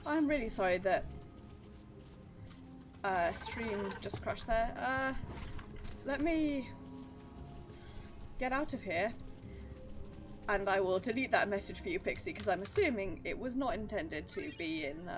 I'm really sorry that stream just crashed there. Let me get out of here and I will delete that message for you, Pixie, because I'm assuming it was not intended to be in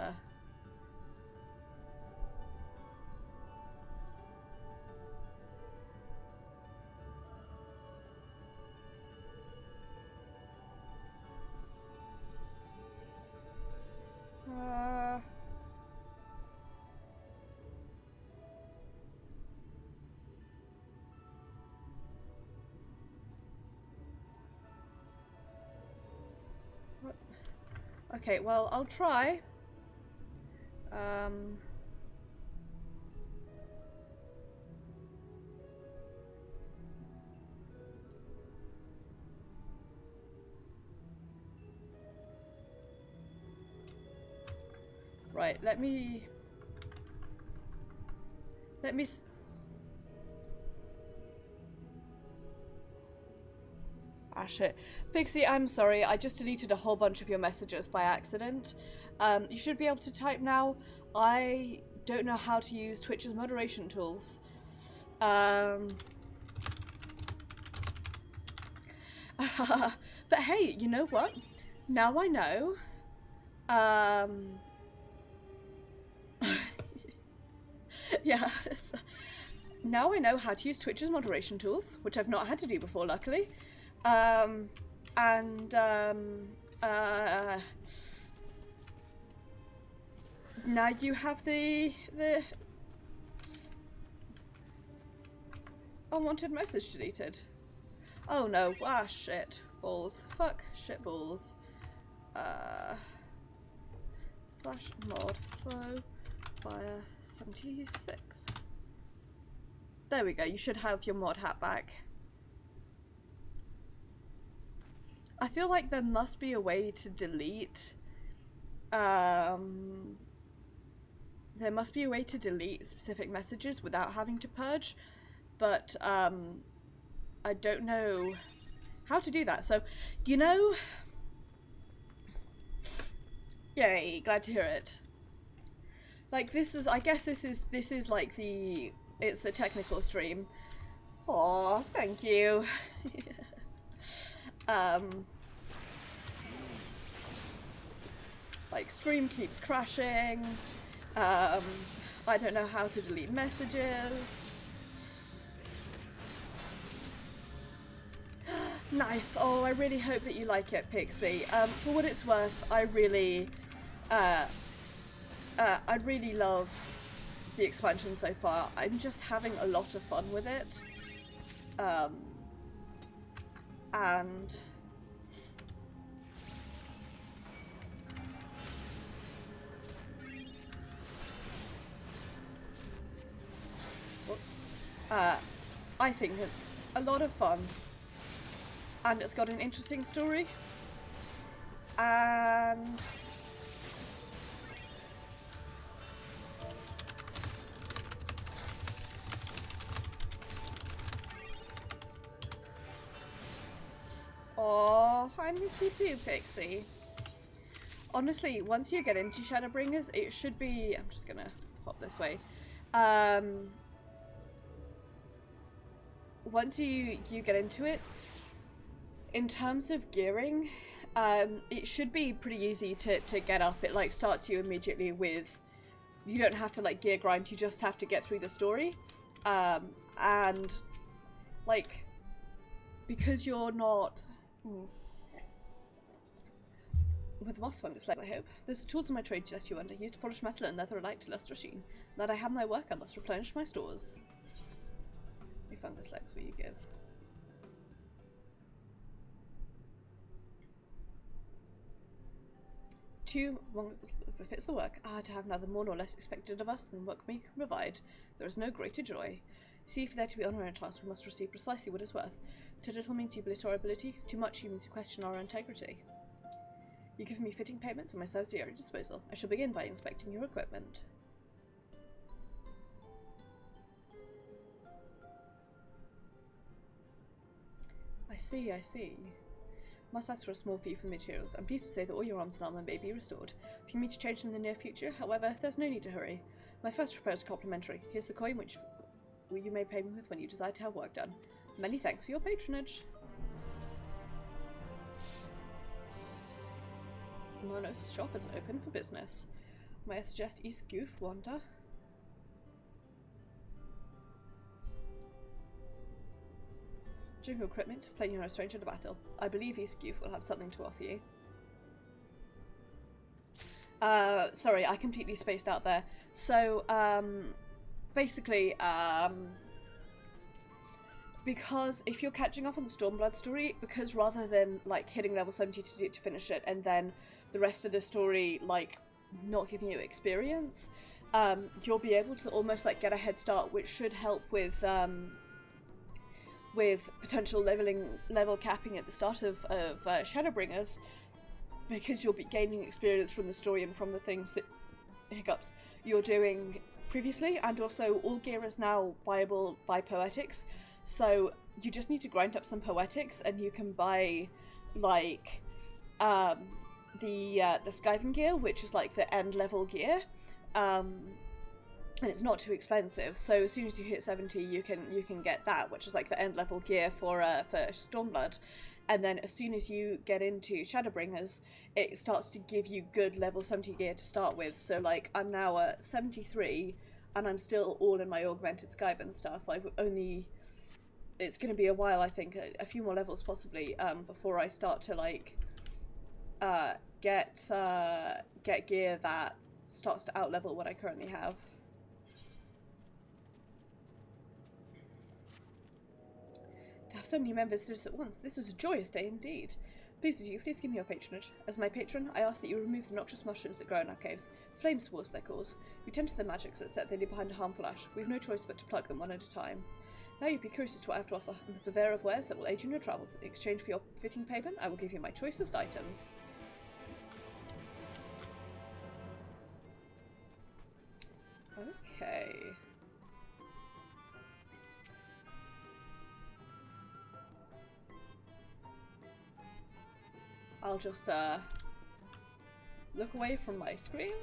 what? Okay, well, I'll try. Right, let me ah, shit. Pixie, I'm sorry, I just deleted a whole bunch of your messages by accident. You should be able to type now. I don't know how to use Twitch's moderation tools. But hey, you know what? Now I know. Yeah. Now I know how to use Twitch's moderation tools, which I've not had to do before, luckily. Now you have the unwanted message deleted. Oh no, ah shit. Balls. Fuck shit balls. Flash mod flow fire 76. There we go, you should have your mod hat back. I feel like there must be a way to delete there must be a way to delete specific messages without having to purge, but I don't know how to do that. So, you know, yay, glad to hear it. Like, this is, I guess this is like it's the technical stream. Aw, thank you. Like, stream keeps crashing. I don't know how to delete messages. Nice. Oh, I really hope that you like it, Pixie. For what it's worth, I really love the expansion so far. I'm just having a lot of fun with it. And whoops. I think it's a lot of fun. And it's got an interesting story. And oh, I miss you too, Pixie. Honestly, once you get into Shadowbringers, it should be... I'm just gonna pop this way. Once you get into it, in terms of gearing, it should be pretty easy to get up. It like starts you immediately with... You don't have to like gear grind, you just have to get through the story. And like, because you're not... With moss fungus legs, I hope. There's tools in my trade chest you under. Used to polish metal and nether alike to luster sheen. Now that I have my work, I must replenish my stores. How many fungus legs will you give? 2 befits the work. Ah, to have neither more nor less expected of us than work we can provide. There is no greater joy. See, for there to be honour in a task, we must receive precisely what is worth. Too little means you belittle our ability. Too much means you question our integrity. You give me fitting payments and my service at your disposal. I shall begin by inspecting your equipment. I see, I see. Must ask for a small fee for materials. I'm pleased to say that all your arms and armor may be restored. If you mean to change them in the near future, however, there's no need to hurry. My first repair is complimentary. Here's the coin which you may pay me with when you decide to have work done. Many thanks for your patronage. Monos' shop is open for business. May I suggest East Goof wander? During your equipment, display you're no stranger to battle. I believe East Goof will have something to offer you. Sorry, I completely spaced out there. So, basically, because if you're catching up on the Stormblood story, because rather than, like, hitting level 70 to finish it, and then the rest of the story, like, not giving you experience, you'll be able to almost, like, get a head start, which should help with potential level capping at the start of Shadowbringers, because you'll be gaining experience from the story and from the things that you're doing previously, and also all gear is now buyable by Poetics, so you just need to grind up some Poetics and you can buy like the Skyven gear, which is like the end level gear, and it's not too expensive. So as soon as you hit 70, you can get that, which is like the end level gear for Stormblood. And then as soon as you get into Shadowbringers, it starts to give you good level 70 gear to start with. So like I'm now at 73, and I'm still all in my augmented Skyven stuff. It's going to be a while, I think, a few more levels possibly, before I start to like get gear that starts to outlevel what I currently have. To have so many members visit at once, this is a joyous day indeed. Please give me your patronage. As my patron, I ask that you remove the noxious mushrooms that grow in our caves. Flame spores, they're called. We tend to the magics that set they leave behind a harmful ash. We've no choice but to plug them one at a time. Now you'd be curious as to what I have to offer. I'm a purveyor of wares that will aid you in your travels. In exchange for your fitting payment, I will give you my choicest items. Okay. I'll just look away from my screen.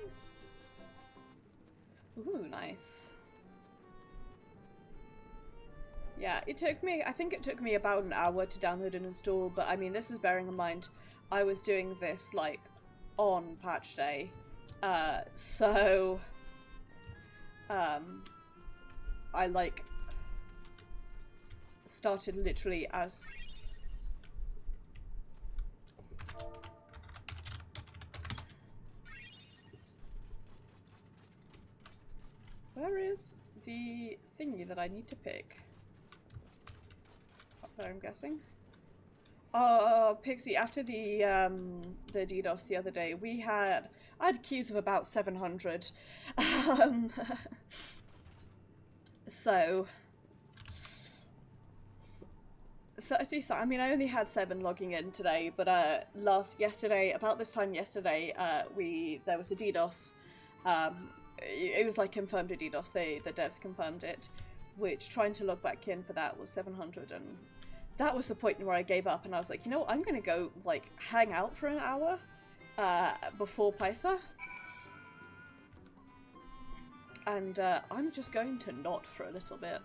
Ooh, nice. Yeah, I think it took me about an hour to download and install, but I mean, this is bearing in mind I was doing this like on patch day. So I like started literally as where is the thingy that I need to pick? Up there, I'm guessing. Oh, Pixie, after the DDoS the other day, I had queues of about 700. So 30, so I mean I only had 7 logging in today, but yesterday, about this time yesterday, there was a DDoS. It was like confirmed a DDoS, the devs confirmed it, which trying to log back in for that was 700, and that was the point where I gave up and I was like, you know what, I'm gonna go like hang out for an hour before Paisa, and I'm just going to not for a little bit.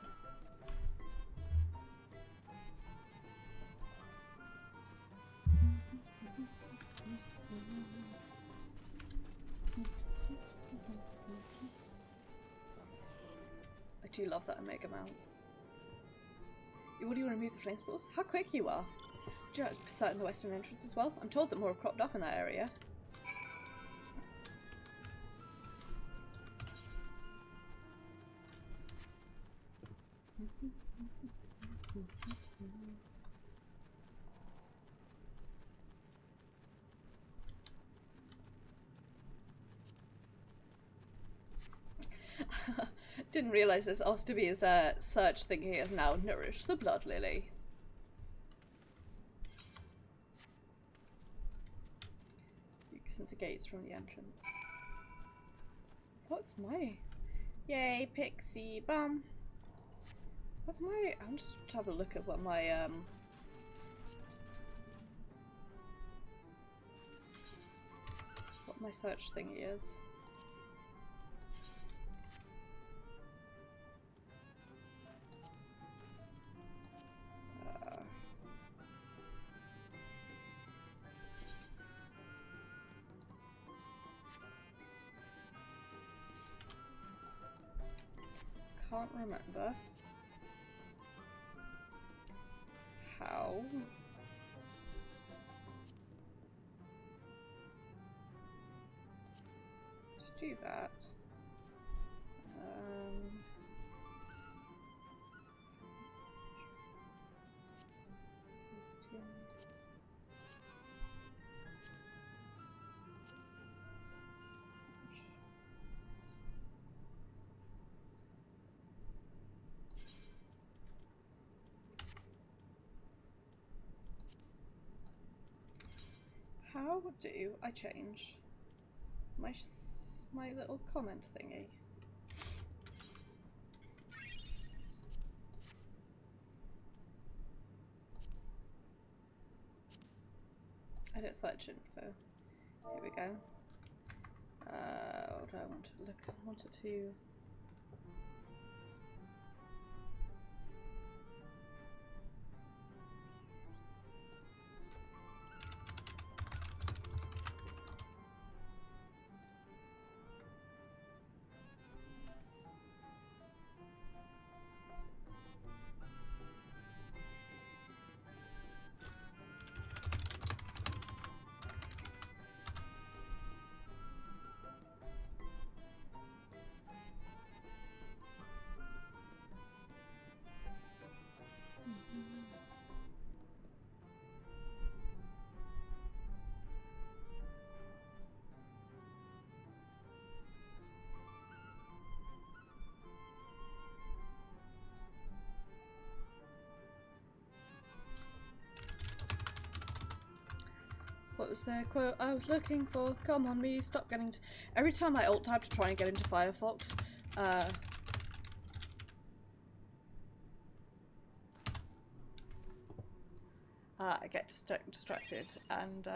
I do love that Omega mount. You already remove the flame spores? How quick you are! Do you have sight in the western entrance as well? I'm told that more have cropped up in that area. Didn't realise this Ostaby's search thingy has now nourished the blood lily. Since the gates from the entrance. What's my... Yay, Pixie Bum! What's my... I'm just to have a look at what my what my search thingy is. Can't remember how. Just do that. How do I change my little comment thingy? Edit search info. Here we go. What do I want to look? I want it to. What was the quote I was looking for? Come on, me, stop getting. Every time I alt tab to try and get into Firefox, I get distracted and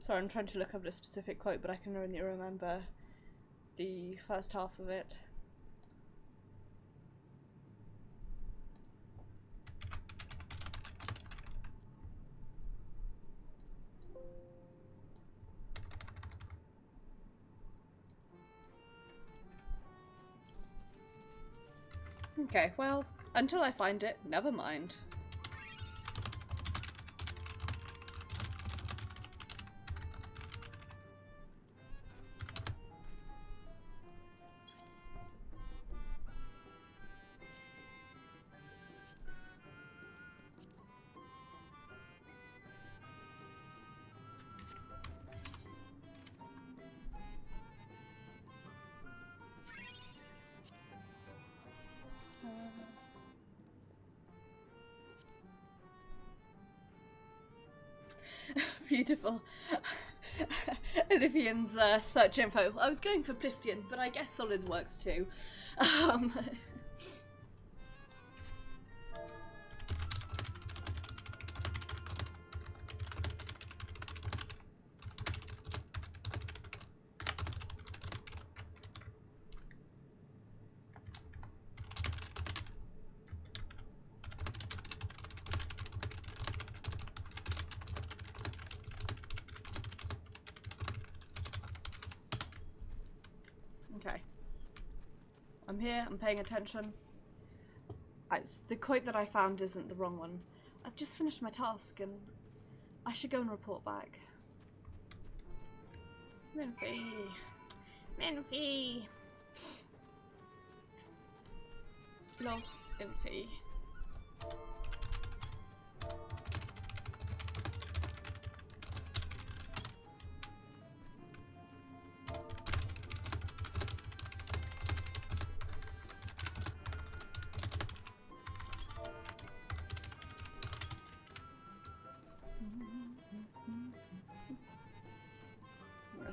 sorry, I'm trying to look up a specific quote, but I can only remember the first half of it. Okay, well, until I find it, never mind. Beautiful. Olivian's search info. I was going for Plistian, but I guess Solid works too. Okay. I'm here, I'm paying attention. The quote that I found isn't the wrong one. I've just finished my task and I should go and report back. Minfie. Minfie. Love Minfie.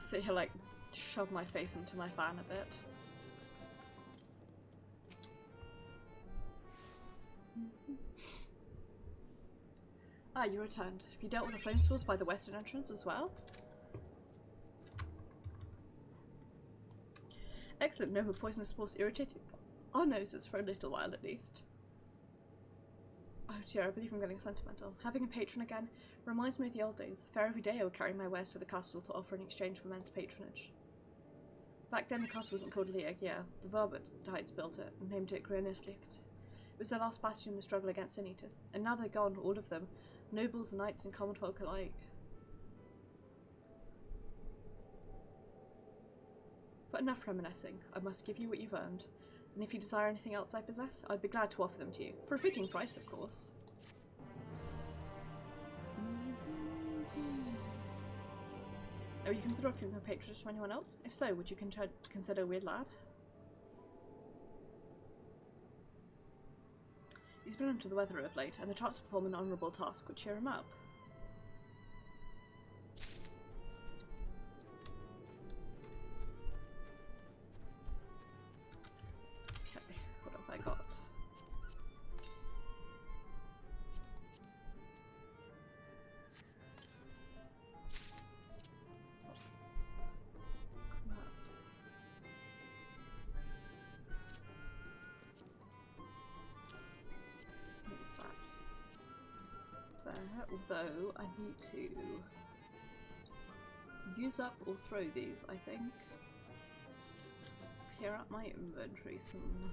See her like shove my face into my fan a bit. Ah, you returned. Have you dealt with the flame spores by the western entrance as well? Excellent. No more poisonous spores irritated our noses for a little while at least. Oh dear, I believe I'm getting sentimental. Having a patron again reminds me of the old days. Fair every day I would carry my wares to the castle to offer in exchange for men's patronage. Back then the castle wasn't called Lieg, yeah. The Varbertites built it and named it Grönislicht. It was their last bastion in the struggle against Sin Eaters. And now they're gone, all of them. Nobles, knights and common folk alike. But enough reminiscing. I must give you what you've earned. And if you desire anything else I possess, I'd be glad to offer them to you. For a fitting price, of course. Oh, you can throw your patronage to anyone else? If so, would you consider Weird Lad? He's been under the weather of late, and the chance to perform an honourable task would cheer him up. Okay, what have I got? Although I need to use up or throw these, I think. Clear up my inventory. Some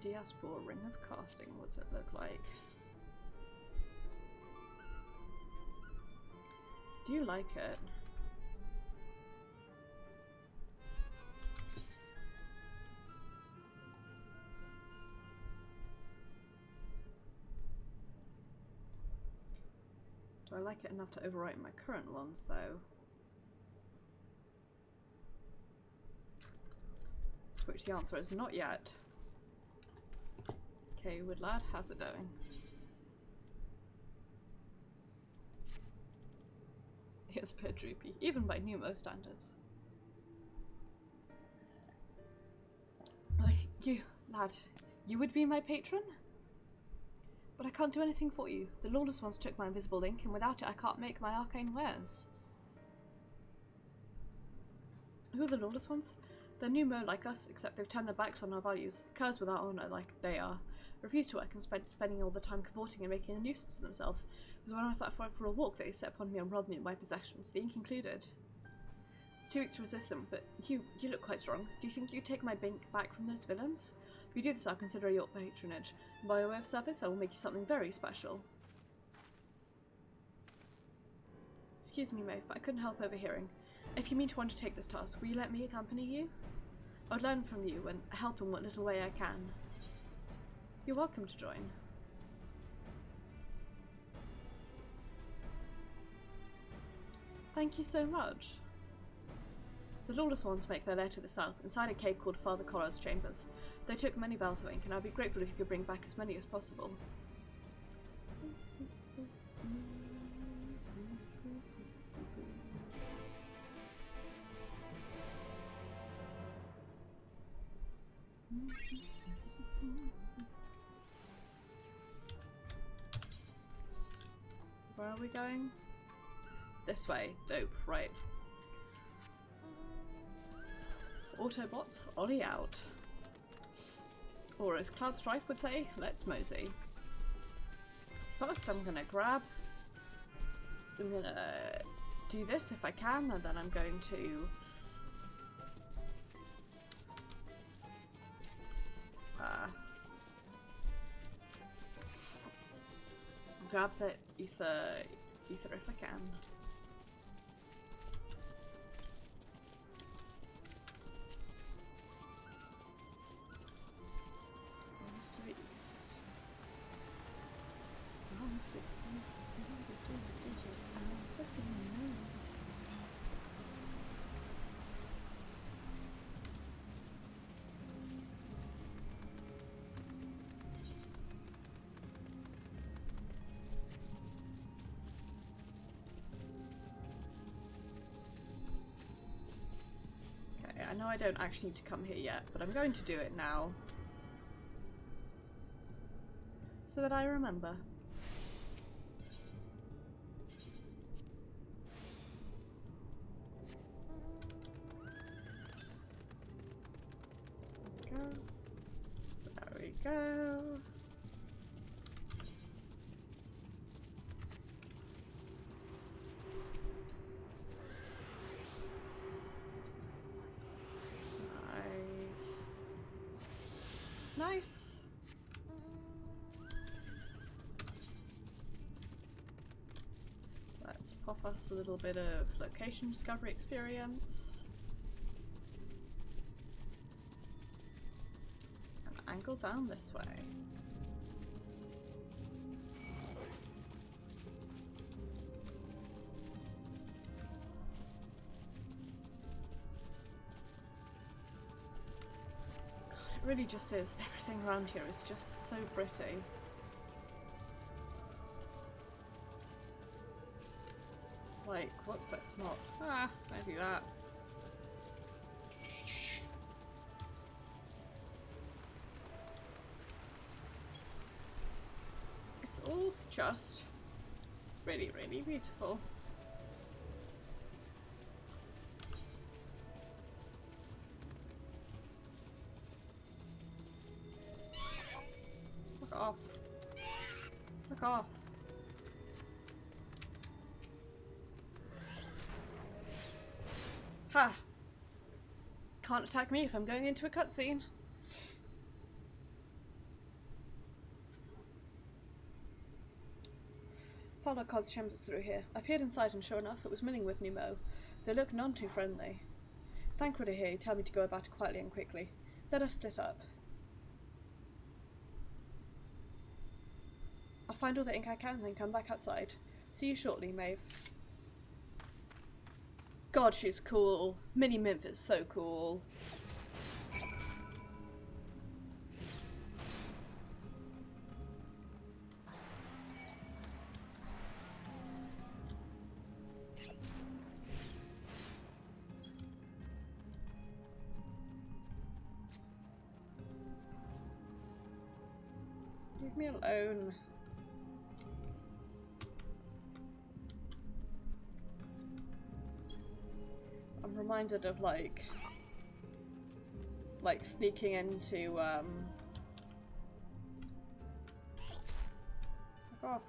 Diaspora Ring of Casting. What's it look like? Do you like it? Do I like it enough to overwrite my current ones, though? To which the answer is not yet. Okay, Wood Lad, how's it going? It's a bit droopy, even by Numo standards. You, lad, you would be my patron? But I can't do anything for you. The lawless ones took my invisible link, and without it I can't make my arcane wares. Who are the lawless ones? They're new Mo like us, except they've turned their backs on our values. Curs without honour, like they are. Refuse to work and spending all the time cavorting and making a nuisance of themselves. It was when I was out for a walk that they set upon me and robbed me of my possessions, the ink included. It's too weak to resist them, but you look quite strong. Do you think you'd take my bink back from those villains? If you do this, I'll consider your patronage. And by way of service, I will make you something very special. Excuse me, Maeve, but I couldn't help overhearing. If you mean to undertake this task, will you let me accompany you? I would learn from you and help in what little way I can. You're welcome to join. Thank you so much. The lawless ones make their lair to the south, inside a cave called Father Collard's Chambers. They took many vials of ink, and I'd be grateful if you could bring back as many as possible. Where are we going? This way. Dope, right. Autobots, ollie out. Or as Cloud Strife would say, let's mosey. First I'm gonna do this if I can, and then I'm going to grab the ether if I can. I know I don't actually need to come here yet, but I'm going to do it now. So that I remember. There we go. Nice. Let's pop us a little bit of location discovery experience. And angle down this way. It really just is. Everything around here is just so pretty. Like, whoops, that's not. Ah, maybe that. It's all just really, really beautiful. Off. Fuck off. Ha! Can't attack me if I'm going into a cutscene. Followed Cod's chambers through here. I peered inside and sure enough it was milling with Nemo. They look none too friendly. Thankful to hear you tell me to go about it quietly and quickly. Let us split up. I'll find all the ink I can and then come back outside. See you shortly, Maeve. God, she's cool. Mini Nymph is so cool. Leave me alone. I'm reminded of like sneaking into fuck off.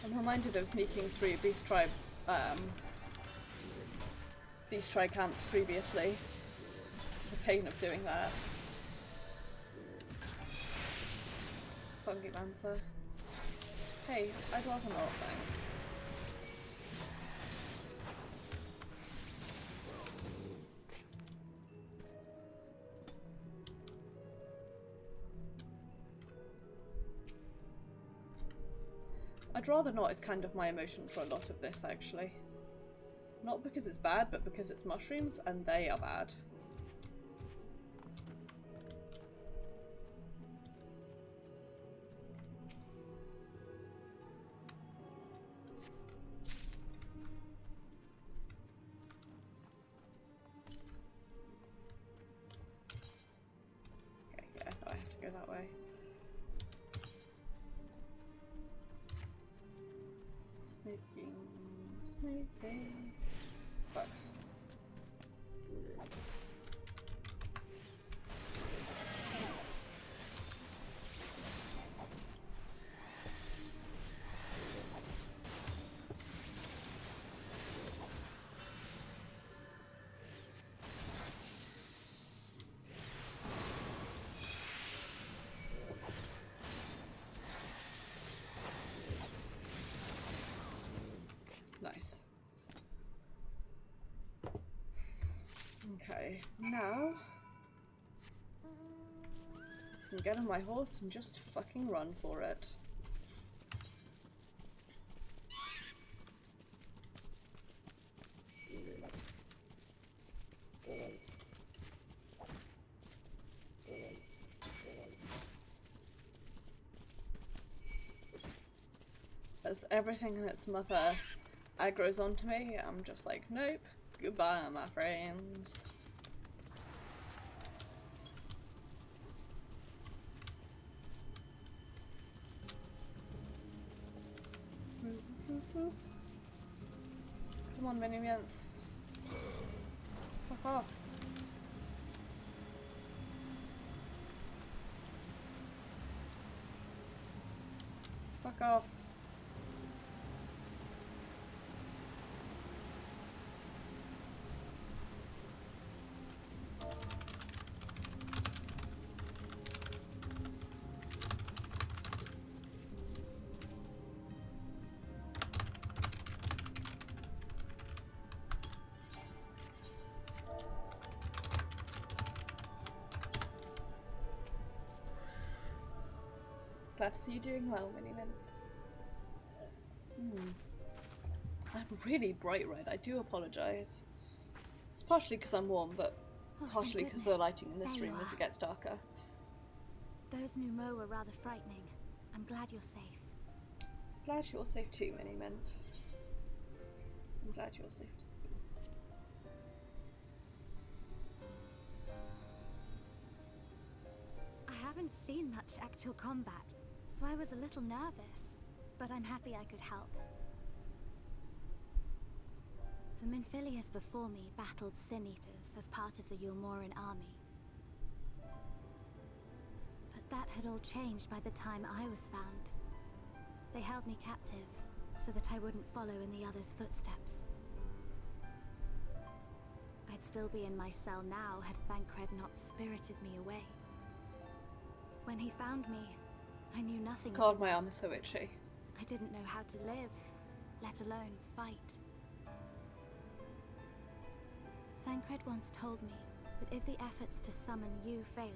I'm reminded of sneaking through Beast Tribe camps previously. The pain of doing that. Fungi Lancer. Hey, I'd rather not, thanks. I'd rather not is kind of my emotion for a lot of this, actually. Not because it's bad, but because it's mushrooms, and they are bad. Okay, yeah, I have to go that way. Snaking. Fuck. Nice. Okay, now I can get on my horse and just fucking run for it. As everything in its mother aggroes onto me, I'm just like, nope, goodbye, my friends. Come on, mini-mynth. Fuck off. Fuck off. Glad to see you doing well, mini-mynth. I'm really bright red, I do apologise. It's partially because I'm warm, but partially because the lighting in this room as it gets darker. Those Numo were rather frightening. I'm glad you're safe. Glad you're safe too, mini-mynth. I'm glad you're safe too. I haven't seen much actual combat, so I was a little nervous, but I'm happy I could help. The Minfilius before me battled Sin Eaters as part of the Yulmoran army. But that had all changed by the time I was found. They held me captive, so that I wouldn't follow in the others' footsteps. I'd still be in my cell now had Thancred not spirited me away. When he found me, I knew nothing. God, my arm is so itchy. I didn't know how to live, let alone fight. Thancred once told me that if the efforts to summon you failed,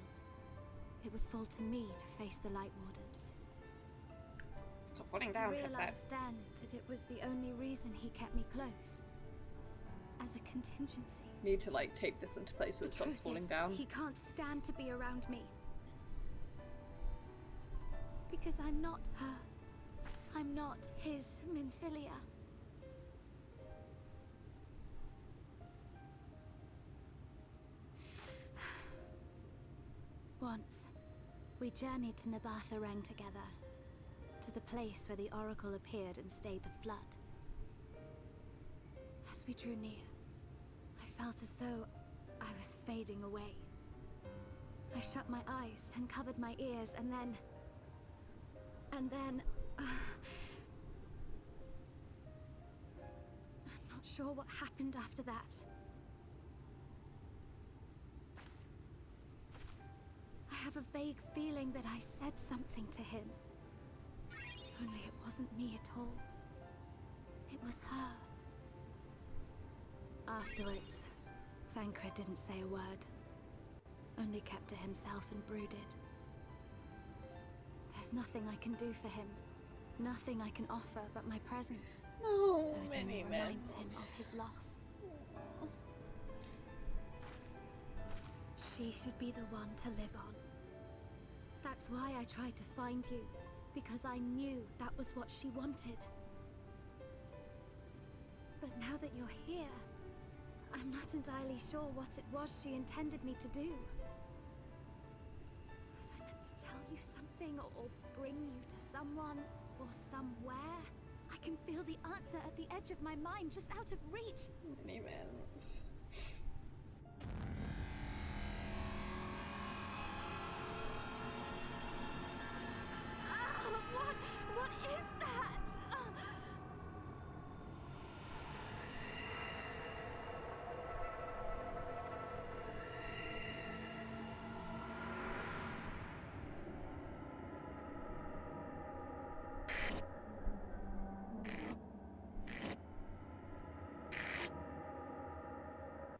it would fall to me to face the Light Wardens. Stop falling down, I realized then that it was the only reason he kept me close. As a contingency. Need to like tape this into place so it stops falling down. He can't stand to be around me. Because I'm not her. I'm not his Minfilia. Once, we journeyed to Nabatha together, to the place where the Oracle appeared and stayed the flood. As we drew near, I felt as though I was fading away. I shut my eyes and covered my ears, and then... I'm not sure what happened after that. I have a vague feeling that I said something to him. Only it wasn't me at all. It was her. Afterwards, Thancred didn't say a word. Only kept to himself and brooded. There's nothing I can do for him. Nothing I can offer but my presence. No, Though it only reminds him of his loss. She should be the one to live on. That's why I tried to find you, because I knew that was what she wanted. But now that you're here, I'm not entirely sure what it was she intended me to do. Was I meant to tell you something, or bring you to someone, or somewhere? I can feel the answer at the edge of my mind, just out of reach. Amen. What is that?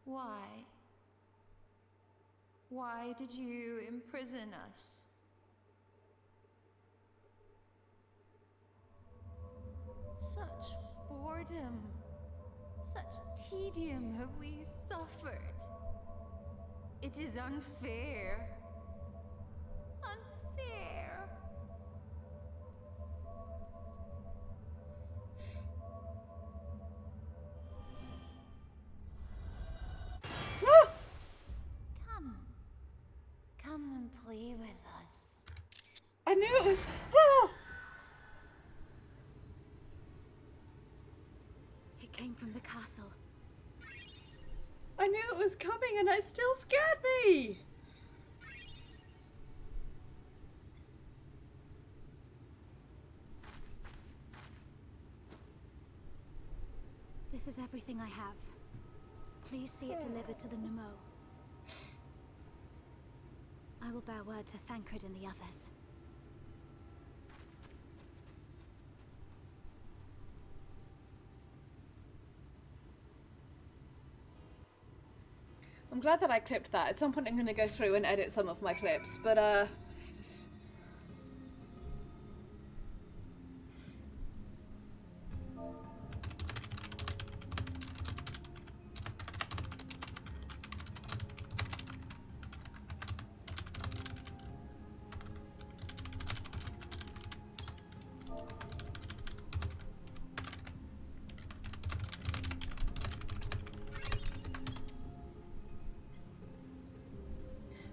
Why? Why did you imprison us? Such boredom, such tedium have we suffered. It is unfair. Unfair. Come. Come and play with us. I knew it was. Ah! It came from the castle. I knew it was coming and it still scared me! This is everything I have. Please see it delivered to the Nemo. I will bear word to Thancred and the others. I'm glad that I clipped that. At some point I'm going to go through and edit some of my clips, but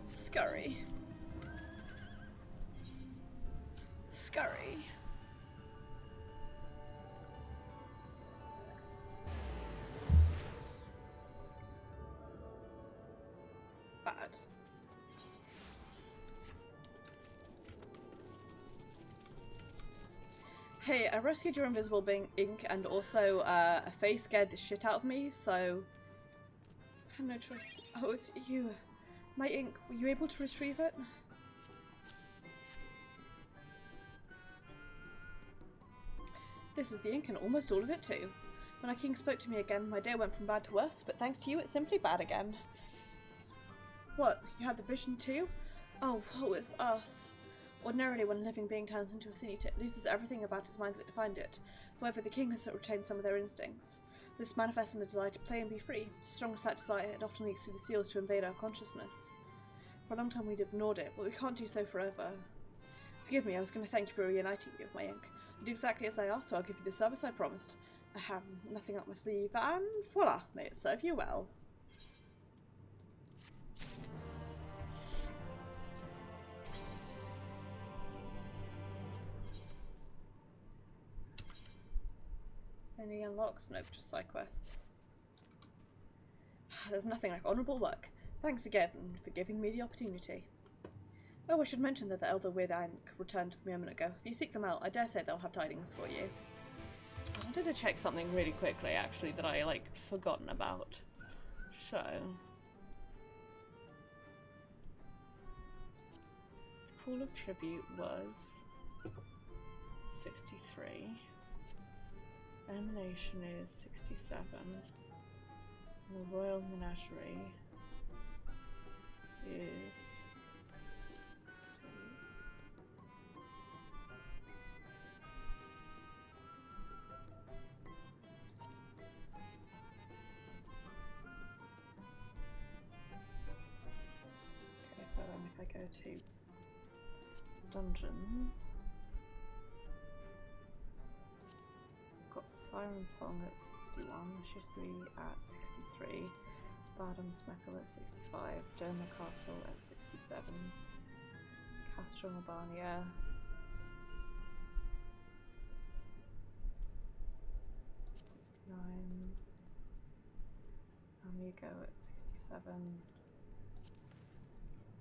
Scurry. Scurry. Bad. Hey, I rescued your invisible being ink, and also a face scared the shit out of me, so I had no choice. Oh, it's you. My ink, were you able to retrieve it? This is the ink and almost all of it too. When our king spoke to me again, my day went from bad to worse, but thanks to you it's simply bad again. What, you had the vision too? Oh, woe is us. Ordinarily when a living being turns into a synit, it loses everything about its mind that defined it. However, the king has retained some of their instincts. This manifests in the desire to play and be free. Strong as that desire, it often leaks through the seals to invade our consciousness. For a long time we'd ignored it, but we can't do so forever. Forgive me, I was going to thank you for reuniting me with my ink. You did exactly as I asked, so I'll give you the service I promised. I have nothing up my sleeve, and voila, may it serve you well. Any unlocks? Nope, just side quests. There's nothing like honourable work. Thanks again for giving me the opportunity. Oh, I should mention that the Elder Weird Ink returned a moment ago. If you seek them out, I dare say they'll have tidings for you. I wanted to check something really quickly, actually, that I, forgotten about. So... Pool of Tribute was... 63. Emanation is 67. And the Royal Menagerie is... if I go to dungeons, I've got Siren Song at 61, Shisui at 63, Bardam's Metal at 65, Doma Castle at 67, Castro Albania 69, Amigo at 67,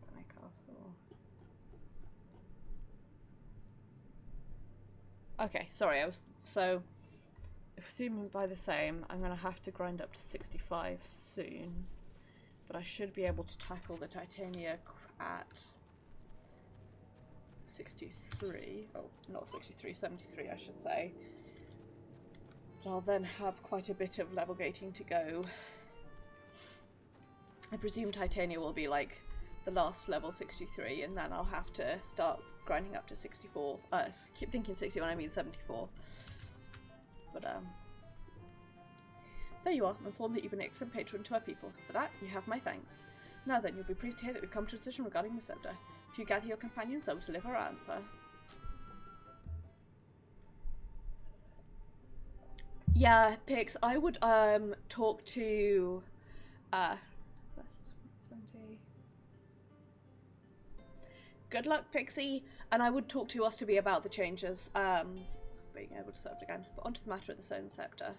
Benny Castle. Okay, sorry, if assuming by the same, I'm gonna have to grind up to 65 soon, but I should be able to tackle the Titania at 63. Oh, not 63, 73, I should say. But I'll then have quite a bit of level gating to go. I presume Titania will be like the last level 63, and then I'll have to start grinding up to 64. Keep thinking 60 when I mean 74. But there you are. I'm informed that you've been an excellent patron to our people. For that, you have my thanks. Now then, you'll be pleased to hear that we've come to a decision regarding the scepter. If you gather your companions, I will deliver our answer. Yeah, Pix, I would talk to plus 70. Good luck, Pixie, and I would talk to Osterby about the changes, being able to serve again. But onto the matter of the Stone Scepter.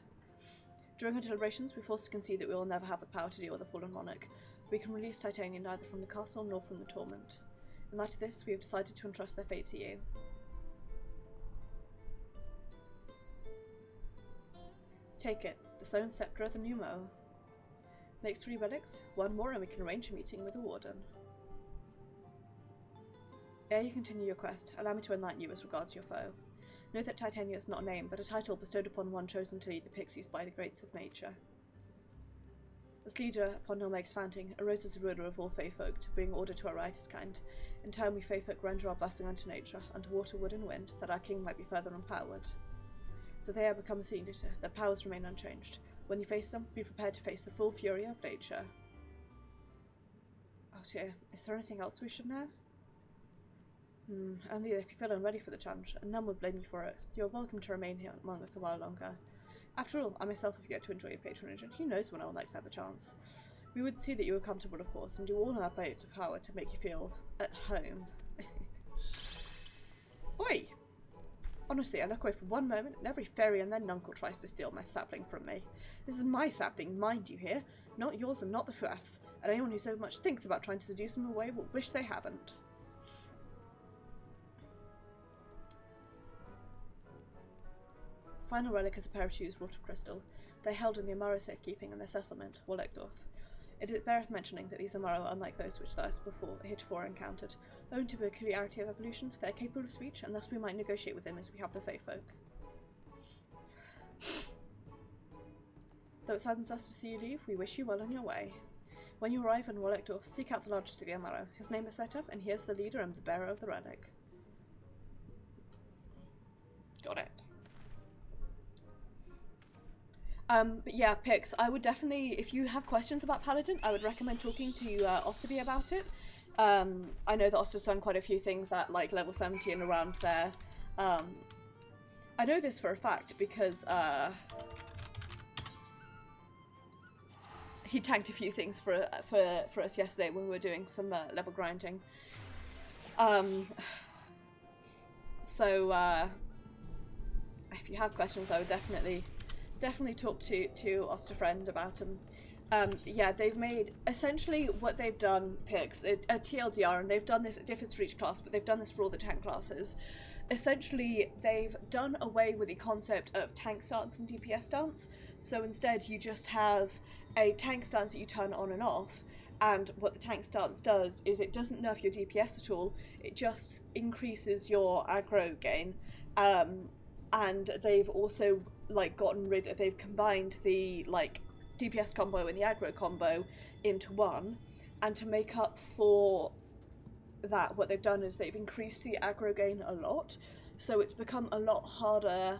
During our deliberations, we forced to concede that we will never have the power to deal with the fallen monarch. We can release Titania neither from the castle nor from the torment. In light of this, we have decided to entrust their fate to you. Take it, the Stone Scepter of the Pneumo. Make 3 relics, 1 more, and we can arrange a meeting with the Warden. Ere you continue your quest, allow me to enlighten you as regards your foe. Know that Titania is not a name, but a title bestowed upon one chosen to lead the pixies by the greats of nature. As leader upon Nilmeg's founding, arose as a ruler of all Fae folk to bring order to our riotous kind. In turn, we Fae folk render our blessing unto nature, unto water, wood, and wind, that our king might be further empowered. Though they have become a sea eater, their powers remain unchanged. When you face them, be prepared to face the full fury of nature. Oh dear, is there anything else we should know? Only if you feel unready for the challenge, and none will blame you for it. You are welcome to remain here among us a while longer. After all, I myself have yet to enjoy your patronage, and who knows when I will next have the chance. We would see that you are comfortable, of course, and do all in our power to make you feel at home. Oi! Honestly, I look away for one moment, and every fairy and their nuncle tries to steal my sapling from me. This is my sapling, mind you hear, not yours and not the Fuath's, and anyone who so much thinks about trying to seduce them away will wish they haven't. Final relic is a pair of shoes wrought of crystal. They are held in the Amaro safekeeping in their settlement, Walekdorf. It beareth mentioning that these Amaro are unlike those which thus heretofore encountered. Owing to the peculiarity of evolution, they are capable of speech, and thus we might negotiate with them as we have the Fae folk. Though it saddens us to see you leave, we wish you well on your way. When you arrive in Walekdorf, seek out the largest of the Amaro. His name is set up, and he is the leader and the bearer of the relic. Got it. But yeah, Pix, I would definitely, if you have questions about Paladin, I would recommend talking to Osterby about it. I know that Oster's done quite a few things at like level 70 and around there. I know this for a fact because he tanked a few things for us yesterday when we were doing some level grinding. So if you have questions, I would definitely talk to Osterfriend about them. Yeah, they've made, essentially what they've done, Pix, a TLDR, and they've done this, it differs for each class, but they've done this for all the tank classes. Essentially, they've done away with the concept of tank stance and DPS stance, so instead you just have a tank stance that you turn on and off, and what the tank stance does is it doesn't nerf your DPS at all, it just increases your aggro gain, and they've also like they've combined the like DPS combo and the aggro combo into one, and to make up for that, what they've done is they've increased the aggro gain a lot, so it's become a lot harder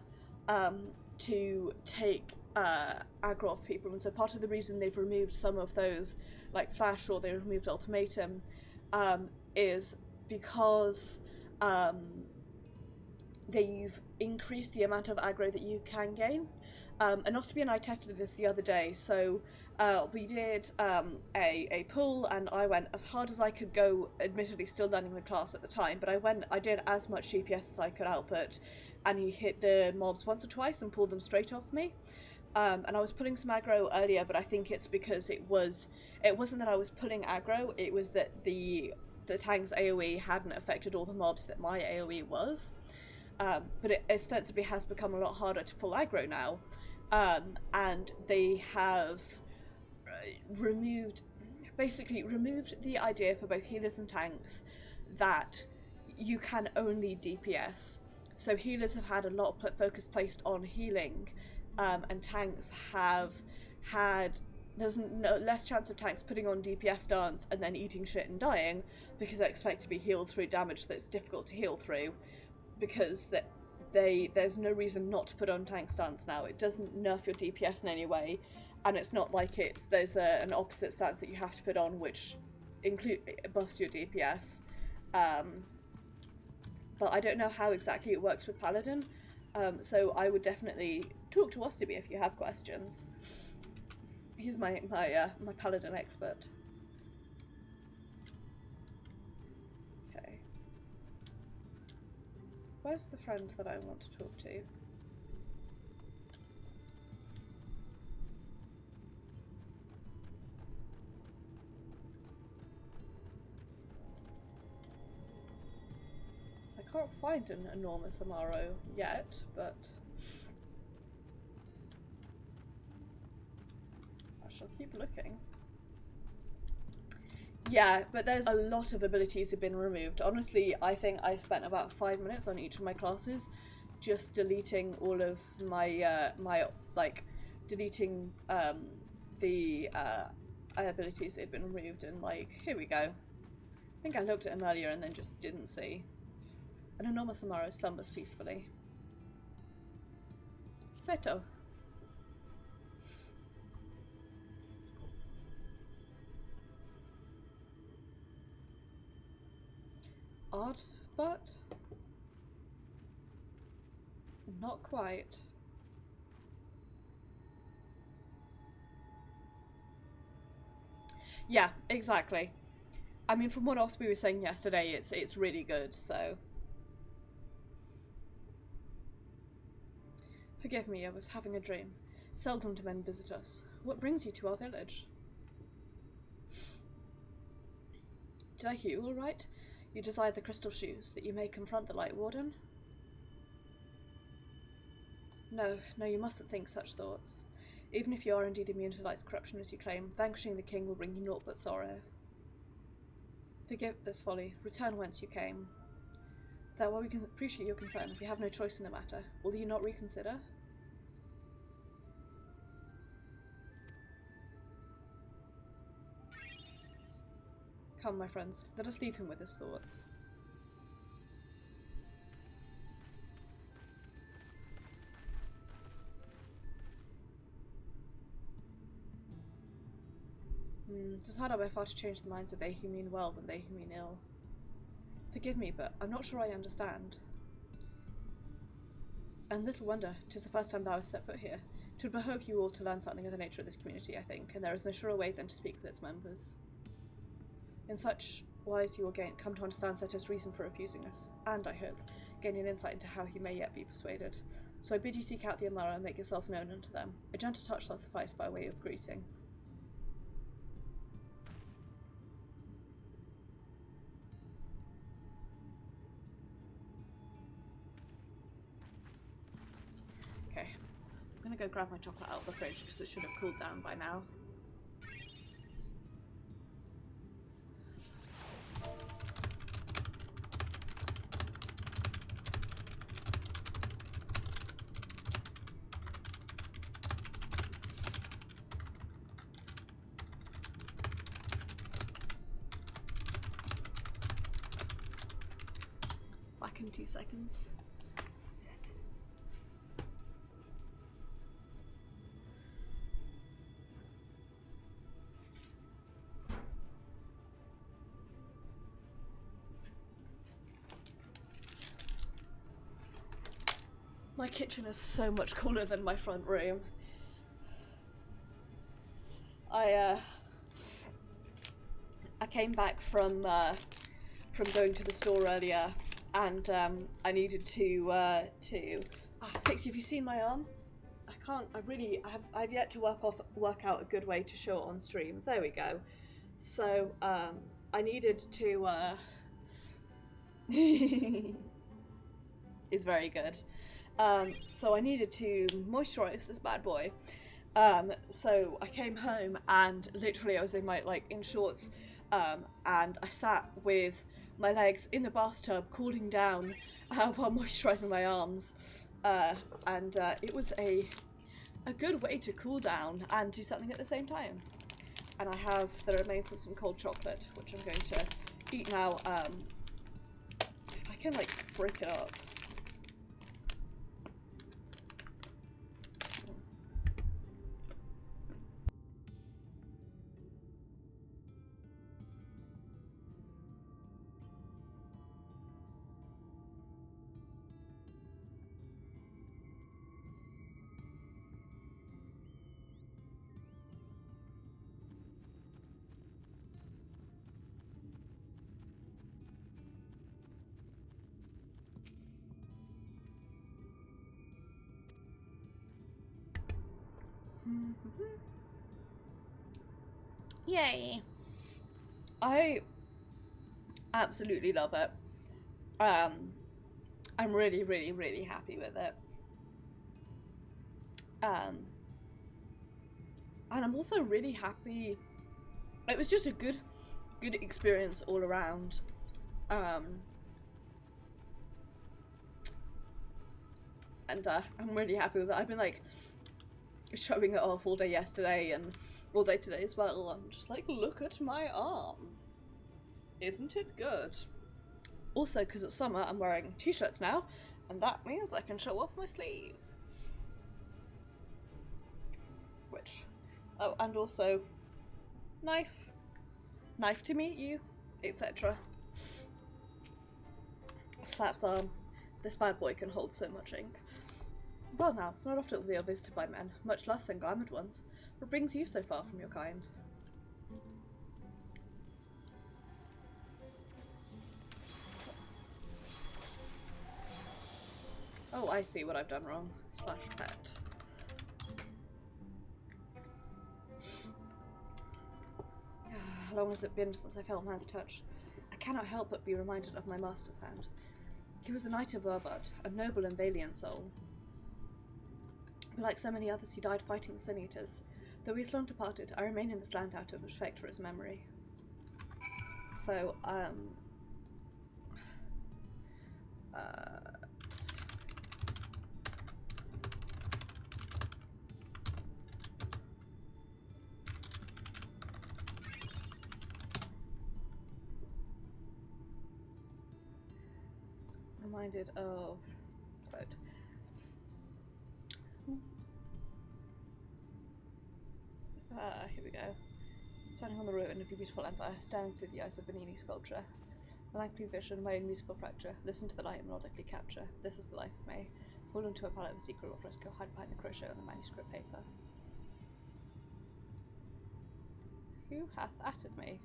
to take aggro off people, and so part of the reason they've removed some of those like Flash, or they removed Ultimatum, is because they've increased the amount of aggro that you can gain. And Ostomy and I tested this the other day, so we did a pull, and I went as hard as I could go, admittedly still learning the class at the time, but I did as much DPS as I could output, and he hit the mobs once or twice and pulled them straight off me. And I was pulling some aggro earlier, but I think it's because it wasn't that I was pulling aggro, it was that the tank's AoE hadn't affected all the mobs that my AoE was. But it ostensibly has become a lot harder to pull aggro now. And they have removed the idea for both healers and tanks that you can only DPS. So healers have had a lot of focus placed on healing, and tanks have had, there's less chance of tanks putting on DPS stance and then eating shit and dying because they expect to be healed through damage that's difficult to heal through, because there's no reason not to put on tank stance now. It doesn't nerf your DPS in any way, and it's not like there's an opposite stance that you have to put on which buffs your DPS. But I don't know how exactly it works with Paladin, so I would definitely talk to Ostomy if you have questions. He's my Paladin expert. Okay. Where's the friend that I want to talk to? I can't find an enormous Amaro yet, but I shall keep looking. Yeah, but there's a lot of abilities have been removed. Honestly, I think I spent about 5 minutes on each of my classes just deleting all of my deleting the abilities that have been removed, and like, here we go. I think I looked at them earlier and then just didn't see. An enormous Amaro slumbers peacefully. Seto. Odd, but not quite. Yeah, exactly. I mean, from what Osby was saying yesterday, it's really good, so. Forgive me, I was having a dream. Seldom do men visit us. What brings you to our village? Did I hear you all right? You desire the crystal shoes, that you may confront the Light Warden? No, you mustn't think such thoughts. Even if you are indeed immune to Light's corruption as you claim, vanquishing the king will bring you naught but sorrow. Forgive this folly. Return whence you came. That while we can appreciate your concern, we have no choice in the matter. Will you not reconsider? Come, my friends, let us leave him with his thoughts. It is harder by far to change the minds of they who mean well than they who mean ill. Forgive me, but I'm not sure I understand. And little wonder, 'tis the first time thou hast set foot here. 'Twould behove you all to learn something of the nature of this community, I think, and there is no surer way than to speak with its members. In such wise you will come to understand Seto's reason for refusing us, and, I hope, gain an insight into how he may yet be persuaded. So I bid you seek out the Amara and make yourselves known unto them. A gentle touch shall suffice by way of greeting. Okay, I'm gonna go grab my chocolate out of the fridge because it should have cooled down by now. Back in 2 seconds. My kitchen is so much cooler than my front room. I came back from going to the store earlier, and I needed to Pixie, have you seen my arm? I've yet to work out a good way to show it on stream. There we go. So I needed to it's very good. So I needed to moisturize this bad boy. So I came home and literally I was in in shorts, and I sat with my legs in the bathtub cooling down while moisturizing my arms, and it was a good way to cool down and do something at the same time. And I have the remains of some cold chocolate, which I'm going to eat now. If I can break it up. Yay! I absolutely love it. I'm really, really, really happy with it. And I'm also really happy. It was just a good experience all around. And I'm really happy with it. I've been showing it off all day yesterday and all day today as well. I'm just look at my arm. Isn't it good? Also, because it's summer, I'm wearing t-shirts now, and that means I can show off my sleeve. Oh, and also, knife to meet you, etc. Slaps arm. This bad boy can hold so much ink. Well now, it's not often we are visited by men, much less englamoured ones. What brings you so far from your kind? Oh, I see what I've done wrong. / pet. How long has it been since I felt man's touch? I cannot help but be reminded of my master's hand. He was a knight of Urbud, a noble and valiant soul. But like so many others, he died fighting the Sun Eaters. Though he is long departed, I remain in this land out of respect for his memory. So, reminded of, quote, here we go. Standing on the ruin of your beautiful empire, staring through the eyes of Benini sculpture. A likely vision, my own musical fracture. Listen to the light melodically capture. This is the life of me. Fall into a palette of a secret or fresco, hide behind the crochet on the manuscript paper. Who hath atted me?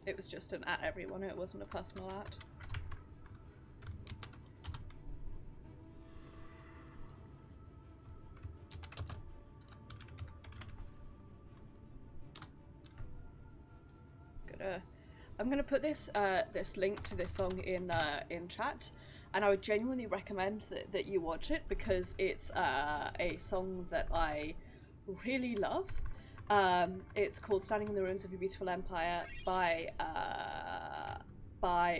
It was just an at everyone, it wasn't a personal at. I'm gonna put this this link to this song in chat, and I would genuinely recommend that you watch it because it's a song that I really love. It's called Standing in the Ruins of Your Beautiful Empire by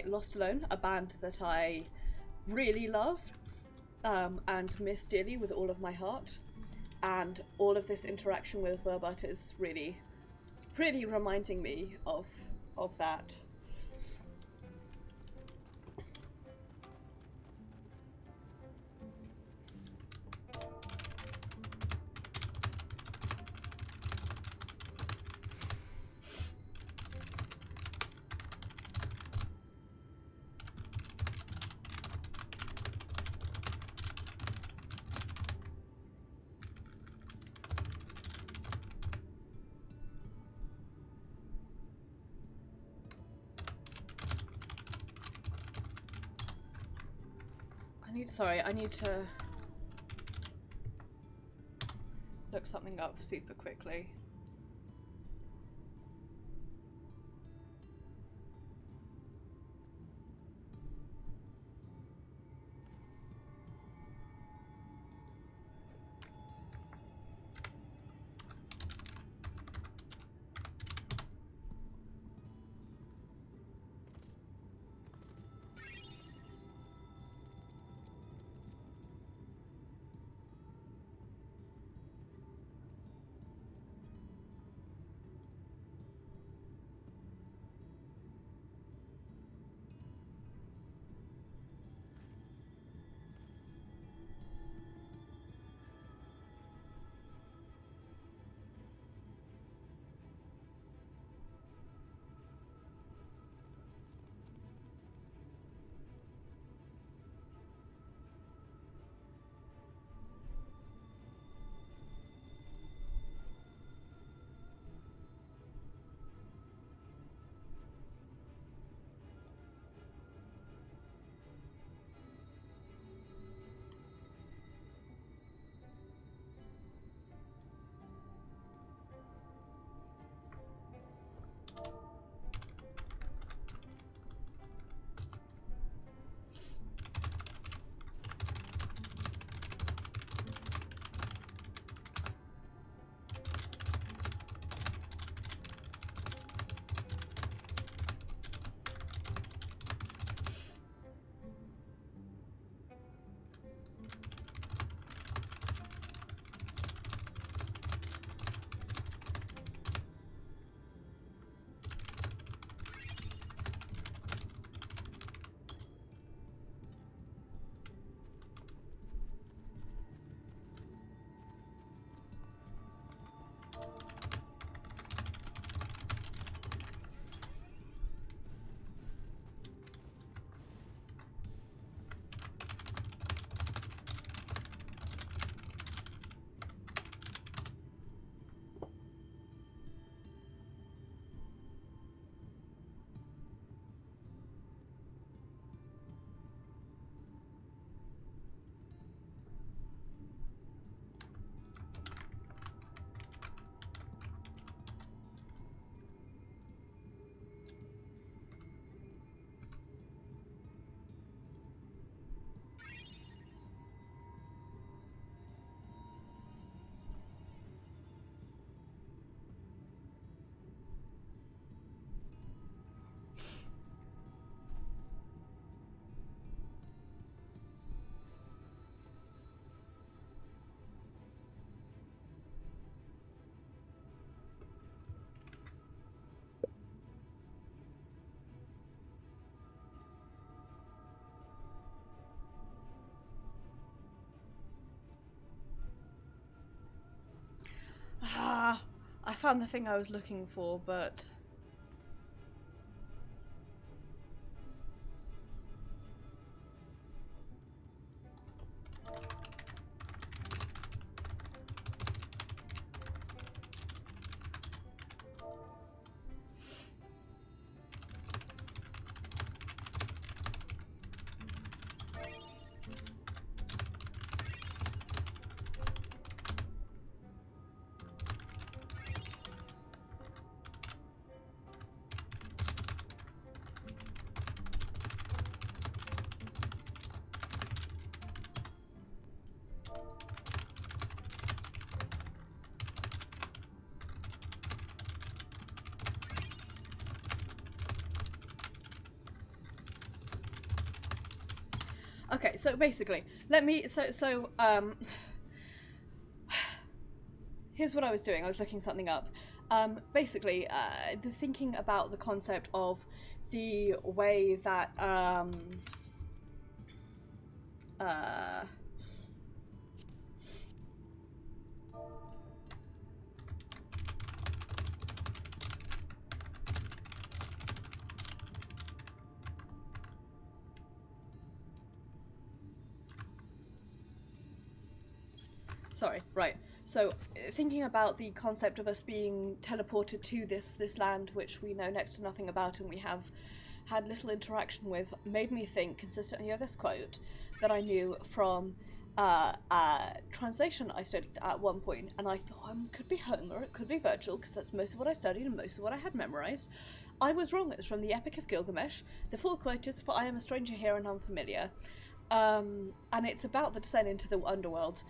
Lost Alone, a band that I really love and miss dearly with all of my heart. And all of this interaction with Verbut is really reminding me of that. I need to look something up super quickly. Ah, I found the thing I was looking for, but... Okay, so basically, here's what I was doing. I was looking something up. Basically, the thinking about the concept of the way that, sorry, right. So, thinking about the concept of us being teleported to this land, which we know next to nothing about, and we have had little interaction with made me think consistently of this quote that I knew from translation I studied at one point, and I thought it could be Homer, it could be Virgil, because that's most of what I studied and most of what I had memorised. I was wrong. It's from the Epic of Gilgamesh. The full quote is, "For I am a stranger here and unfamiliar." And it's about the descent into the underworld,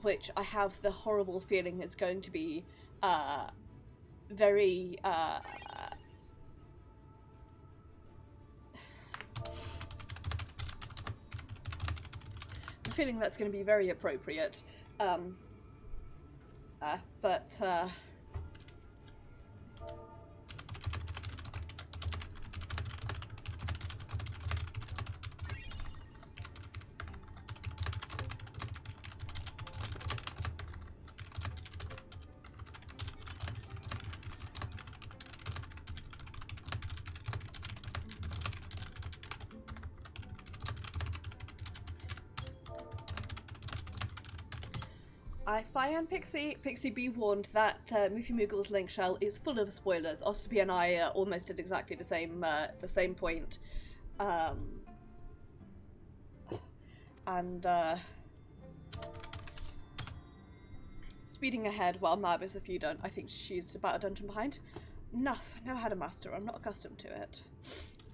which I have the horrible feeling is going to be very the feeling that's going to be very appropriate, but I Spy and Pixie. Pixie, be warned that Moofy Moogle's link shell is full of spoilers. Ostoby and I almost did exactly the same point. Speeding ahead while Mab is a few done. I think she's about a dungeon behind. Enough. Never had a master. I'm not accustomed to it.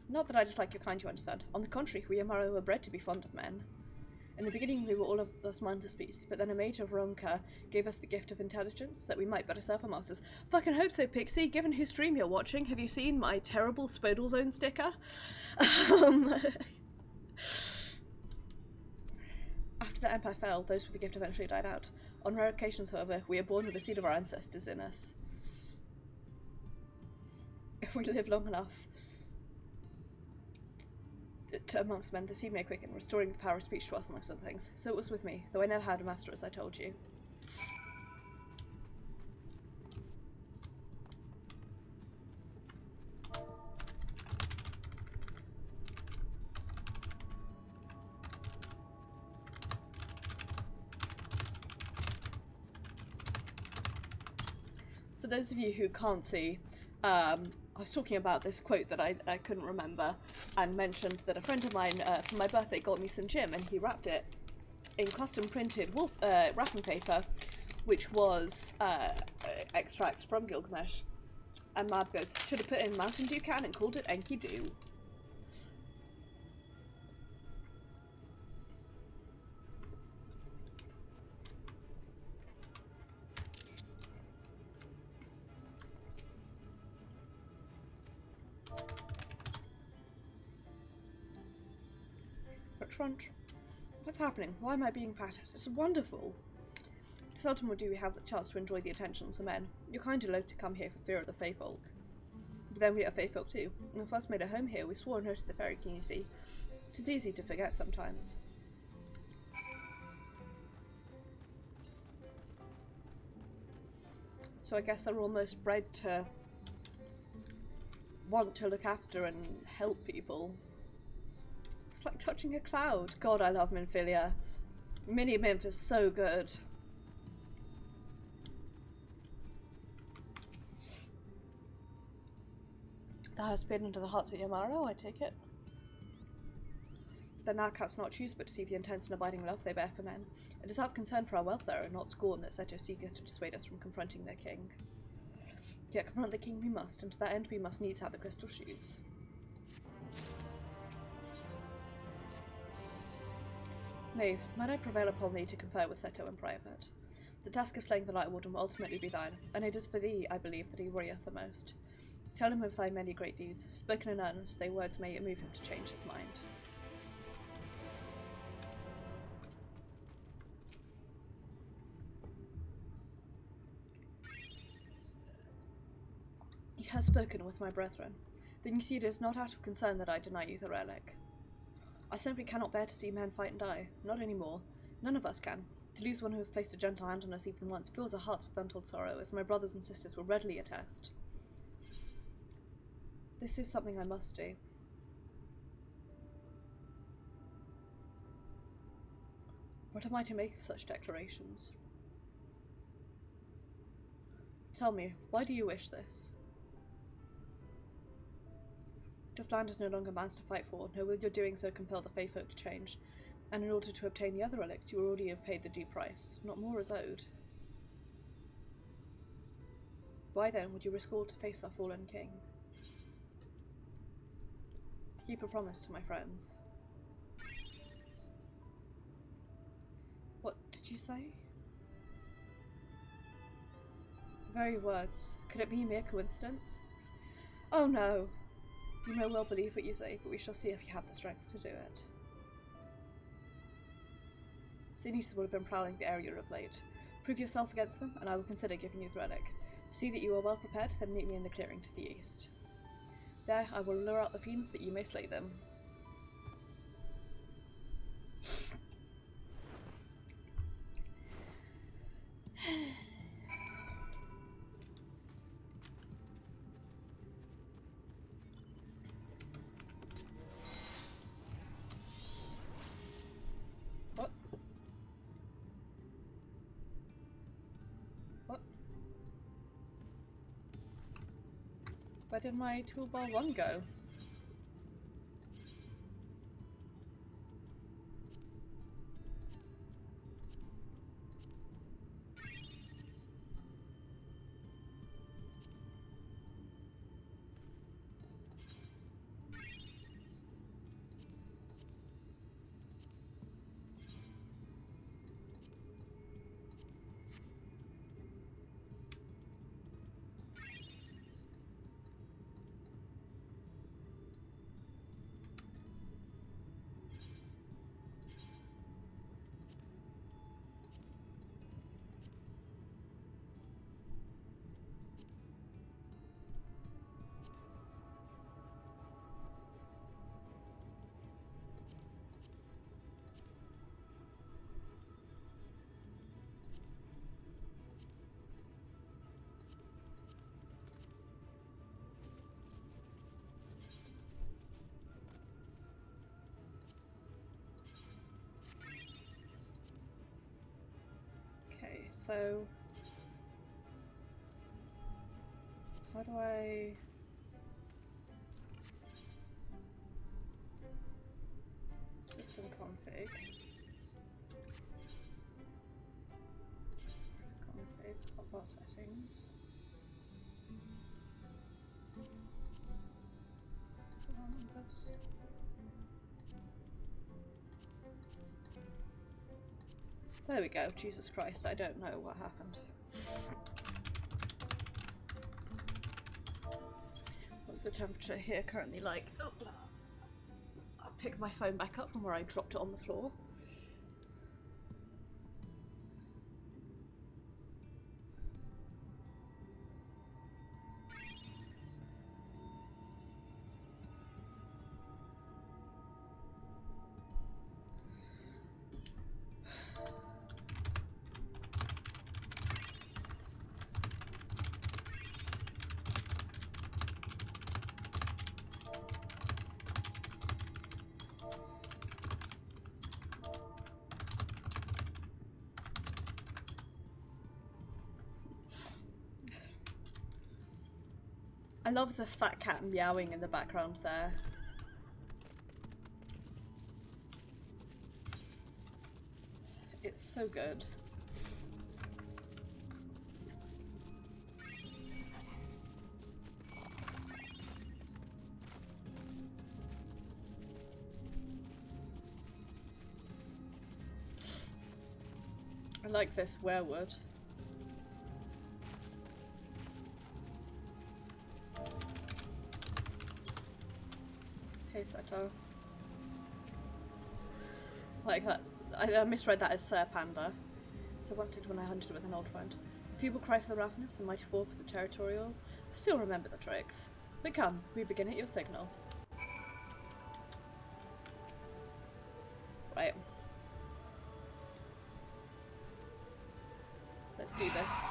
Not that I dislike your kind, you understand. On the contrary, we Amaro were bred to be fond of men. In the beginning, we were all of us mindless beasts, but then a mage of Ronka gave us the gift of intelligence that we might better serve our masters. Fucking hope so, Pixie. Given whose stream you're watching, have you seen my terrible Spodal Zone sticker? After the Empire fell, those with the gift eventually died out. On rare occasions, however, we are born with the seed of our ancestors in us. If we live long enough to amongst men, the seed may quicken, restoring the power of speech to us amongst other things. So it was with me, though I never had a master, as I told you. For those of you who can't see, I was talking about this quote that I couldn't remember, and mentioned that a friend of mine for my birthday got me some gym, and he wrapped it in custom printed wrapping paper, which was extracts from Gilgamesh. And Mab goes, should have put in Mountain Dew can and called it Enki Dew. Crunch. What's happening? Why am I being patted? It's wonderful. Seldom do we have the chance to enjoy the attentions of men. You're kind of loath to come here for fear of the Fae folk. But then we are Fae folk too. When we first made a home here, we swore an oath to the Fairy King, you see. It is easy to forget sometimes. So I guess they're almost bred to want to look after and help people. It's like touching a cloud. God, I love Minfilia. Mini-Minf is so good. That has been into the hearts of Yamaro, I take it. The Narcats not choose but to see the intense and abiding love they bear for men. It is out of concern for our welfare and not scorn that Seto seeketh to dissuade us from confronting their king. Yet confront the king we must, and to that end we must needs have the crystal shoes. Maeve, might I prevail upon thee to confer with Seto in private? The task of slaying the Light Warden will ultimately be thine, and it is for thee, I believe, that he worrieth the most. Tell him of thy many great deeds. Spoken in earnest, thy words may move him to change his mind. You have spoken with my brethren. Then you see it is not out of concern that I deny you the relic. I simply cannot bear to see men fight and die. Not anymore. None of us can. To lose one who has placed a gentle hand on us even once fills our hearts with untold sorrow, as my brothers and sisters will readily attest. This is something I must do. What am I to make of such declarations? Tell me, why do you wish this? This land is no longer man's to fight for, nor will your doing so compel the Fae folk to change. And in order to obtain the other relics, you already have paid the due price. Not more is owed. Why then would you risk all to face our fallen king? To keep a promise to my friends. What did you say? The very words. Could it be a mere coincidence? Oh no! You may well believe what you say, but we shall see if you have the strength to do it. Sinews will have been prowling the area of late. Prove yourself against them, and I will consider giving you the relic. See that you are well prepared, then meet me in the clearing to the east. There, I will lure out the fiends that you may slay them. What? What? Where did my toolbar 1 go? So, how do I... System config. Config, hotbar settings. There we go. Jesus Christ, I don't know what happened. What's the temperature here currently like? Oh. I'll pick my phone back up from where I dropped it on the floor. I love the fat cat meowing in the background there. It's so good. I like this werewood. Hey Seto. Like that. I misread that as Sir Panda. So once did when I hunted with an old friend. A feeble cry for the ravenous, and mighty fall for the territorial. I still remember the tricks. But come, we begin at your signal. Right. Let's do this.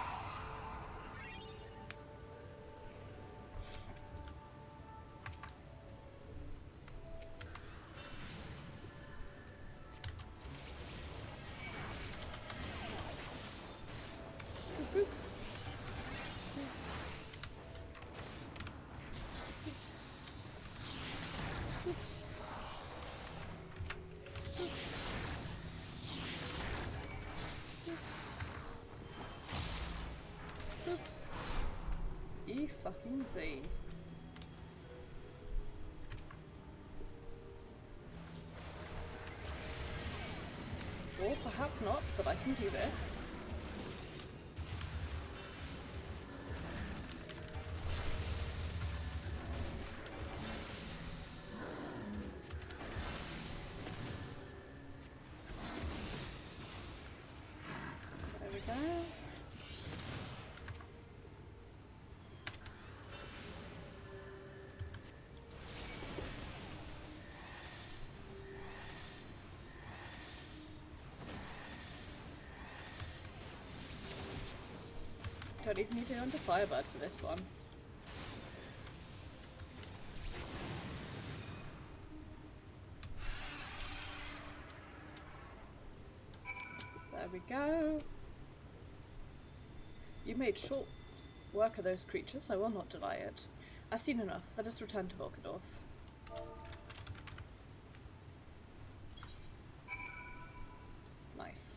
Let's see. Or perhaps not, but I can do this. There we go. Don't even need to go into Firebird for this one. There we go. You made short work of those creatures, I will not deny it. I've seen enough. Let us return to Volkendorf. Nice.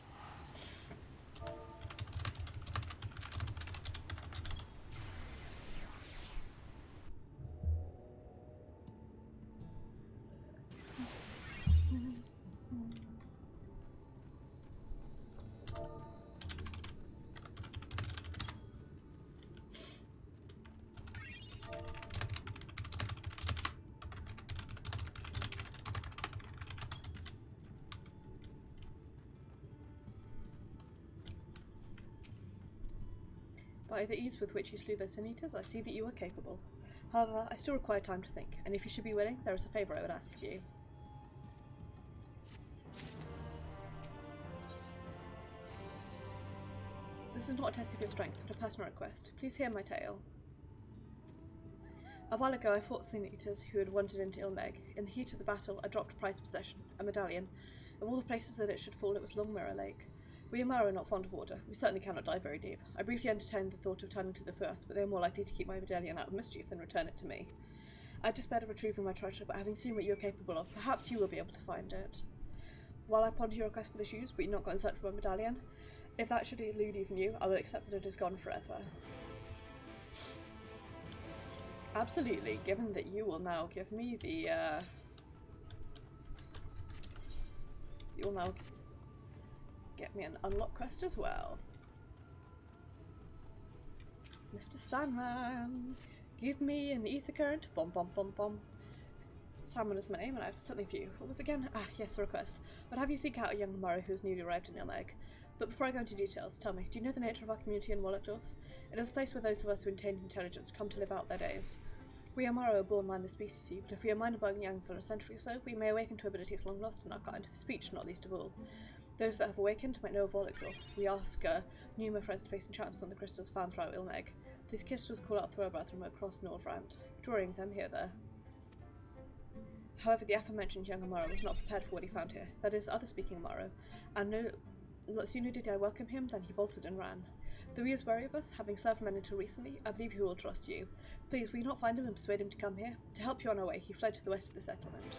By the ease with which you slew those Sin Eaters, I see that you are capable. However, I still require time to think, and if you should be willing, there is a favour I would ask of you. This is not a test of your strength, but a personal request. Please hear my tale. A while ago I fought Sin Eaters who had wandered into Ilmeg. In the heat of the battle, I dropped a prized possession, a medallion. Of all the places that it should fall, it was Longmirror Lake. We Amaro are not fond of water. We certainly cannot dive very deep. I briefly entertained the thought of turning to the Firth, but they are more likely to keep my medallion out of mischief than return it to me. I despaired of retrieving my treasure, but having seen what you are capable of, perhaps you will be able to find it. While I ponder your request for the shoes, but you not got in search of my medallion, if that should elude even you, I will accept that it is gone forever. Absolutely, given that you will now give me the, you'll now get me an unlock quest as well. Mr. Sandman, give me an ether current. Bom bom bom bom. Sandman is my name and I have something for you. What was it again? Ah, yes, a request. But have you seek out a young Amaro who has newly arrived in Ilmeg. But before I go into details, tell me, do you know the nature of our community in Wallachdorf? It is a place where those of us who attain intelligence come to live out their days. We Amaro are born mindless species, but if we are mind-boggling young for a century or so, we may awaken to abilities long lost in our kind, speech not least of all. Those that have awakened might know of Wallachdorf. We ask Numa friends to place enchantments on the crystals found throughout Ilmeg. These crystals call out Thoroughbred from across Nordrand, drawing them here there. However, the aforementioned young Amaro was not prepared for what he found here. That is, other-speaking Amaro, and no sooner did I welcome him than he bolted and ran. Though he is wary of us, having served men until recently, I believe he will trust you. Please, will you not find him and persuade him to come here? To help you on our way, he fled to the west of the settlement.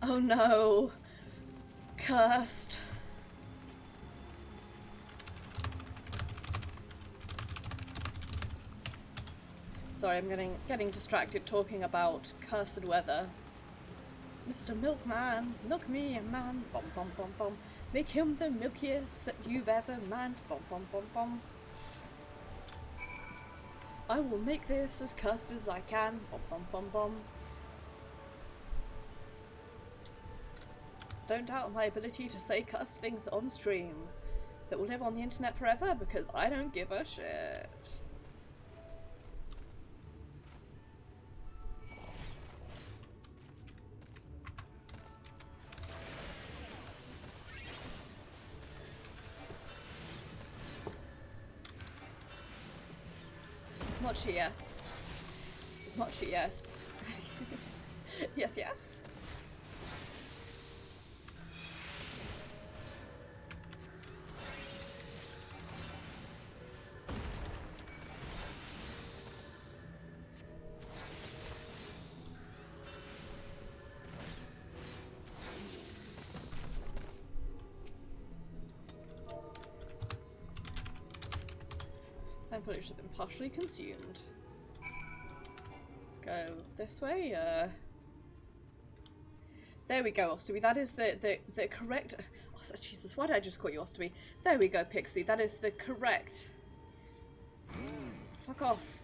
Oh no! Cursed. Sorry, I'm getting distracted talking about cursed weather. Mr. Milkman, milk me a man, bom bom bom bom. Make him the milkiest that you've ever manned, bom bom bom bom. I will make this as cursed as I can. Bom bom bom bom. Don't doubt my ability to say cursed things on stream that will live on the internet forever because I don't give a shit. Mochi, yes. Mochi, yes. Yes, yes. Thankfully, it should have been partially consumed. Let's go this way. There we go, Ostomy. That is the correct. Oh, Jesus, why did I just call you Ostomy? There we go, Pixie. That is the correct. Fuck off.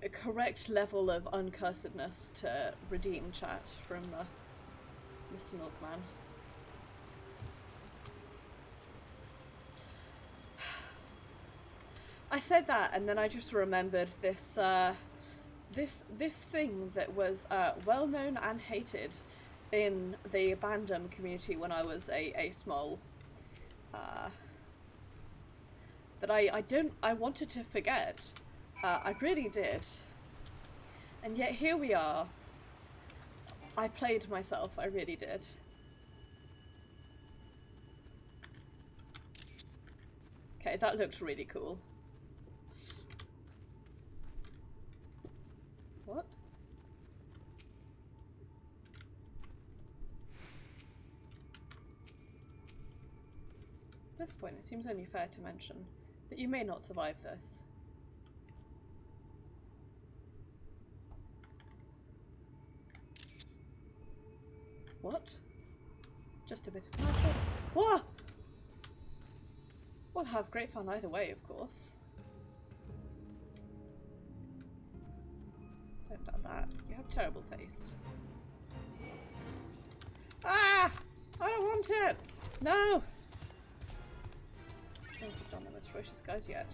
A correct level of uncursedness to redeem, chat, from Mr. Milkman. I said that, and then I just remembered this this thing that was well known and hated in the Bandom community when I was a small. That I wanted to forget. I really did. And yet here we are. I played myself. I really did. Okay, that looked really cool. What? At this point, it seems only fair to mention that you may not survive this. What? Just a bit of magic. What? We'll have great fun either way, of course. Don't doubt that. You have terrible taste. Ah! I don't want it! No! I don't think I've done the most ferocious guys yet.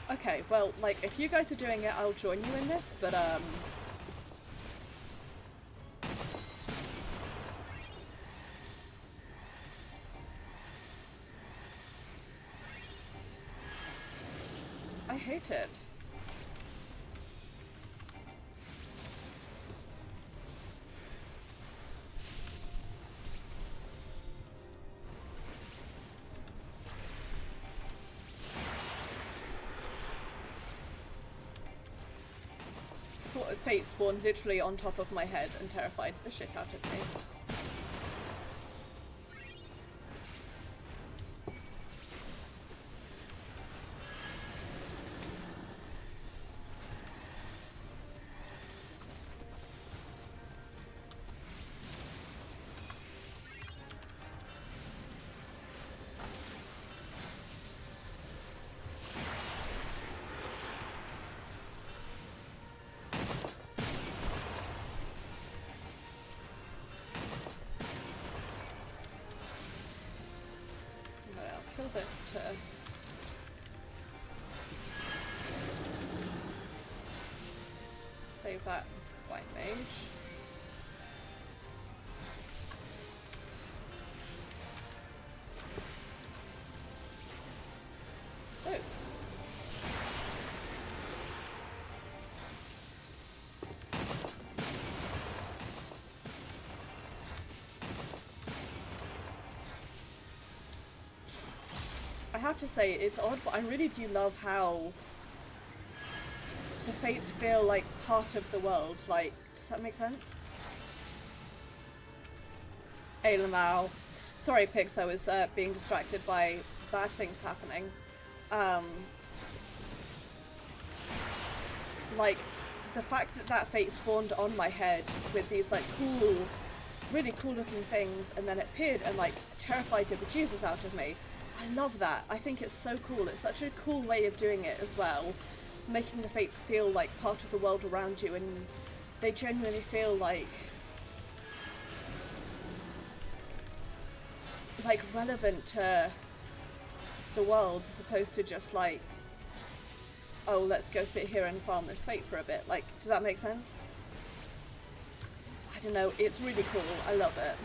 Okay, well, like, if you guys are doing it, I'll join you in this, but, I hate it. Fate spawned literally on top of my head and terrified the shit out of me. Kill this to save that white mage. Oh. I have to say, it's odd, but I really do love how the Fates feel like part of the world. Like, does that make sense? Hey Lamau. Sorry, Pigs, I was being distracted by bad things happening. Like, the fact that that fate spawned on my head with these, like, cool, really cool looking things, and then it appeared and, like, terrified the bejesus out of me. I love that. I think it's so cool. It's such a cool way of doing it as well. Making the fates feel like part of the world around you, and they genuinely feel like relevant to the world, as opposed to just like, oh, let's go sit here and farm this fate for a bit. Like, does that make sense? I don't know, it's really cool. I love it.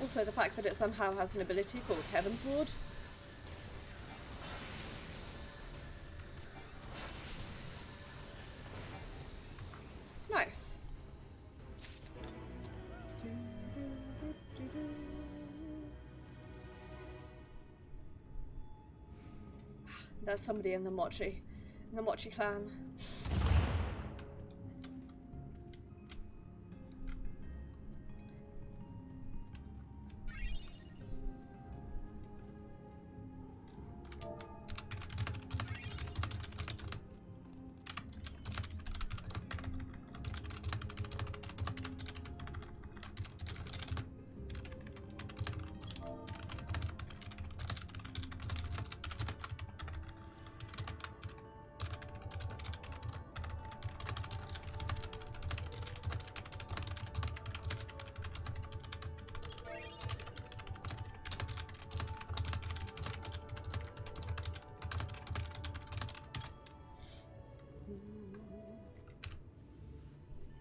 Also, the fact that it somehow has an ability called Heaven's Ward. Nice. There's somebody in the Mochi clan.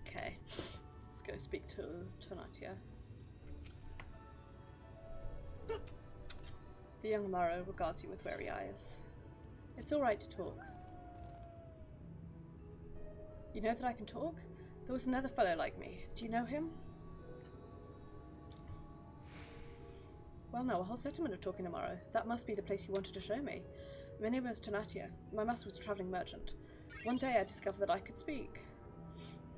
Okay, let's go speak to Tonatia. The young Morrow regards you with wary eyes. It's alright to talk. You know that I can talk? There was another fellow like me. Do you know him? Well, no, a whole settlement of talking tomorrow. That must be the place you wanted to show me. My name was Tonatia. My master was a travelling merchant. One day I discovered that I could speak.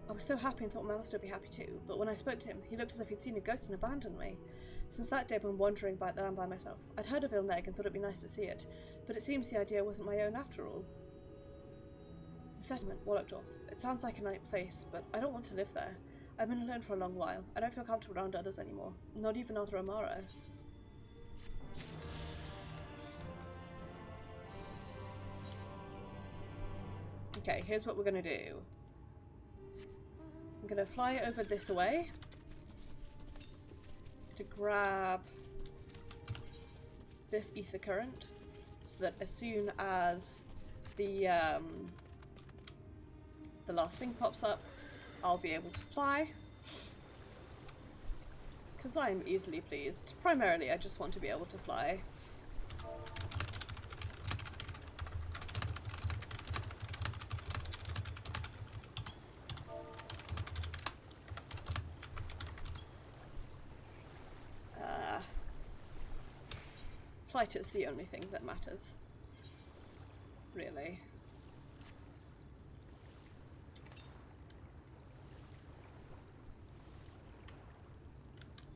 I was so happy and thought my master would be happy too, but when I spoke to him, he looked as if he'd seen a ghost and abandoned me. Since that day I've been wandering around by myself. I'd heard of Ilneg and thought it'd be nice to see it, but it seems the idea wasn't my own after all. The settlement, walloped off. It sounds like a nice place, but I don't want to live there. I've been alone for a long while. I don't feel comfortable around others anymore. Not even other Amaro. Okay, here's what we're gonna do. I'm gonna fly over this way to grab this ether current, so that as soon as the last thing pops up, I'll be able to fly. Because I'm easily pleased. Primarily, I just want to be able to fly. Flight is the only thing that matters. Really.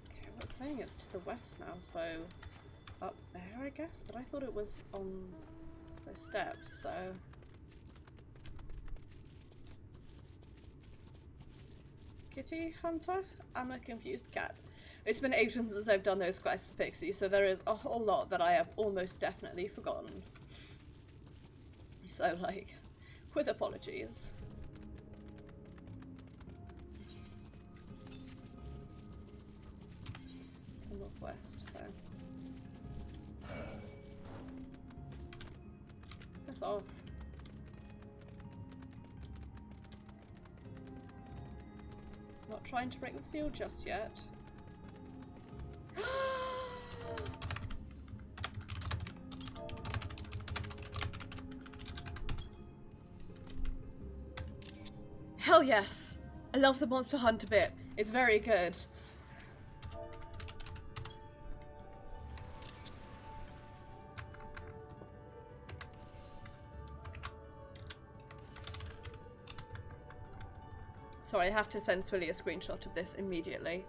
Okay, well, it's saying it's to the west now, so up there, I guess? But I thought it was on those steps, so... Kitty Hunter? I'm a confused cat. It's been ages since I've done those quests, Pixie, so there is a whole lot that I have almost definitely forgotten. So, like, with apologies. The northwest, so... That's off. Not trying to break the seal just yet. Hell yes! I love the monster hunt a bit. It's very good. Sorry, I have to send Swilly a screenshot of this immediately.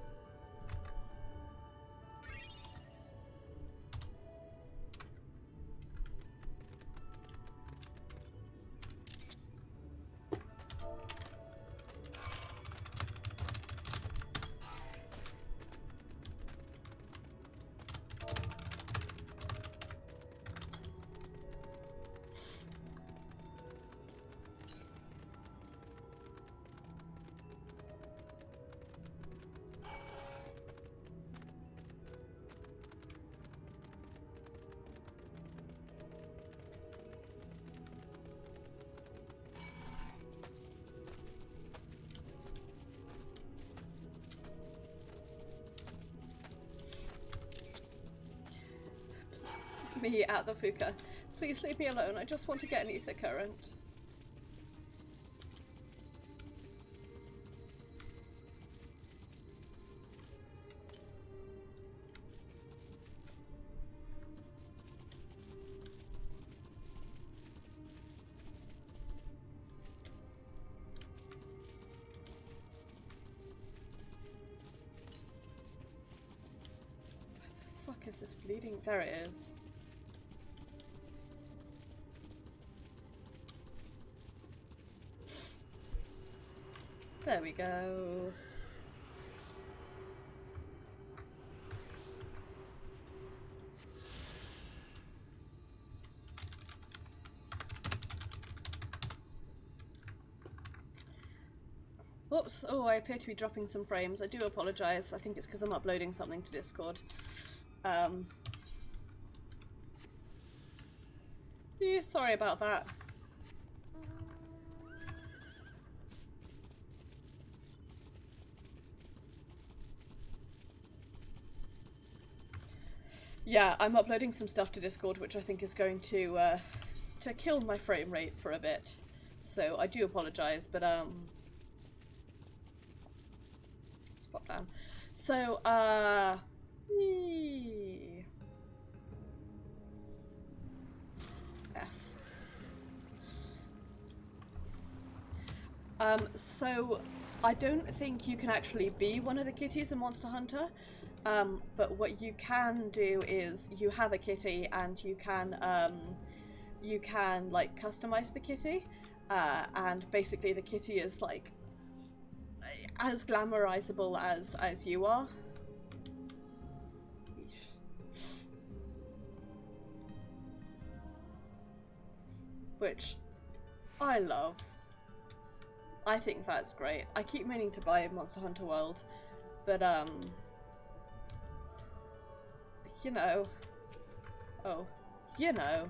Me at the Fuka. Please leave me alone. I just want to get an ether current. Where the fuck is this bleeding? There it is. There we go. Whoops. Oh, I appear to be dropping some frames. I do apologise. I think it's because I'm uploading something to Discord. Yeah, sorry about that. Yeah, I'm uploading some stuff to Discord, which I think is going to kill my frame rate for a bit. So I do apologise, but let's pop down. So so I don't think you can actually be one of the kitties in Monster Hunter. But what you can do is you have a kitty and you can like customize the kitty, and basically the kitty is like as glamorizable as you are. Which I love. I think that's great. I keep meaning to buy Monster Hunter World, but you know. Oh, you know.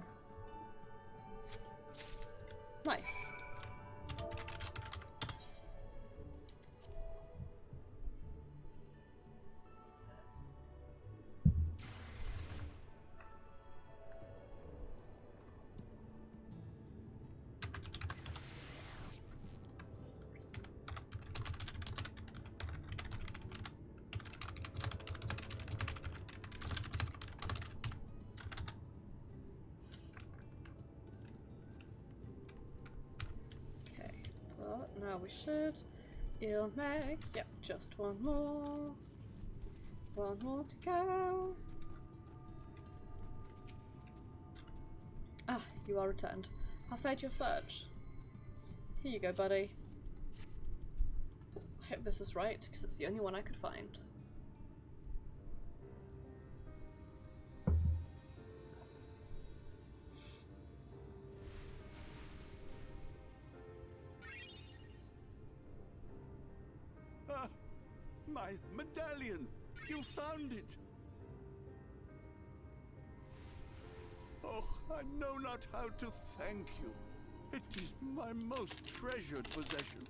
Nice. Now we should. It'll make, yep, just one more. One more to go. Ah, you are returned. How fared your search? Here you go, buddy. I hope this is right, because it's the only one I could find. My medallion! You found it! Oh, I know not how to thank you. It is my most treasured possession.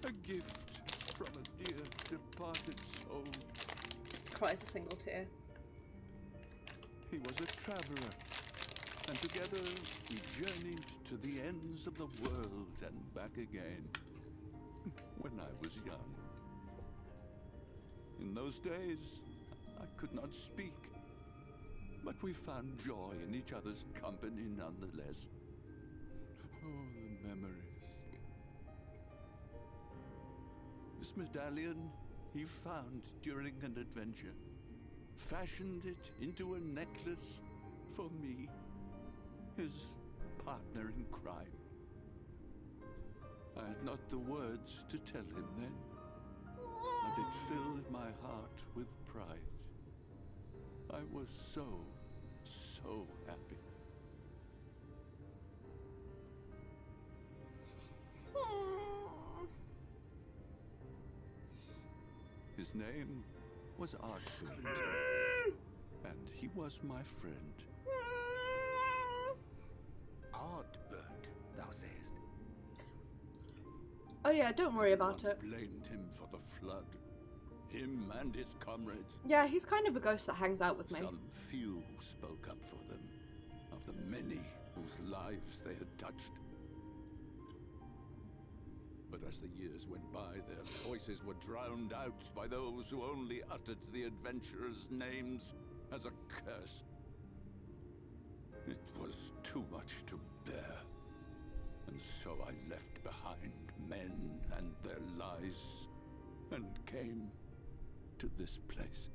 A gift from a dear departed soul. Cries a single tear. He was a traveler, and together we journeyed to the ends of the world and back again. When I was young. In those days, I could not speak. But we found joy in each other's company nonetheless. Oh, the memories. This medallion he found during an adventure. Fashioned it into a necklace for me, his partner in crime. I had not the words to tell him then, but it filled my heart with pride. I was so happy. His name was Artbird, and he was my friend. Ardbert, thou sayest? Oh yeah, don't worry about it. Blamed him for the flood. Him and his comrades. Yeah, he's kind of a ghost that hangs out with me. Some few spoke up for them, of the many whose lives they had touched. But as the years went by, their voices were drowned out by those who only uttered the adventurers' names as a curse. It was too much to bear, and so I left behind men and their lies, and came to this place.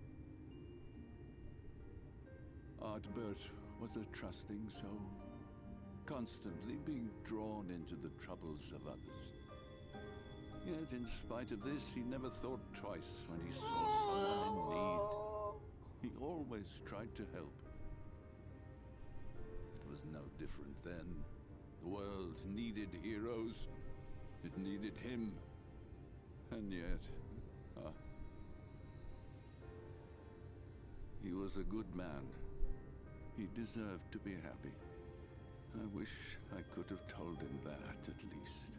Ardbert was a trusting soul, constantly being drawn into the troubles of others. Yet, in spite of this, he never thought twice when he saw someone in need. He always tried to help. It was no different then. The world needed heroes. It needed him. And yet, he was a good man. He deserved to be happy. I wish I could have told him that, at least.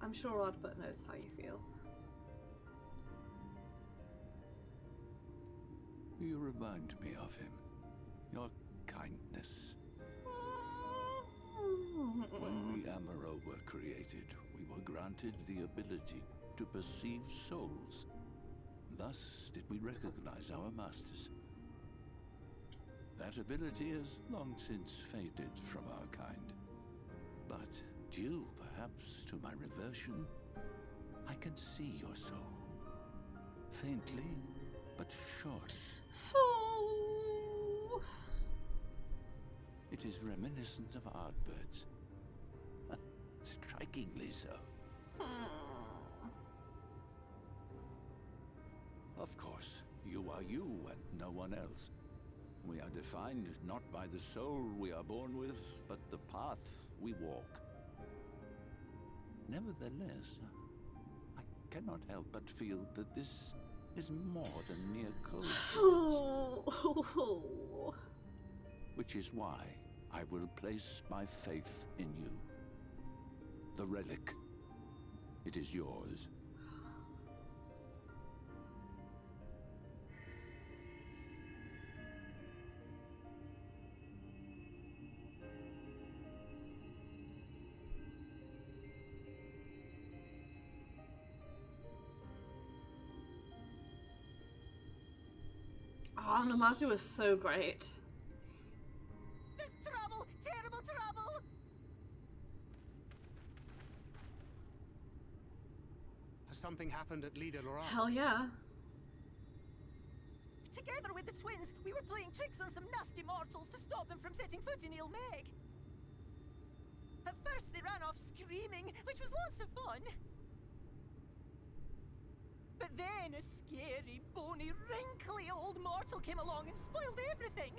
I'm sure Rodbert knows how you feel. You remind me of him. Your kindness. When we Amaro were created, we were granted the ability to perceive souls. Thus did we recognize our masters. That ability has long since faded from our kind. But due, perhaps, to my reversion, I can see your soul. Faintly, but surely. Oh. It is reminiscent of Ardbert's. Strikingly so. Of course, you are you and no one else. We are defined not by the soul we are born with, but the path we walk. Nevertheless, I cannot help but feel that this is more than mere coincidence. Which is why I will place my faith in you. The relic. It is yours. Oh, Namazu was so great. There's trouble! Terrible trouble! Has something happened at Lida Laurent? Hell yeah. Together with the twins, we were playing tricks on some nasty mortals to stop them from setting foot in Ilmeg. At first they ran off screaming, which was lots of fun. But then a scary, bony, wrinkly old mortal came along and spoiled everything.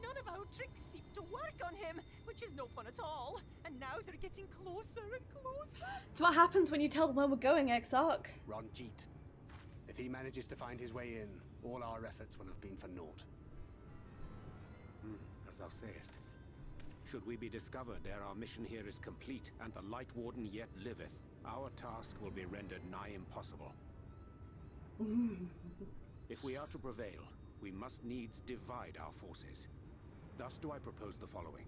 None of our tricks seemed to work on him, which is no fun at all. And now they're getting closer and closer. So what happens when you tell them where we're going, Exarch? Ranjit. If he manages to find his way in, all our efforts will have been for naught. As thou sayest. Should we be discovered ere our mission here is complete, and the Light Warden yet liveth, our task will be rendered nigh impossible. If we are to prevail, we must needs divide our forces. Thus do I propose the following.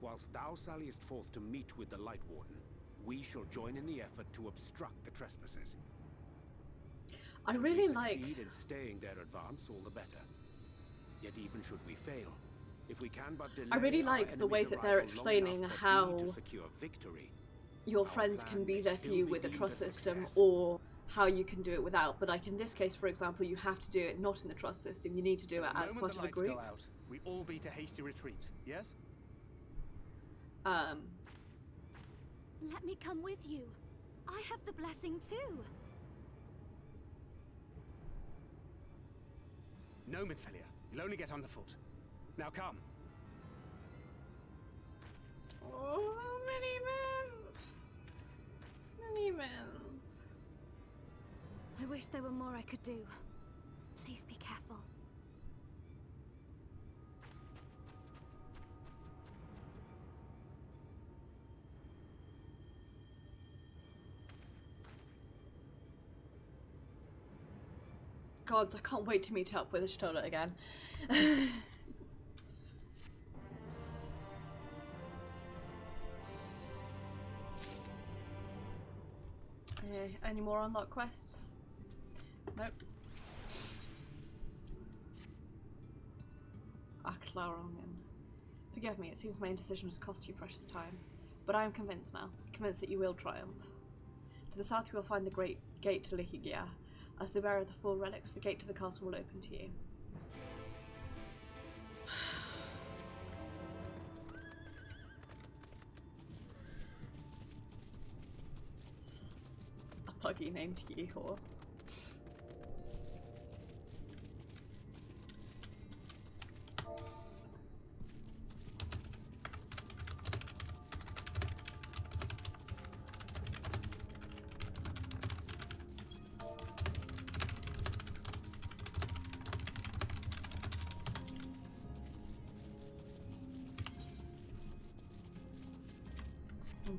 Whilst thou salliest forth to meet with the Light Warden, we shall join in the effort to obstruct the trespassers. I Should really we like... succeed in staying their advance, all the better. Yet even should we fail, if we can but delay I really our like the way enemy's that they're arrival long explaining enough for how thee to secure victory, your our friends plan can be may there for still you be with a deemed trust a system, success. or how you can do it without. But like in this case, for example, you have to do it not in the trust system. You need to do So it the as moment part the of a lights group. go out, we all beat a hasty retreat, yes? Let me come with you. I have the blessing too. No, Midfelia. You'll only get underfoot. Now come. Oh, many men. I wish there were more I could do. Please be careful. Gods, I can't wait to meet up with Ashtola again. Any more unlock quests? Nope. Aclarongen. Forgive me, it seems my indecision has cost you precious time. But I am convinced now. Convinced that you will triumph. To the south you will find the great gate to Lihigia. As the bearer of the four relics, the gate to the castle will open to you. A puggy named Yehor.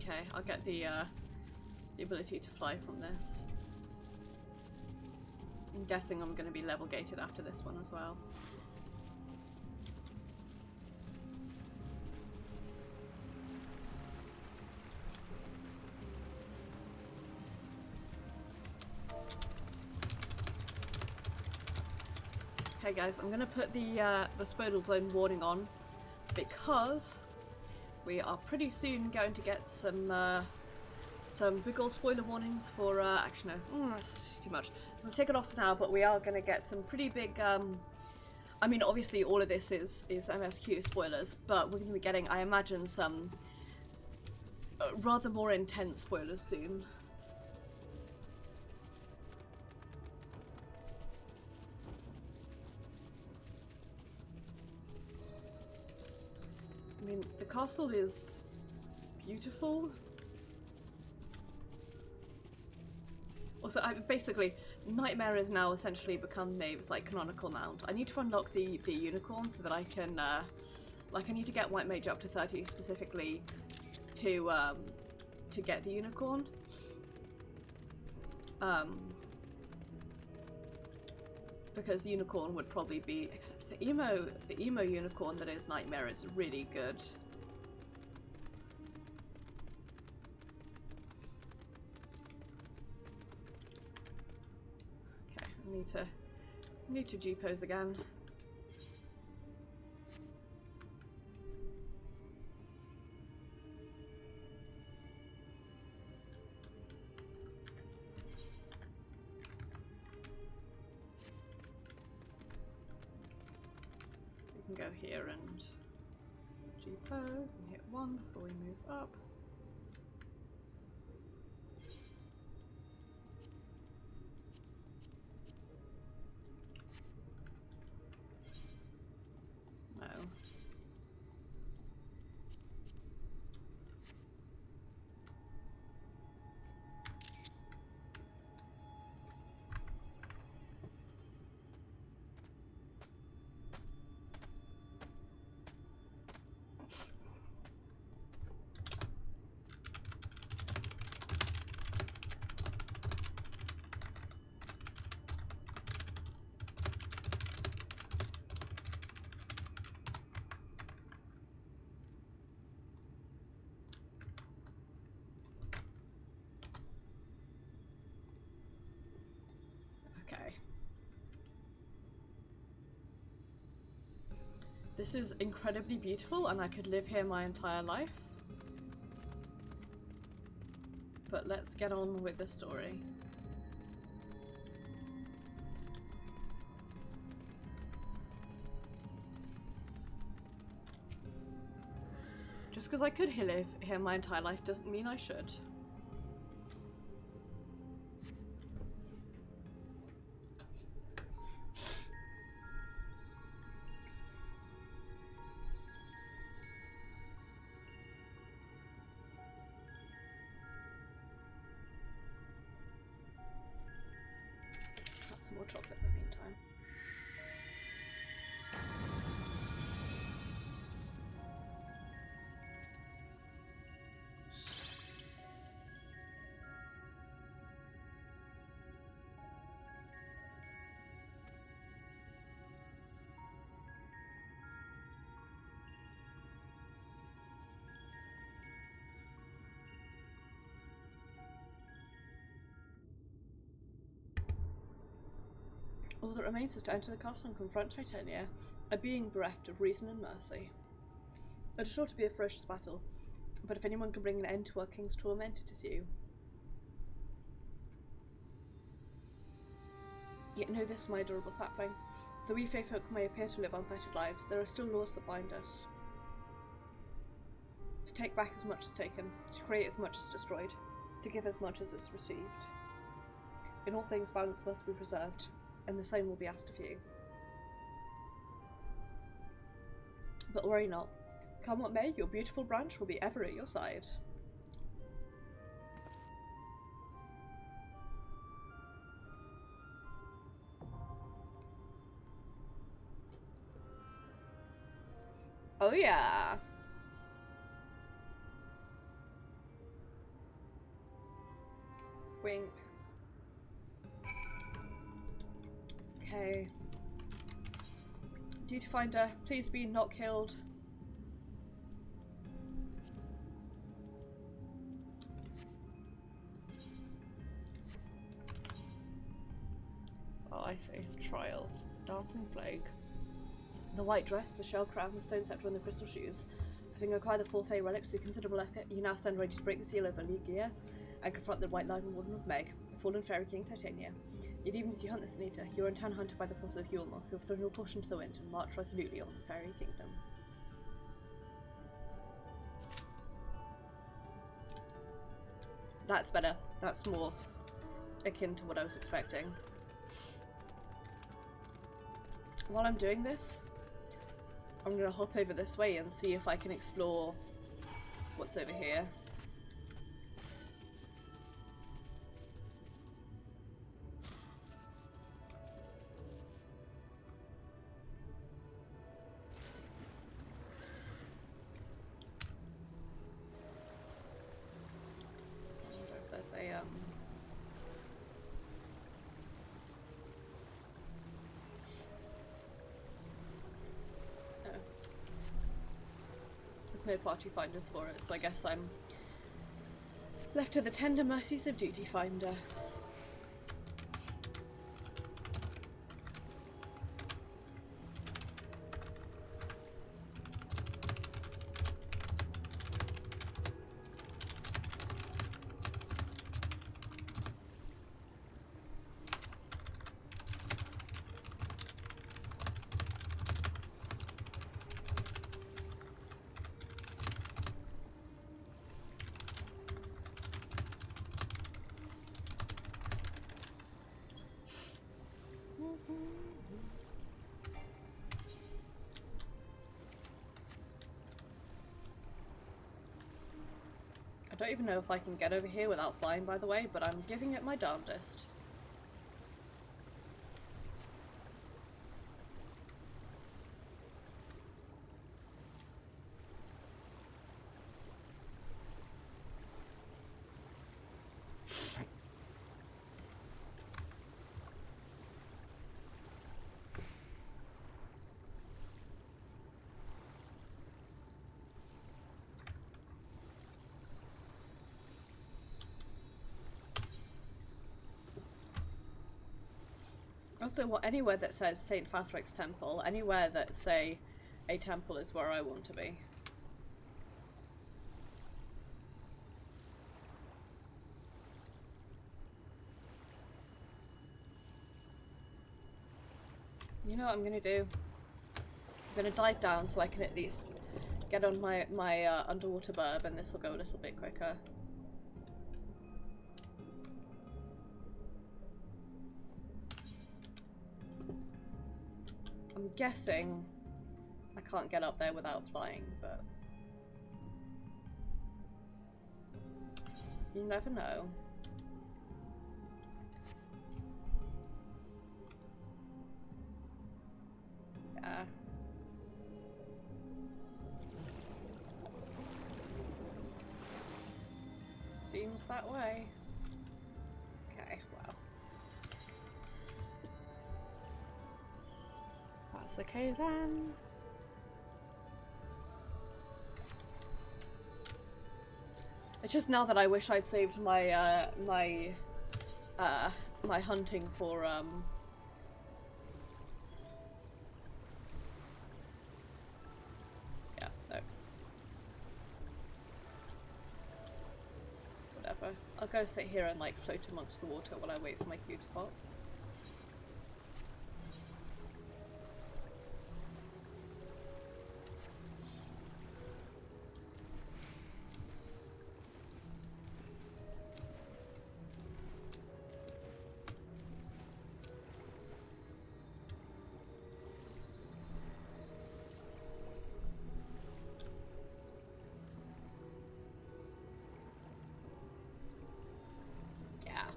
Okay, I'll get the ability to fly from this. I'm guessing I'm going to be level gated after this one as well. Okay guys, I'm going to put the Spodal Zone warning on because we are pretty soon going to get some big ol' spoiler warnings for actually no, that's too much. I'm gonna take it off now, but we are gonna get some pretty big I mean obviously all of this is MSQ spoilers, but we're gonna be getting, I imagine, some rather more intense spoilers soon. I mean, the castle is beautiful. Also, basically, Nightmare has now essentially become Maeve's like canonical mount. I need to unlock the unicorn so that I can, like, I need to get White Mage up to 30 specifically to get the unicorn. Because the unicorn would probably be, except the emo unicorn that is Nightmare is really good. Okay, I need to G-pose again. Go here and G-pose and hit 1 before we move up. No. This is incredibly beautiful and I could live here my entire life. But let's get on with the story. Just because I could live here my entire life doesn't mean I should. Got some more chocolate in the meantime. All that remains is to enter the castle and confront Titania, a being bereft of reason and mercy. It is sure to be a ferocious battle, but if anyone can bring an end to our king's torment, it is you. Yet know this, my adorable sapling. Though we fae folk may appear to live unfettered lives, there are still laws that bind us. To take back as much as taken, to create as much as destroyed, to give as much as is received. In all things balance must be preserved, and the same will be asked of you. But worry not. Come what may, your beautiful branch will be ever at your side. Oh yeah! Wink. Okay. Duty finder, please be not killed. Oh, I see. Trials. Dancing Plague. The white dress, the shell crown, the stone scepter, and the crystal shoes. Having acquired the four Fae relics through considerable effort, you now stand ready to break the seal over League gear and confront the White Lion Warden of Meg, the fallen fairy king Titania. Yet even as you hunt the Sinita, you are in turn hunted by the forces of Yulma, who have thrown your caution to the wind and march resolutely on the fairy kingdom. That's better. That's more akin to what I was expecting. While I'm doing this, I'm gonna hop over this way and see if I can explore what's over here. I wonder if there's a no party finders for it, so I guess I'm left to the tender mercies of Duty Finder. I don't even know if I can get over here without flying, by the way, but I'm giving it my darndest. Also, anywhere that says St. Fathric's Temple, anywhere that, say, a temple is where I want to be. You know what I'm gonna do? I'm gonna dive down so I can at least get on my underwater burb, and this will go a little bit quicker. I'm guessing I can't get up there without flying, but you never know. Yeah. Seems that way. Okay, well. That's okay then. It's just now that I wish I'd saved my my hunting for yeah, no. Whatever. I'll go sit here and like float amongst the water while I wait for my cue to pop.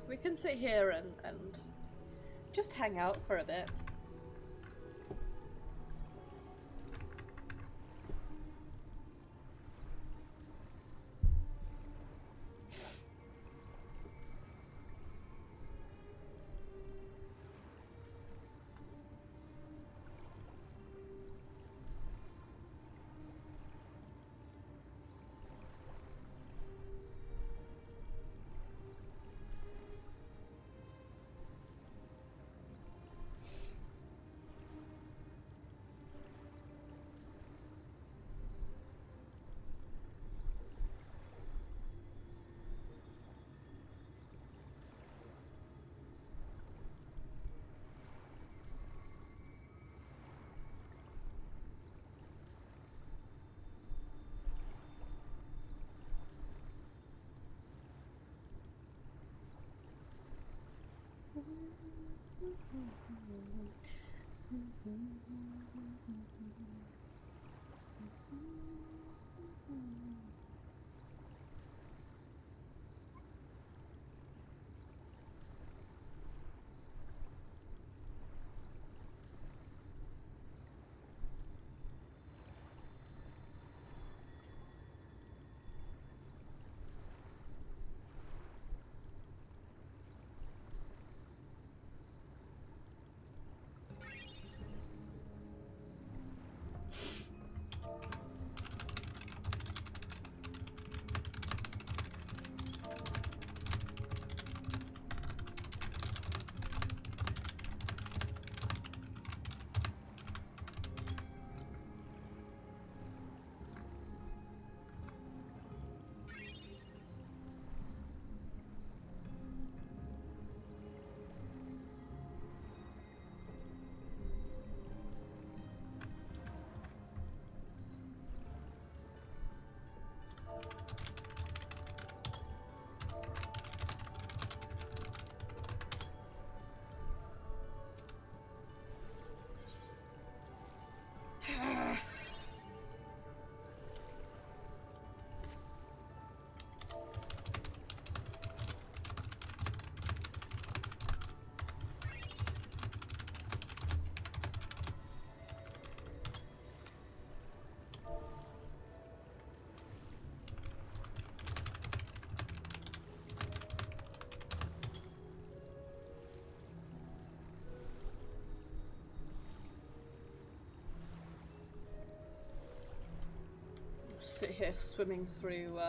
We can sit here and just hang out for a bit. Sit here swimming through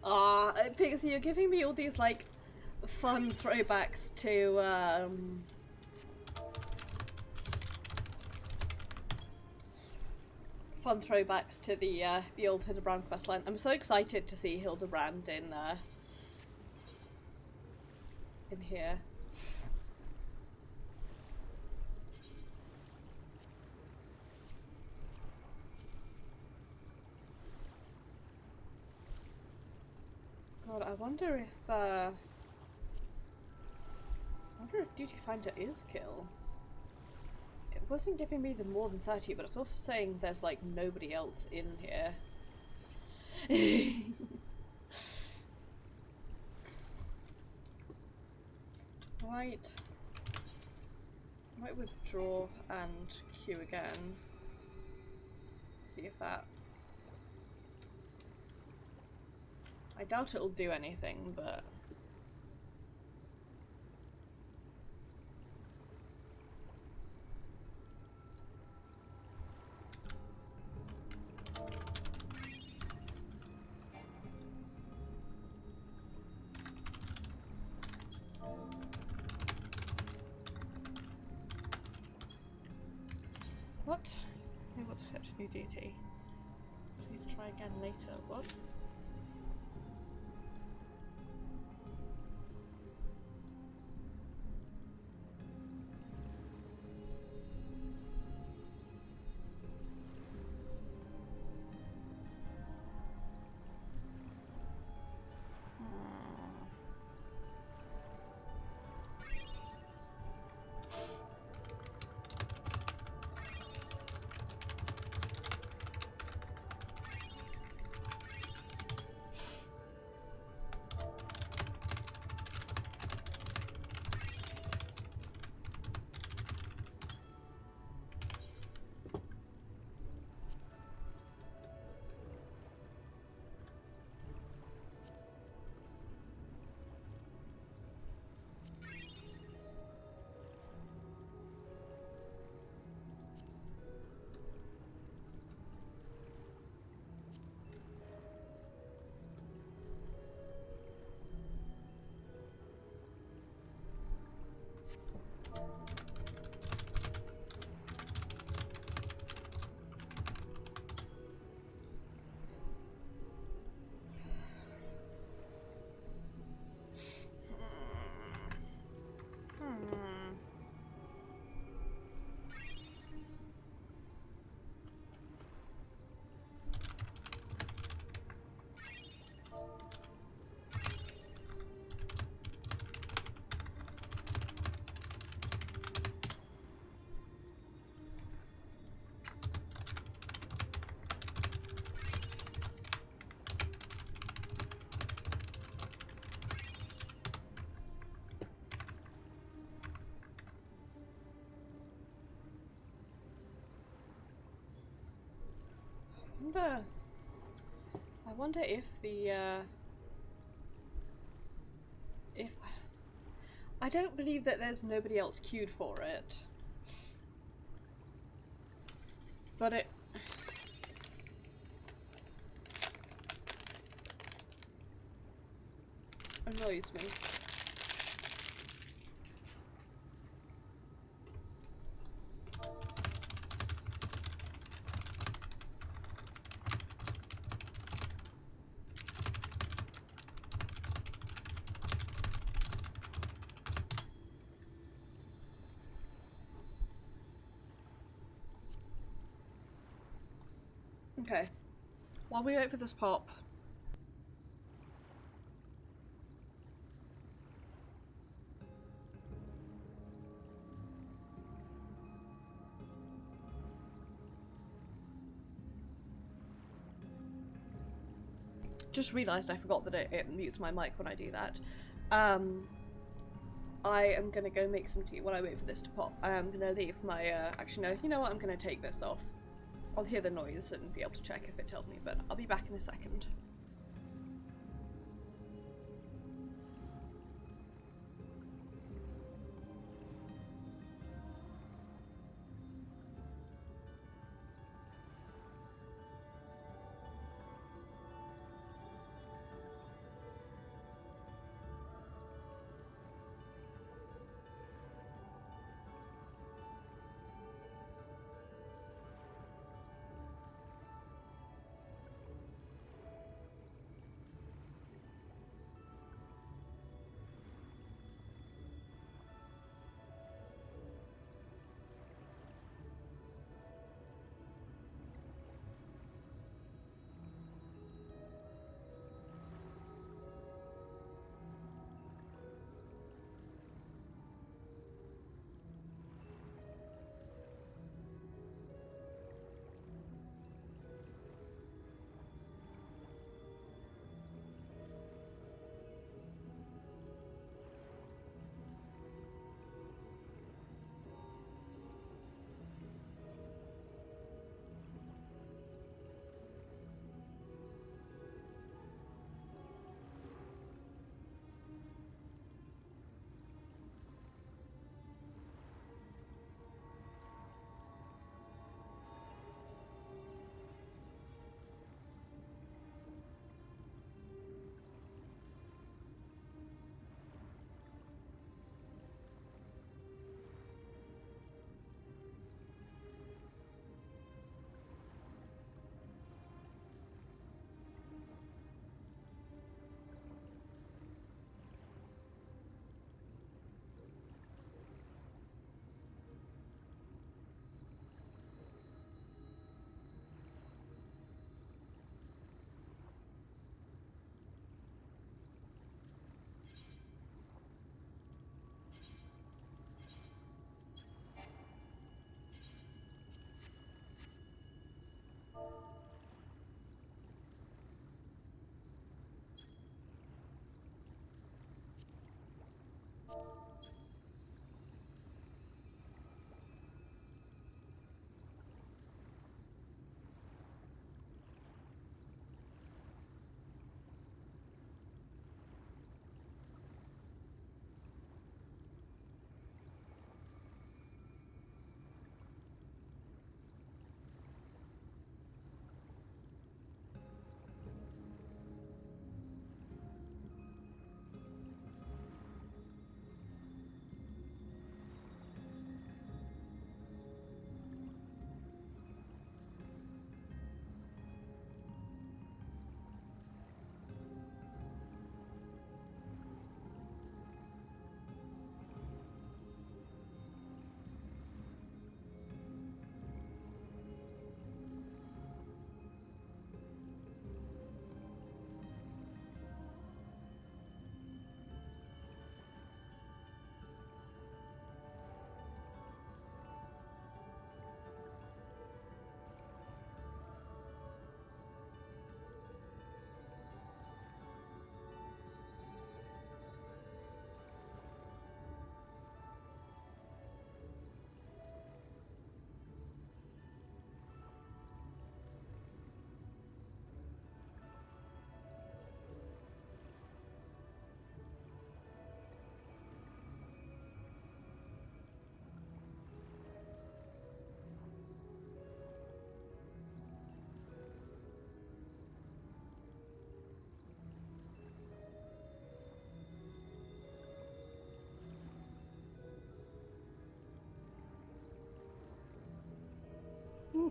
Ah, Pixie, you're giving me all these like fun throwbacks to the old Hildebrand questline. I'm so excited to see Hildebrand in here. God, I wonder if Duty Finder is kill. It wasn't giving me the more than 30, but it's also saying there's like nobody else in here. Right. Might withdraw and queue again. See if that... I doubt it'll do anything, but... What? Maybe what's accept a new DT? Please try again later. What? I wonder if the if I don't believe that there's nobody else queued for it, but it annoys me. Okay, while we wait for this pop. Just realised I forgot that it mutes my mic when I do that. I am gonna go make some tea while I wait for this to pop. I am gonna leave my, actually no, you know what, I'm gonna take this off. I'll hear the noise and be able to check if it tells me, but I'll be back in a second.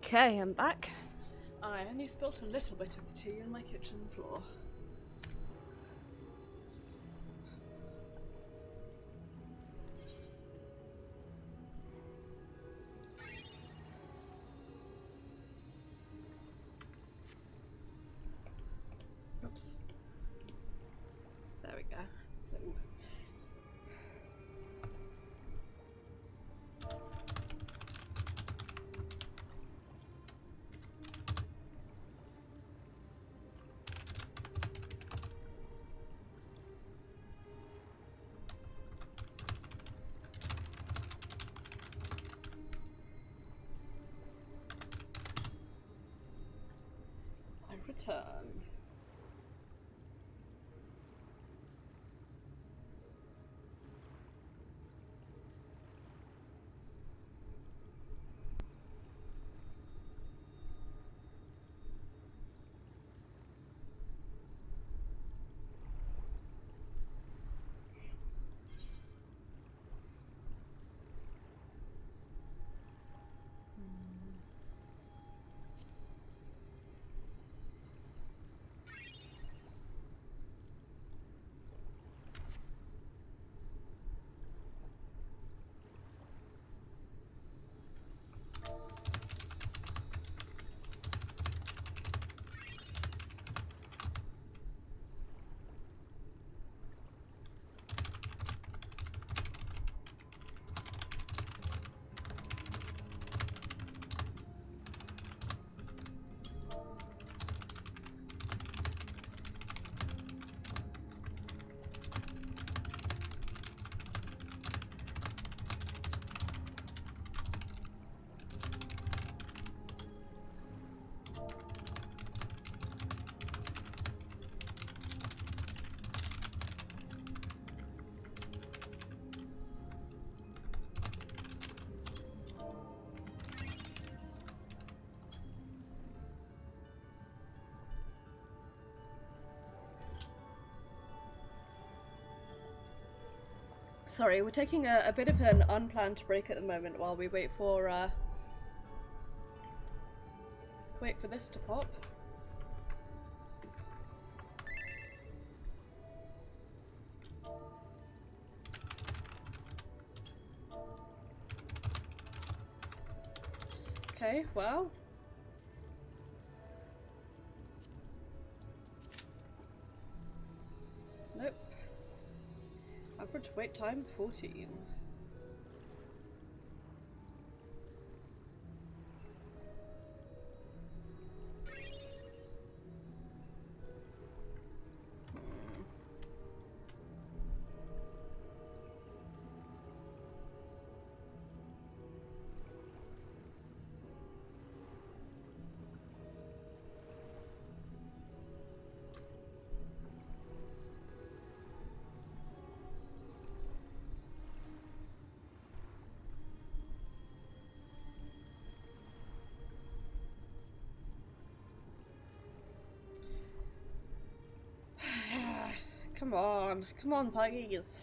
Okay, I'm back. I only spilt a little bit of the tea on my kitchen floor. Oops. There we go. Ooh. I return. Sorry, we're taking a bit of an unplanned break at the moment while we wait for this to pop. Okay, well. Nope. Average wait time 14. Come on, puggies.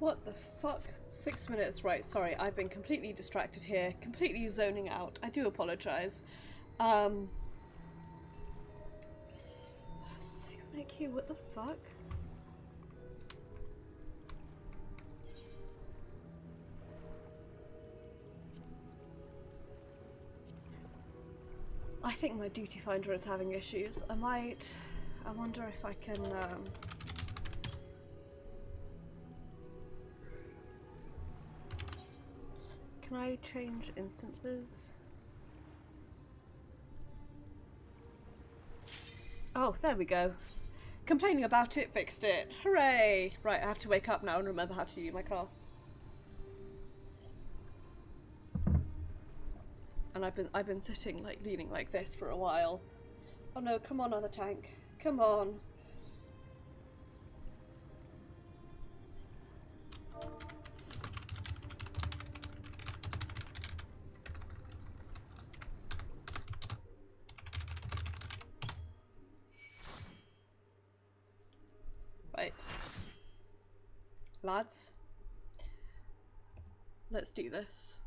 What the fuck? 6 minutes, right, sorry, I've been completely distracted here, completely zoning out. I do apologise. 6-minute queue, what the fuck? I think my duty finder is having issues. I wonder if I can, can I change instances? Oh, there we go. Complaining about it, fixed it. Hooray! Right, I have to wake up now and remember how to use my class. And I've been sitting like leaning like this for a while. Oh no, come on other tank. Come on. Right. Lads. Let's do this.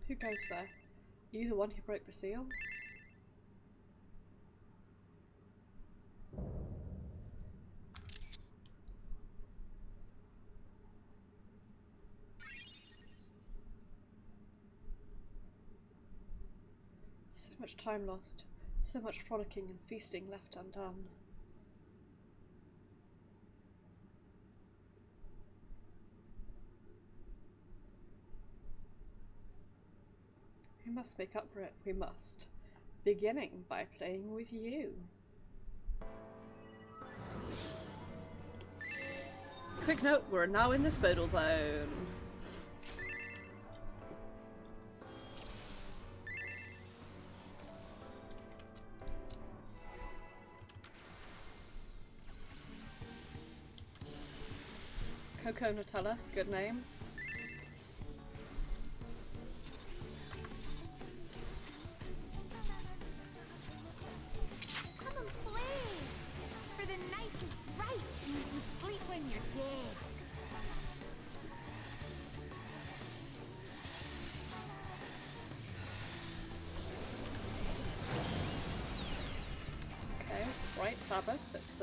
Who goes there? Are you the one who broke the seal? So much time lost. So much frolicking and feasting left undone. We must make up for it. We must. Beginning by playing with you. Quick note, we're now in the Spodal Zone. Cocoa Nutella, good name. Come and play! For the night is bright and you can sleep when you're dead. Okay, right, Sabbath, let's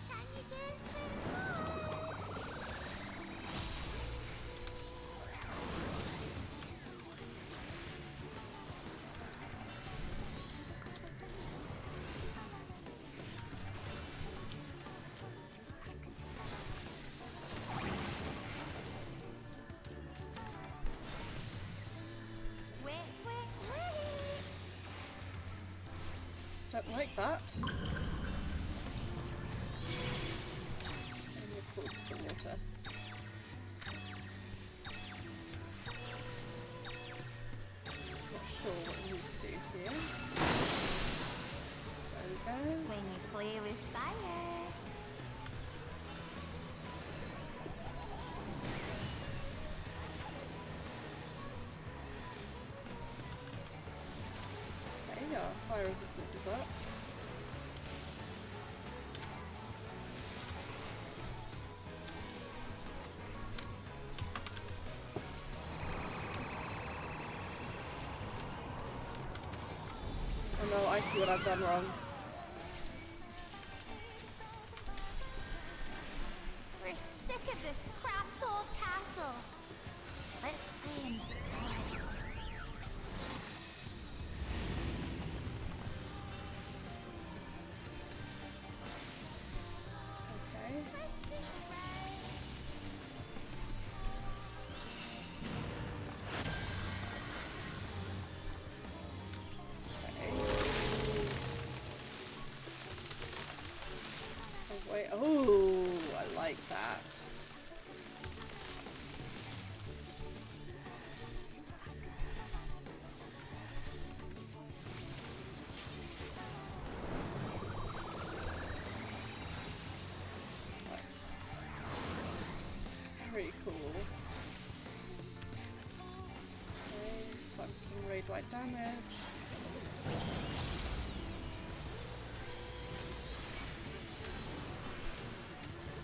Can you do wet, wet, wet. don't like that. And of course the water. Not sure what we need to do here. There we go. When you play with fire. Okay, our fire resistance is up. Oh no, I see what I've done wrong. We're sick of this cramped old castle. Let's play in Paris. Okay. Oh, wait. Oh, I like that. right damage.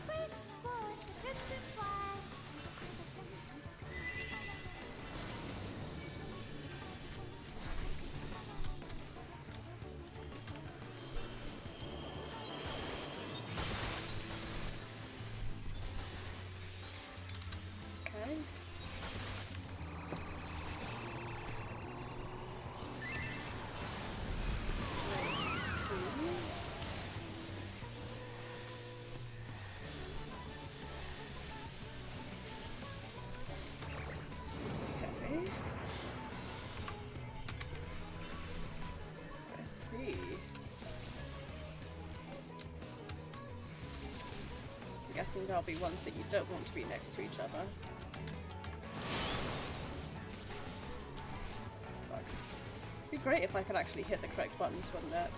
Wish for a Christmas flag. Okay. Let's see. Okay. Let's see. I'm guessing there'll be ones that you don't want to be next to each other. Fuck. It'd be great if I could actually hit the correct buttons, wouldn't it?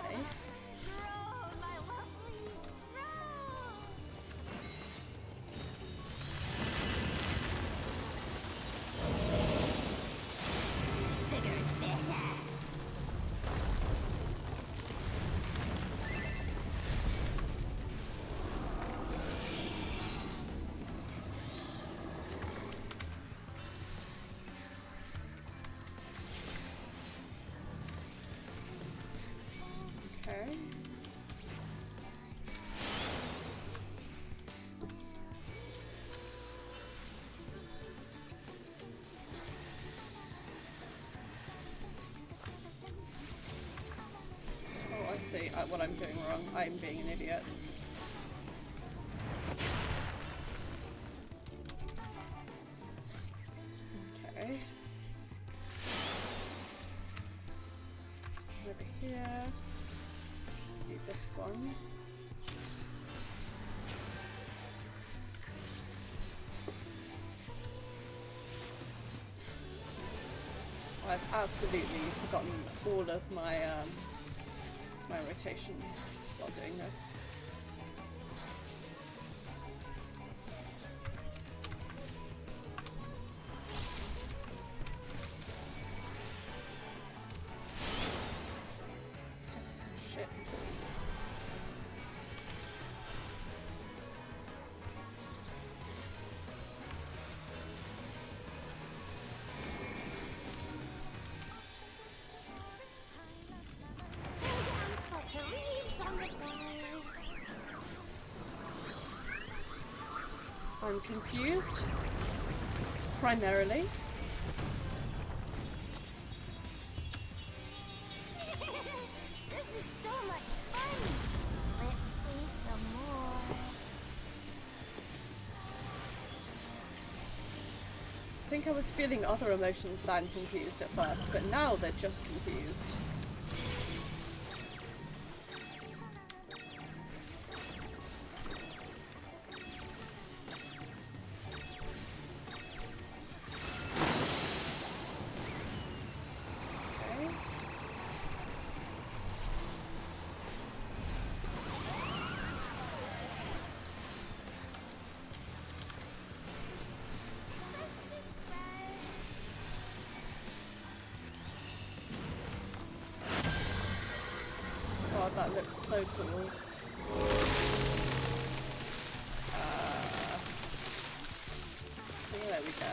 Okay. Grow, my lovely, grow. Bigger's better. Okay. Oh, I see. What I'm doing wrong. I'm being an idiot. Okay. Over here. Do this one. I've absolutely forgotten all of my my rotation while doing this. Yes, shit. Such a leaves on the ground. I'm confused. Primarily. This is so much fun. Let's play some more. I think I was feeling other emotions than confused at first, but now they're just confused. Okay. God, that looks so cool. There we go.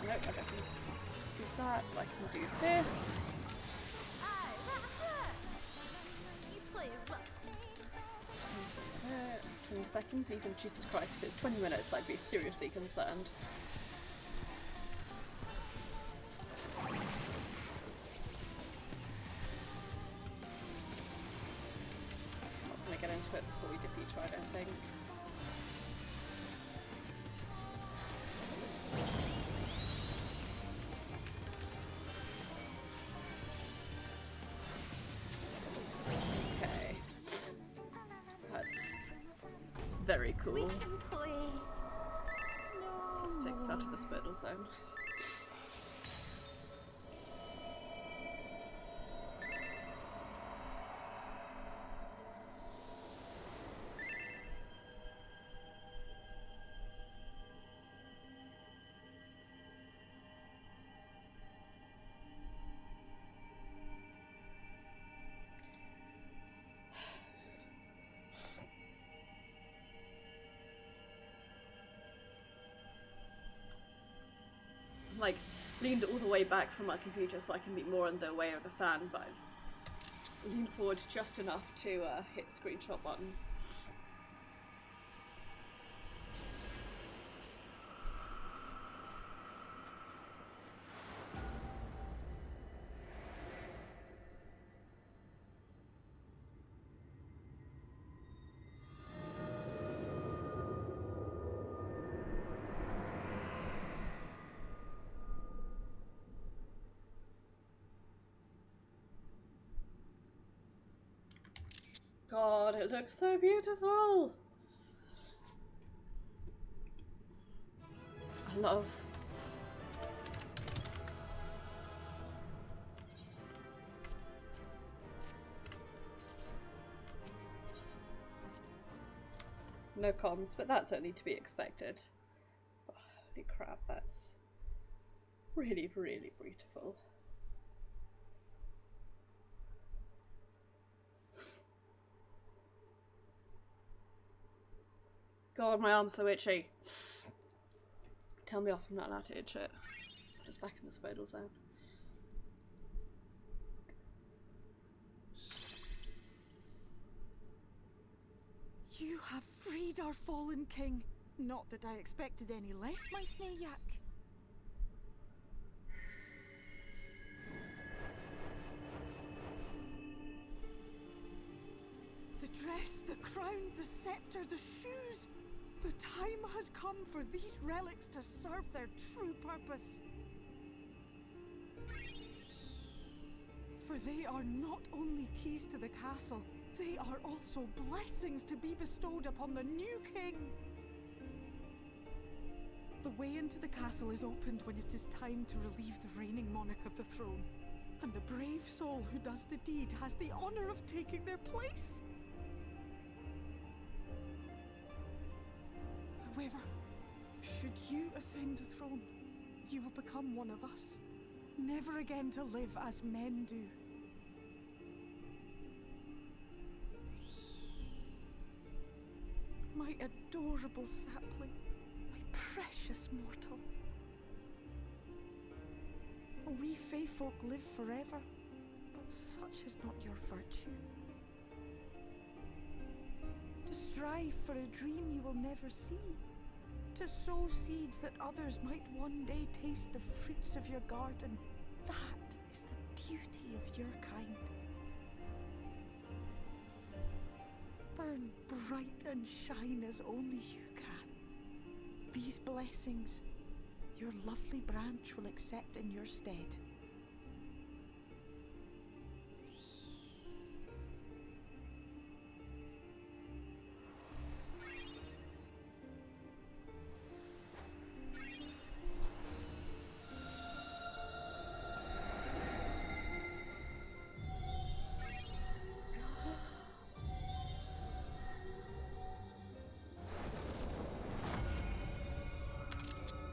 Nope, I don't can do that. I can do this. Aye, that hurts. You play rough. 20 seconds, even Jesus Christ, if it's 20 minutes, I'd be seriously concerned. Not gonna get into it before we defeat her, I don't think. Okay. That's very cool. We can play. So let's take us out of the Spirdle zone. Like, leaned all the way back from my computer so I can be more in the way of the fan, but I leaned forward just enough to hit the screenshot button. God, it looks so beautiful! I love... No comms, but that's only to be expected. Oh, holy crap, that's really, really beautiful. God, my arm's so itchy. Tell me off, I'm not allowed to itch it. Just back in the Spirdle zone. You have freed our fallen king. Not that I expected any less, my Snayak. The dress, the crown, the scepter, the shoes. The time has come for these relics to serve their true purpose. For they are not only keys to the castle, they are also blessings to be bestowed upon the new king. The way into the castle is opened when it is time to relieve the reigning monarch of the throne. And the brave soul who does the deed has the honor of taking their place. However, should you ascend the throne, you will become one of us, never again to live as men do. My adorable sapling, my precious mortal. We Fae folk live forever, but such is not your virtue. To strive for a dream you will never see. To sow seeds that others might one day taste the fruits of your garden. That is the beauty of your kind. Burn bright and shine as only you can. These blessings, your lovely branch will accept in your stead.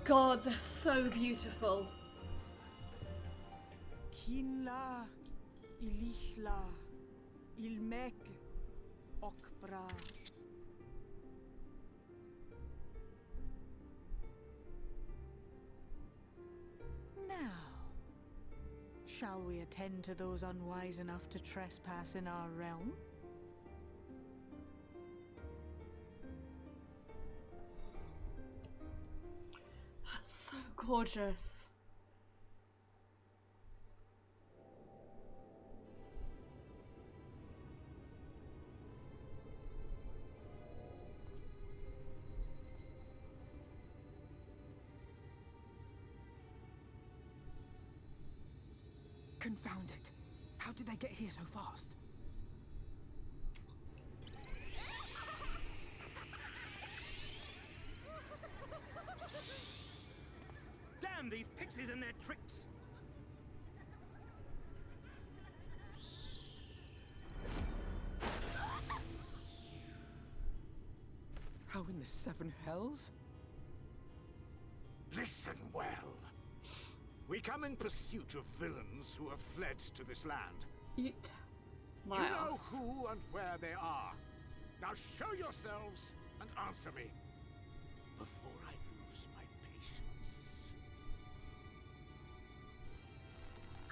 God, they're so beautiful. Kinla, Ilichla, Ilmek, Okbra. Shall we attend to those unwise enough to trespass in our realm? That's so gorgeous. Confound it! How did they get here so fast? Damn these pixies and their tricks! How in the seven hells? Listen well. We come in pursuit of villains who have fled to this land. Eat my You know ass. who and where they are. Now show yourselves and answer me before I lose my patience.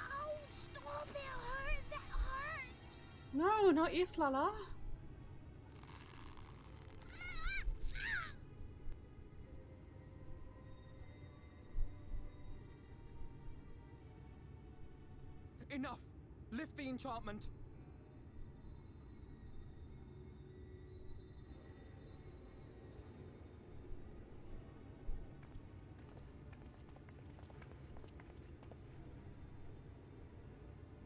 Oh, stop! It hurts! It hurts! No, not you, Slala. Enough! Lift the enchantment!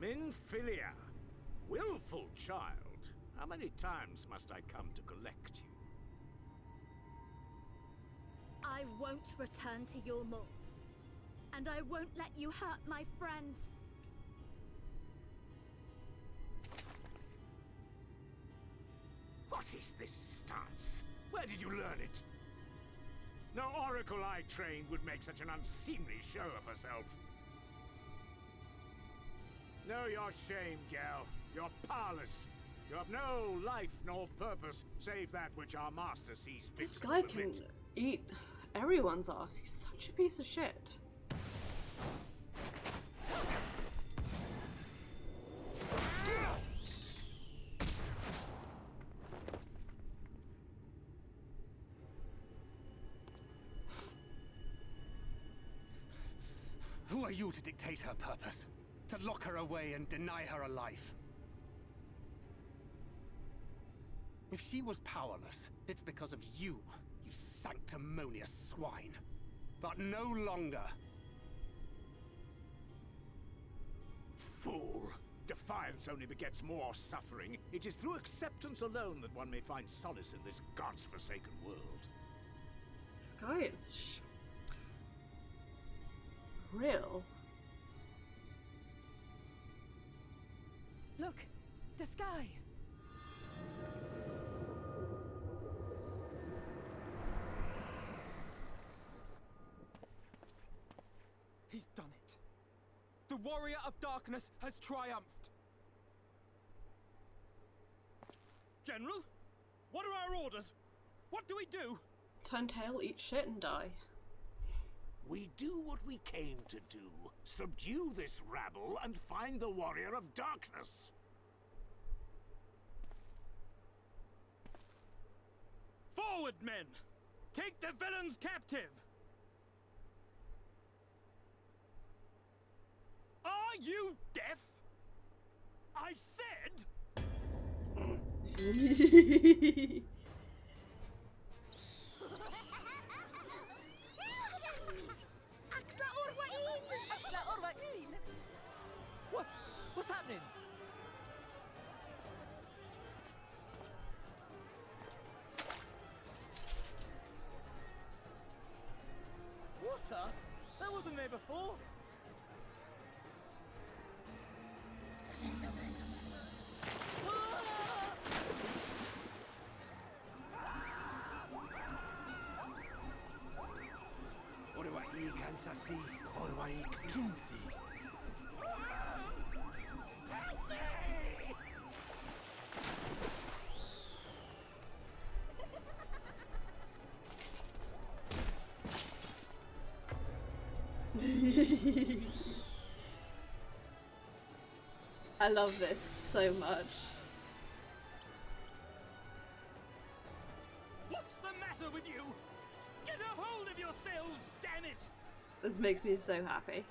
Minfilia, willful child. How many times must I come to collect you? I won't return to your maw. And I won't let you hurt my friends. What is this stance? Where did you learn it? No oracle I trained would make such an unseemly show of herself. Know your shame, gal. You're powerless. You have no life nor purpose, save that which our master sees fit This to guy can permit. eat everyone's ass. He's such a piece of shit. Who are you to dictate her purpose? To lock her away and deny her a life? If she was powerless, it's because of you, you sanctimonious swine. But no longer. Fool! Defiance only begets more suffering. It is through acceptance alone that one may find solace in this god's-forsaken world. This guy is real. Look! The sky! He's done it. The warrior of darkness has triumphed. General? What are our orders? What do we do? Turn tail, eat shit, and die. We do what we came to do. Subdue this rabble and find the warrior of darkness. Forward, men! Take the villains captive! Are you deaf? I said... Axla Orwain! Axla Orwain! What's happening? Water? That wasn't there before. Orwaig Ansasi, Orwaig Kinsi. I love this so much. What's the matter with you? Get a hold of yourselves, damn it! This makes me so happy.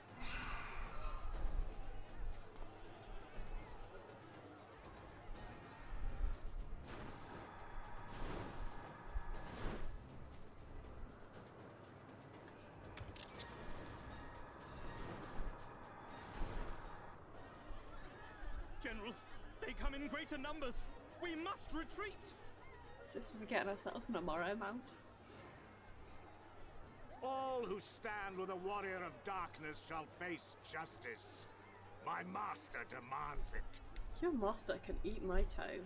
General, they come in greater numbers. We must retreat. It's just we're getting ourselves in a Morrow mount. All who stand with a warrior of darkness shall face justice. My master demands it. Your master can eat my toe.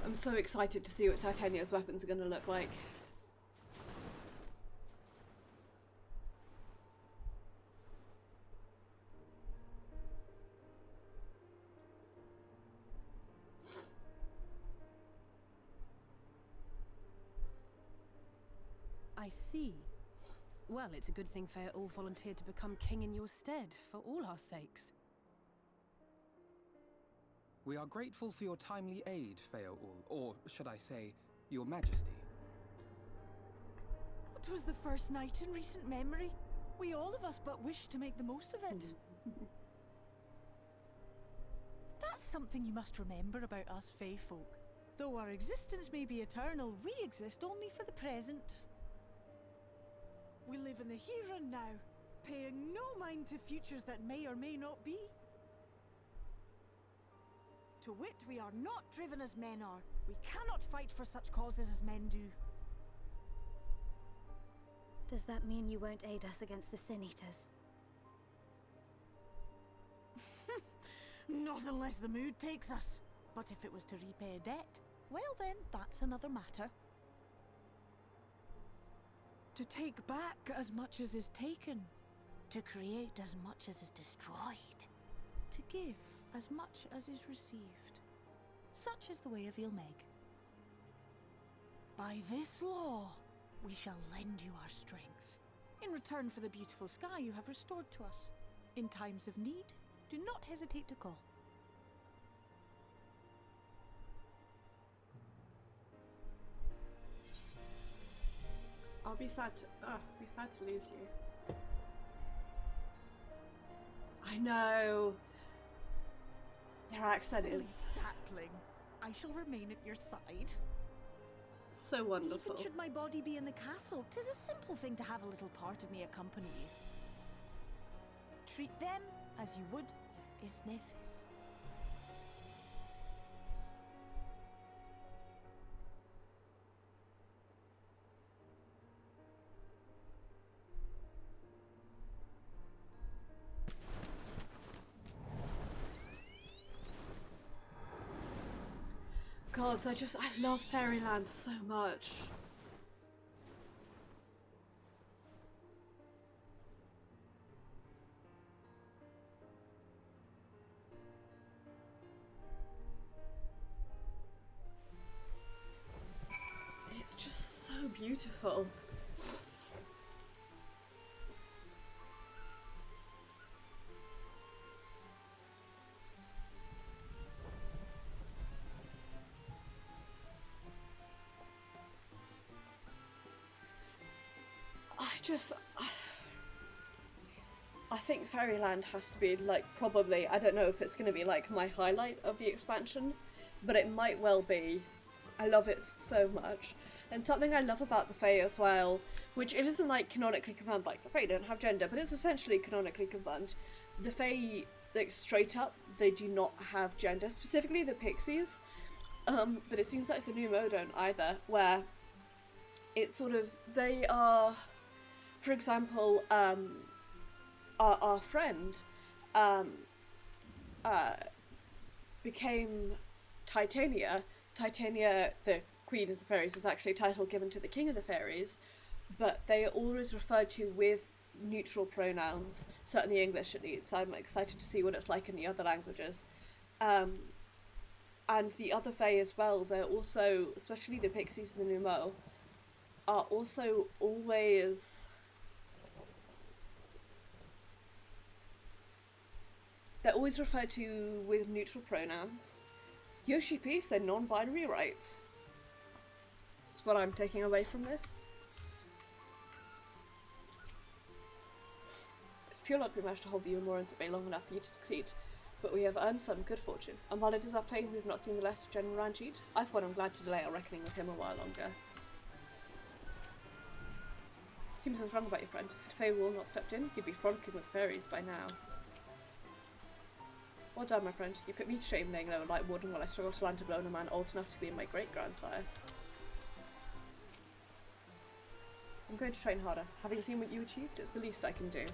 I'm so excited to see what Titania's weapons are going to look like. I see. Well, it's a good thing Faerieland volunteered to become king in your stead, for all our sakes. We are grateful for your timely aid, Faerieland, or should I say, your majesty. It was the first night in recent memory. We all of us but wished to make the most of it. That's something you must remember about us Fae folk. Though our existence may be eternal, we exist only for the present. We live in the here and now, paying no mind to futures that may or may not be. To wit, we are not driven as men are. We cannot fight for such causes as men do. Does that mean you won't aid us against the Sin Eaters? Not unless the mood takes us. But if it was to repay a debt, well then, that's another matter. To take back as much as is taken. To create as much as is destroyed. To give as much as is received. Such is the way of Ilmeg. By this law, we shall lend you our strength, in return for the beautiful sky you have restored to us. In times of need, do not hesitate to call. I'll be sad to lose you. I know. Their accent Silly is sapling. I shall remain at your side. so wonderful. Even should my body be in the castle, 'tis a simple thing to have a little part of me accompany you. Treat them as you would your Isnefis. God, I love Faerieland so much. It's just so beautiful. I think Faerieland has to be like probably, I don't know if it's going to be like my highlight of the expansion, but it might well be. I love it so much. And something I love about the Fae as well, which it isn't like canonically confirmed, like the Fae don't have gender, but it's essentially canonically confirmed. The Fae, like straight up, they do not have gender, specifically the Pixies, but it seems like the New Mo don't either, where it's sort of, they are, for example, our friend became Titania. Titania, the Queen of the Fairies, is actually a title given to the King of the Fairies, but they are always referred to with neutral pronouns, certainly English at least, so I'm excited to see what it's like in the other languages. And the other Fae as well, they're also, especially the Pixies and the Nummo, are also always... They're always referred to with neutral pronouns. Yoshi Peace and non-binary rights. That's what I'm taking away from this. It's pure luck we managed to hold the Umorans at bay long enough for you to succeed, but we have earned some good fortune. And while it is our plain we have not seen the last of General Ranjit, I for one am glad to delay our reckoning with him a while longer. Seems I was wrong about your friend. Had Faerieland not stepped in, you'd be frolicking with fairies by now. Well done, my friend. You put me to shame laying low like warden while I struggle to land a blow on a man old enough to be my great-grandsire. I'm going to train harder. Having seen what you achieved, it's the least I can do.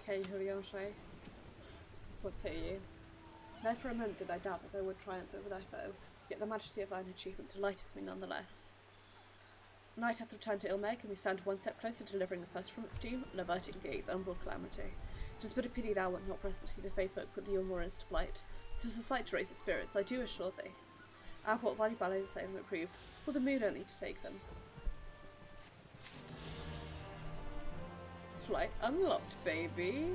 Okay, Huriyonshe. What say you? There for a moment did I doubt that they would triumph over their foe, yet the majesty of thine achievement delighted me nonetheless. Night hath returned to Ilmeg, and we stand one step closer to delivering the first from its doom and averting the umbral calamity. It is but a pity thou wert not present to see the Fae folk put the Umorans to flight. 'Twas a sight to raise its spirits, I do assure thee. Ah, what value ballet the same would prove, will the moon only to take them. Flight unlocked, baby.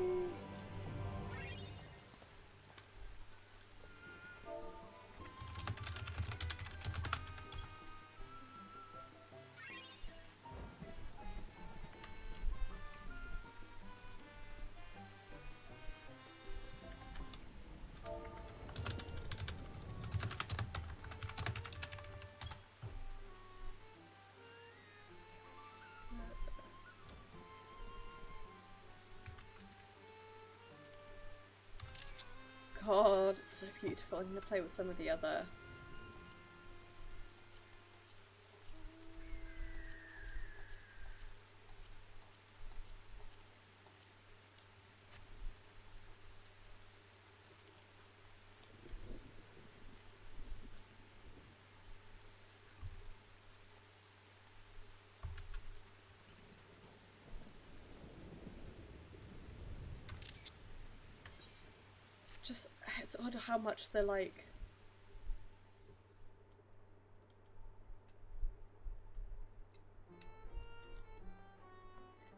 God, it's so beautiful. I'm going to play with some of the other... Just, it's odd how much they're like...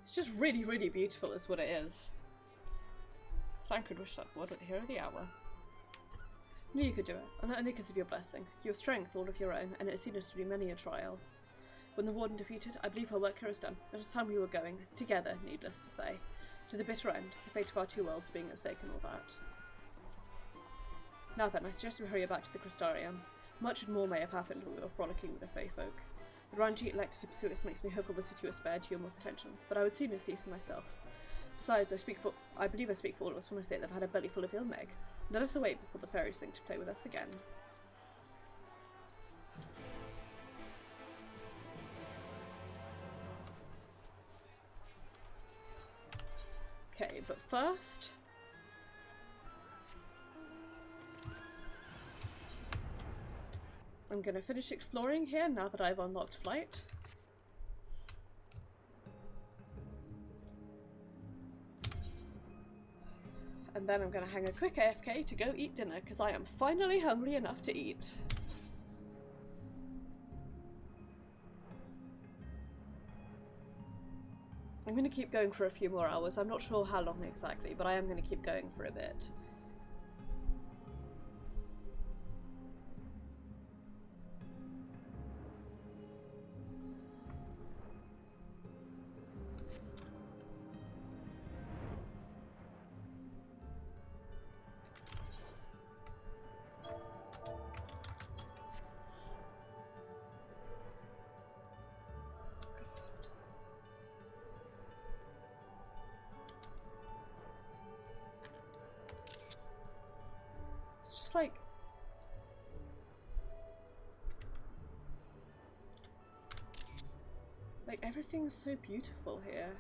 It's just really, really beautiful is what it is. Thancred wish that word at the hero of the hour. I knew you could do it, and not only because of your blessing. Your strength, all of your own, and it has seen us through many a trial. When the warden defeated, I believe her work here is done. It is time we were going, together, needless to say, to the bitter end, the fate of our two worlds being at stake and all that. Now then, I suggest we hurry back to the Crystarium. Much and more may have happened while we were frolicking with the Fae folk. The Ranjit elected to pursue us makes me hopeful the city was spared Yulmor's attentions, but I would sooner see for myself. Besides, I believe I speak for all of us when I say that I've had a belly full of Ilmeg. Let us await before the fairies think to play with us again. Okay, but first... I'm gonna finish exploring here now that I've unlocked flight. And then I'm gonna hang a quick AFK to go eat dinner because I am finally hungry enough to eat. I'm gonna keep going for a few more hours. I'm not sure how long exactly, but I am gonna keep going for a bit. just like... Like, everything's so beautiful here.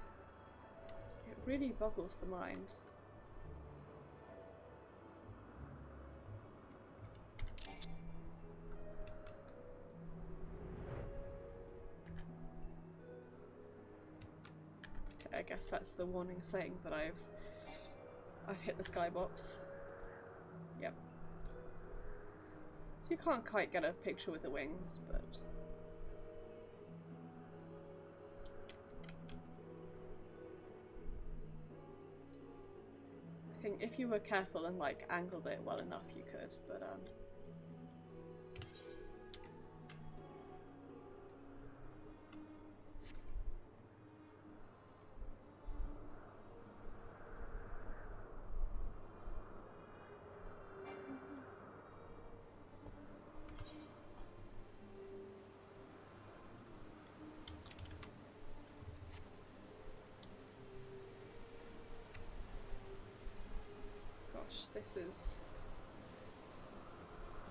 It really boggles the mind. Okay, I guess that's the warning saying that I've hit the skybox. Yep. So you can't quite get a picture with the wings, but... I think if you were careful and like angled it well enough you could, but gosh, this is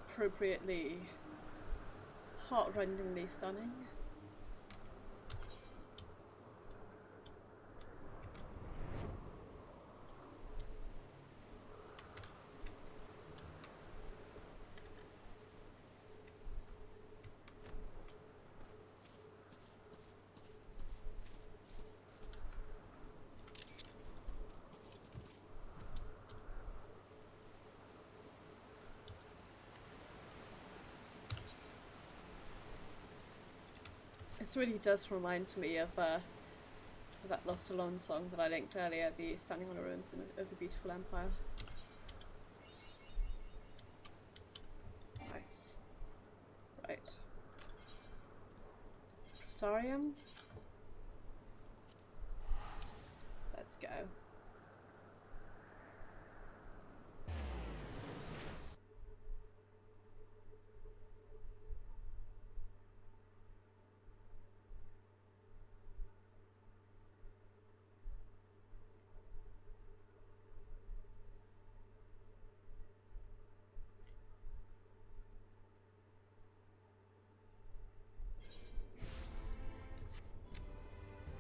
appropriately heart-rendingly stunning. This really does remind me of that Lost Alone song that I linked earlier, the Standing on the Ruins of the Beautiful Empire. Nice. Right. Presarium. Let's go.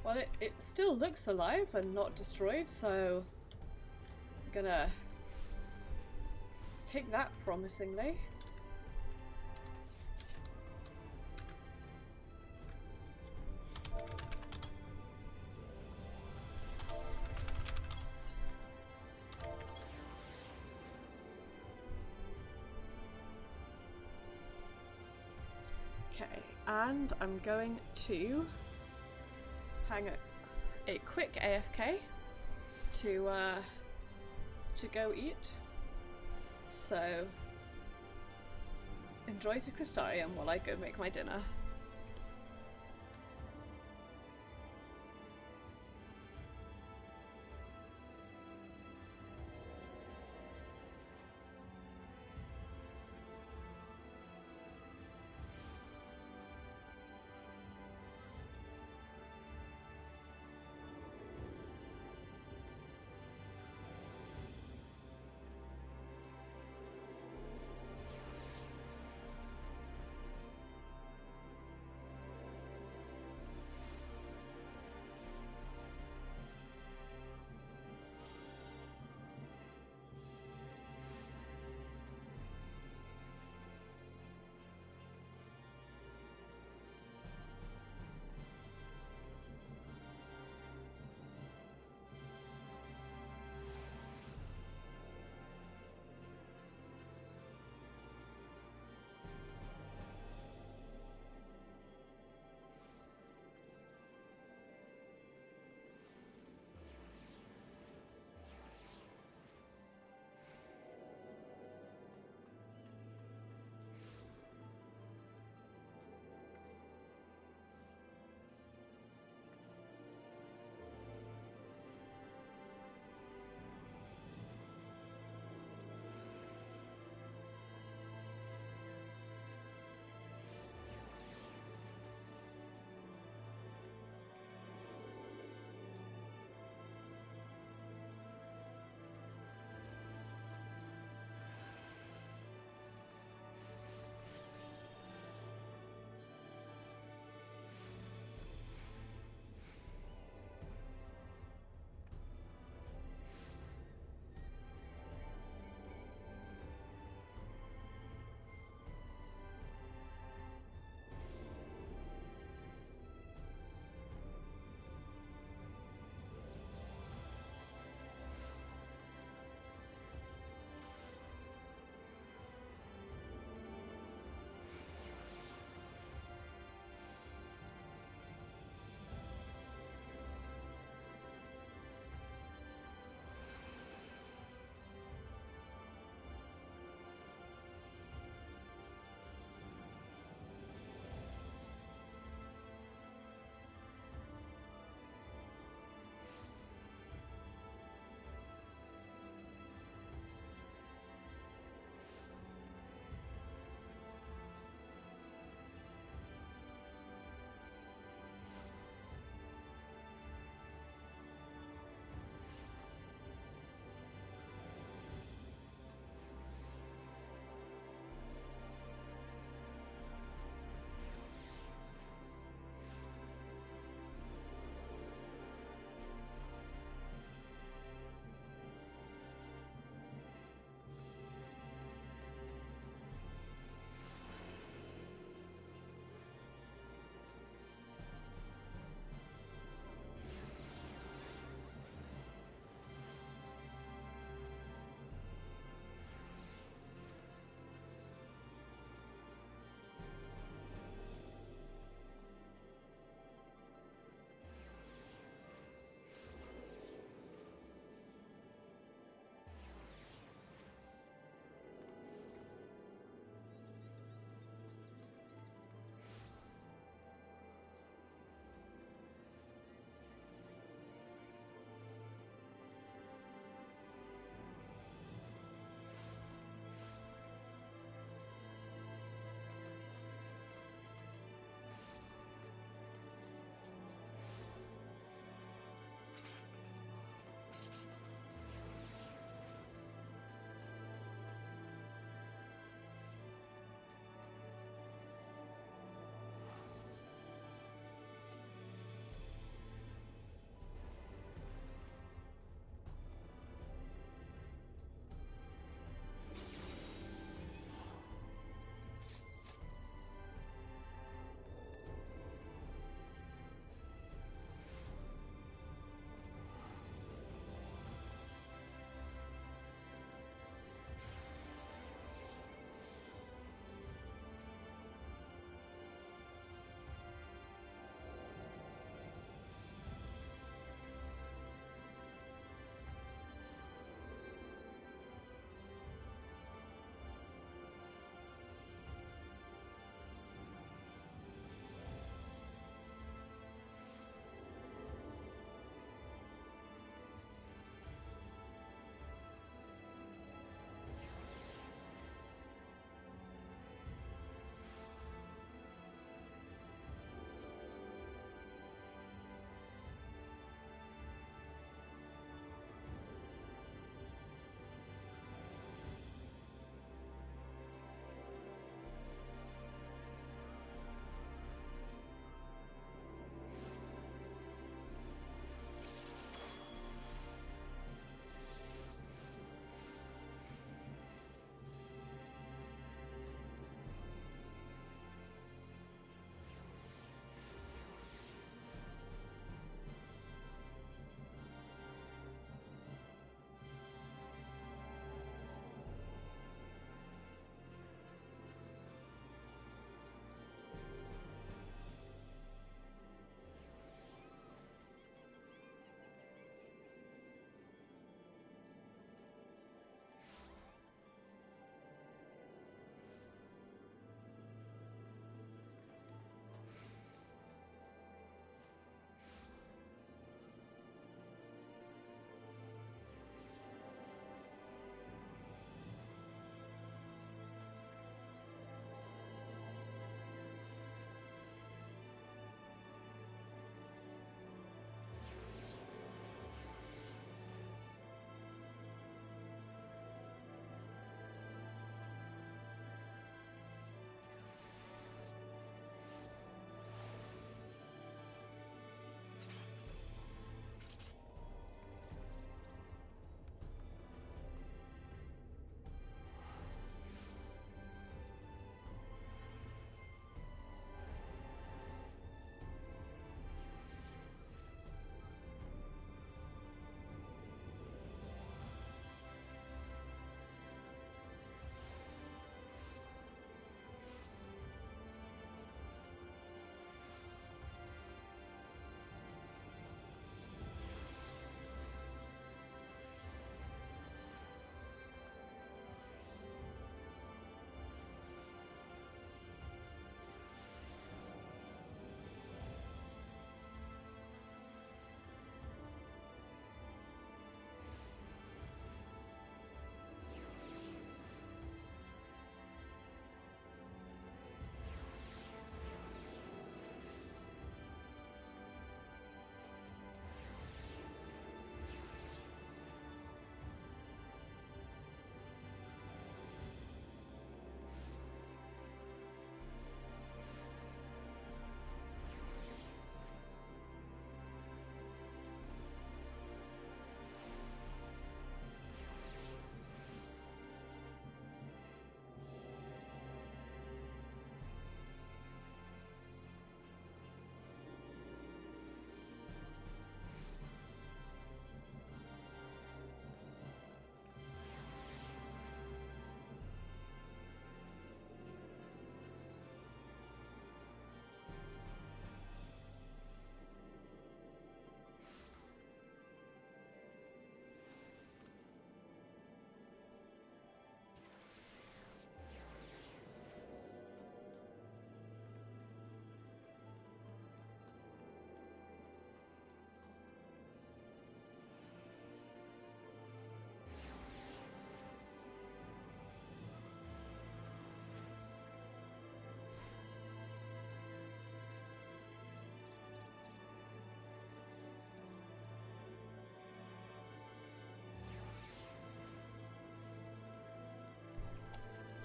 Well, it still looks alive and not destroyed, so I'm gonna take that promisingly. Okay, and I'm going to hang a quick AFK to go eat. So enjoy the Crystarium while I go make my dinner.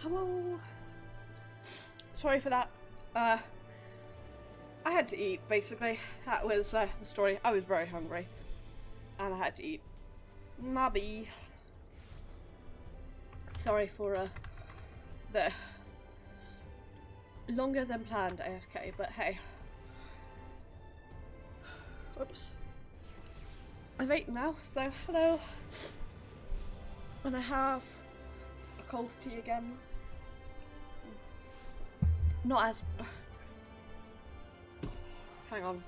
Hello. Sorry for that. I had to eat, basically. That was the story. I was very hungry. And I had to eat. Mabby. Sorry for the longer than planned AFK, but hey. Oops. I've eaten now, so hello. And I have a cold tea again. Not as... Hang on.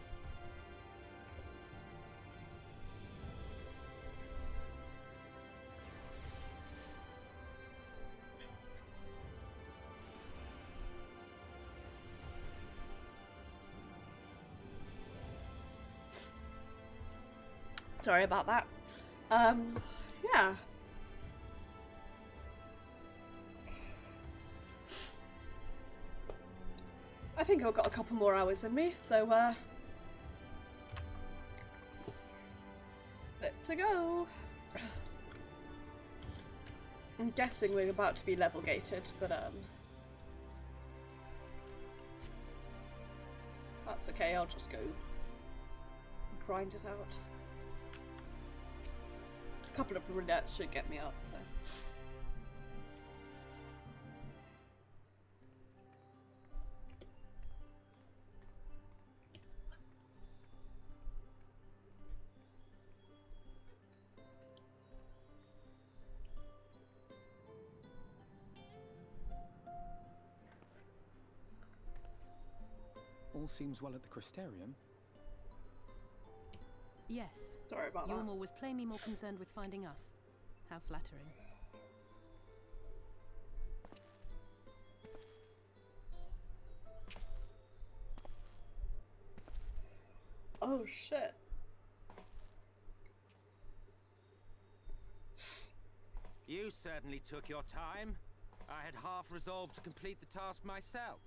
Sorry about that. Yeah. I think I've got a couple more hours in me, so let's go. I'm guessing we're about to be level gated, but that's okay, I'll just go grind it out. A couple of roulettes should get me up, so. All seems well at the Crystarium. Yes. Sorry about that. Yormor was plainly more concerned with finding us. How flattering. Oh shit. You certainly took your time. I had half resolved to complete the task myself.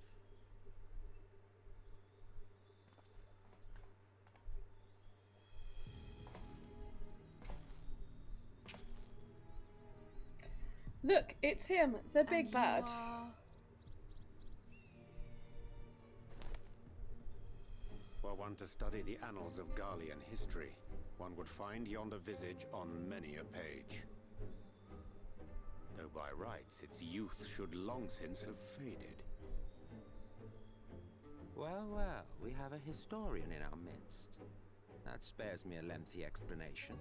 Look, it's him, the big bad. Were one to study the annals of Garlean history, one would find yonder visage on many a page. Though by rights its youth should long since have faded. Well, well, we have a historian in our midst. That spares me a lengthy explanation.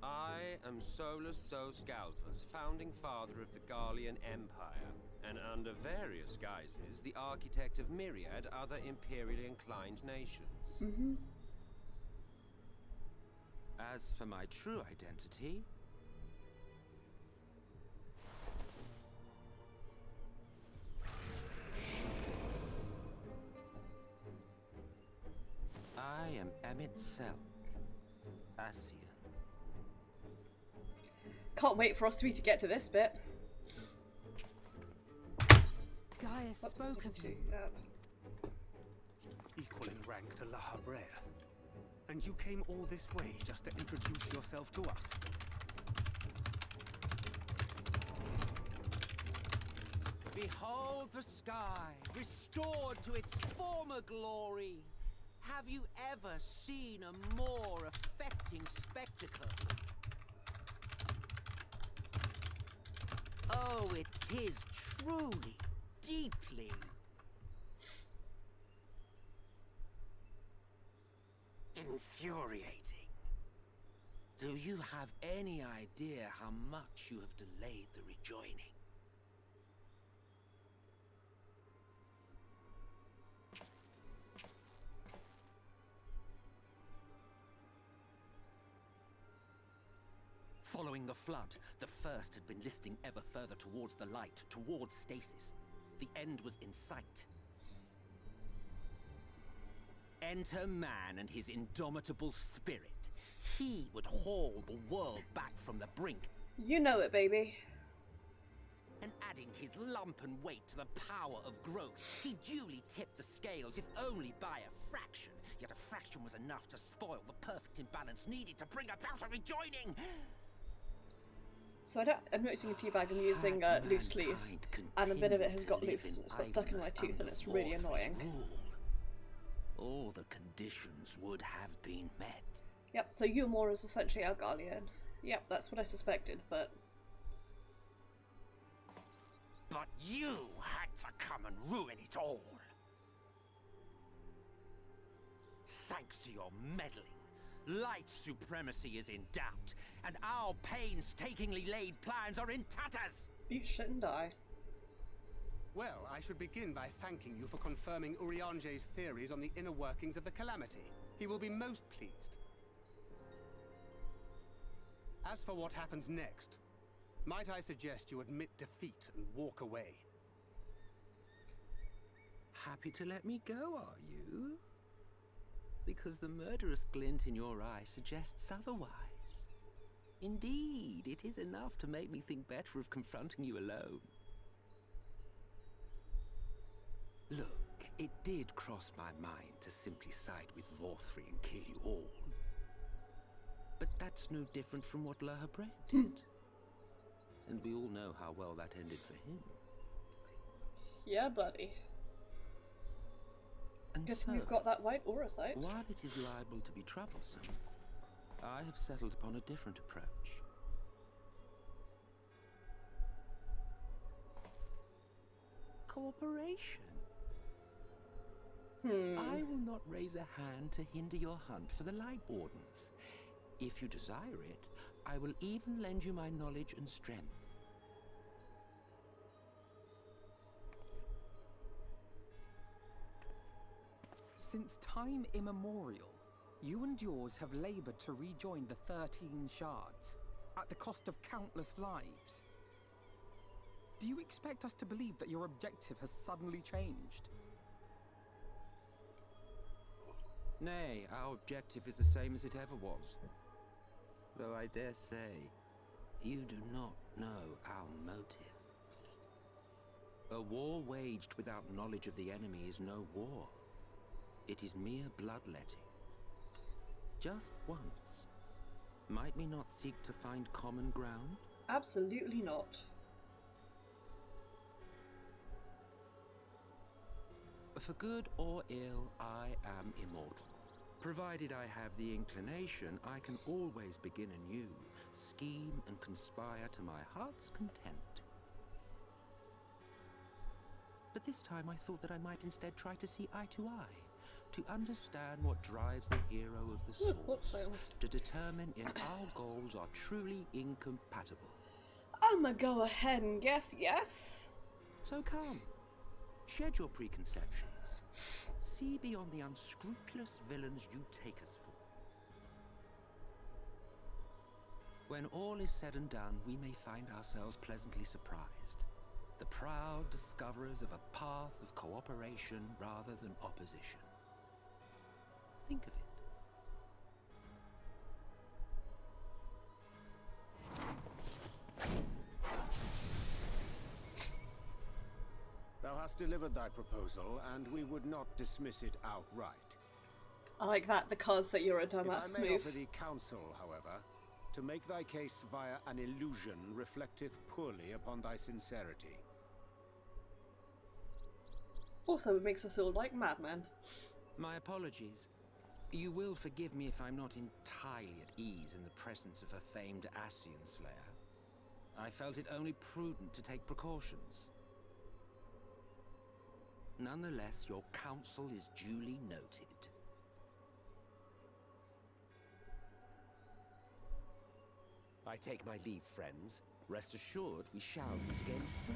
I am Solus Sos Galvus, founding father of the Garlean Empire, and under various guises, the architect of myriad other imperially inclined nations. As for my true identity, I am Emmett Selk, Asian. Can't wait for us three to get to this bit. Gaia spoke of you. Equal in rank to La Habrea. And you came all this way just to introduce yourself to us. Behold the sky, restored to its former glory. Have you ever seen a more affecting spectacle? Oh, it is truly, deeply infuriating. Do you have any idea how much you have delayed the rejoining? Following the flood, the First had been listing ever further towards the light, towards stasis. The end was in sight. Enter man and his indomitable spirit. He would haul the world back from the brink. You know it, baby. And adding his lump and weight to the power of growth, he duly tipped the scales, if only by a fraction. Yet a fraction was enough to spoil the perfect imbalance needed to bring about a rejoining. So I'm noticing a tea bag I'm using loose leaf, and a bit of it has got loose and it's got stuck in my tooth and it's really annoying. All the conditions would have been met. Yep, so Eumor is essentially our Guardian. Yep, that's what I suspected, but... But you had to come and ruin it all. Thanks to your meddling, light supremacy is in doubt, and our painstakingly laid plans are in tatters! Eat shit and die. Well, I should begin by thanking you for confirming Urianger's theories on the inner workings of the Calamity. He will be most pleased. As for what happens next, might I suggest you admit defeat and walk away? Happy to let me go, are you? Because the murderous glint in your eye suggests otherwise. Indeed, it is enough to make me think better of confronting you alone. Look, it did cross my mind to simply side with Vorthri and kill you all. But that's no different from what Lahabret did. And we all know how well that ended for him. Yeah, buddy. And Good so, thing you've got that white aura sight. while it is liable to be troublesome, I have settled upon a different approach. Cooperation. I will not raise a hand to hinder your hunt for the Light Wardens. If you desire it, I will even lend you my knowledge and strength. Since time immemorial, you and yours have labored to rejoin the 13 shards, at the cost of countless lives. Do you expect us to believe that your objective has suddenly changed? Nay, our objective is the same as it ever was. Though I dare say, you do not know our motive. A war waged without knowledge of the enemy is no war. It is mere bloodletting. Just once. Might we not seek to find common ground? Absolutely not. For good or ill, I am immortal. Provided I have the inclination, I can always begin anew, scheme and conspire to my heart's content. But this time I thought that I might instead try to see eye to eye, to understand what drives the hero of the Source, to determine if our goals are truly incompatible. I'ma go ahead and guess yes. So come, shed your preconceptions. See beyond the unscrupulous villains you take us for. When all is said and done, we may find ourselves pleasantly surprised. The proud discoverers of a path of cooperation rather than opposition. Think of it. Thou hast delivered thy proposal, and we would not dismiss it outright. I like that, because that you're a dumbass If I may move. offer thee counsel, however, to make thy case via an illusion reflecteth poorly upon thy sincerity. Also, it makes us all like madmen. My apologies. You will forgive me if I'm not entirely at ease in the presence of a famed Ascian Slayer. I felt it only prudent to take precautions. Nonetheless, your counsel is duly noted. I take my leave, friends. Rest assured, we shall meet again soon.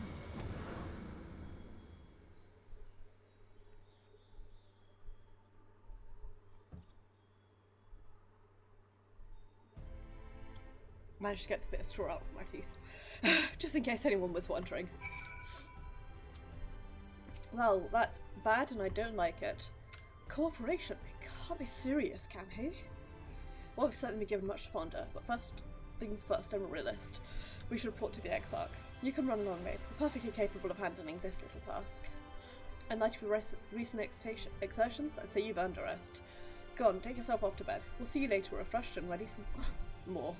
Managed to get the bit of straw out of my teeth. Just in case anyone was wondering. Well, that's bad and I don't like it. Cooperation? He can't be serious, can he? Well, we've certainly been given much to ponder, but first things first, I'm a realist. We should report to the Exarch. You can run along, mate. We're perfectly capable of handling this little task. In light of your recent exertions, I'd say you've earned a rest. Go on, take yourself off to bed. We'll see you later refreshed and ready for more.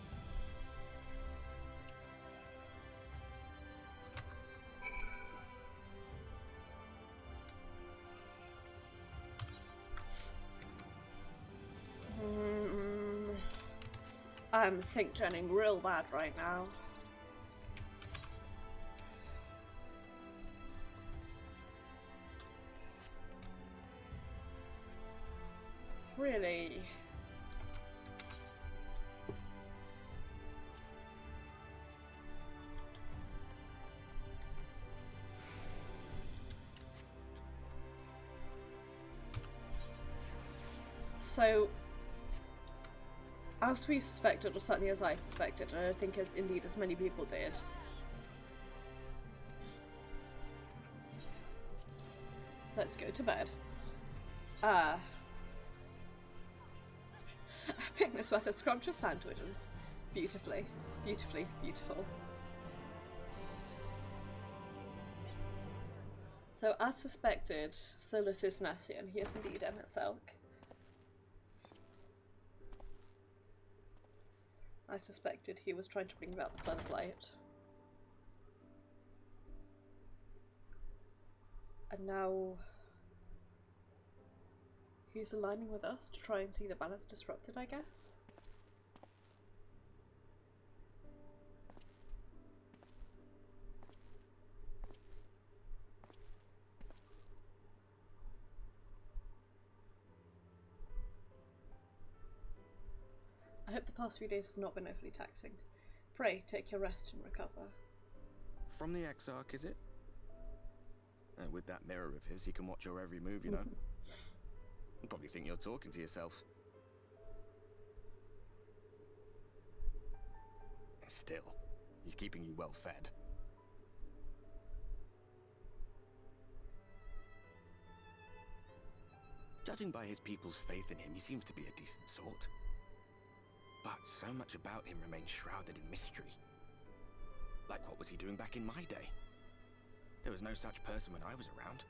I'm think-genning real bad right now. Really? So, as we suspected, or certainly as I suspected, and I think as indeed as many people did, let's go to bed. A picnic's worth of scrumptious sandwiches. Beautifully, beautifully, beautiful. So, as suspected, Solus is an Ascian. He is indeed Emmett Selk. I suspected he was trying to bring about the flood of light. And now he's aligning with us to try and see the balance disrupted, I guess. I hope the past few days have not been overly taxing. Pray, take your rest and recover. From the Exarch, is it? With that mirror of his, he can watch your every move, you know. You probably think you're talking to yourself. Still, he's keeping you well fed. Judging by his people's faith in him, he seems to be a decent sort. But so much about him remains shrouded in mystery. Like, what was he doing back in my day? There was no such person when I was around.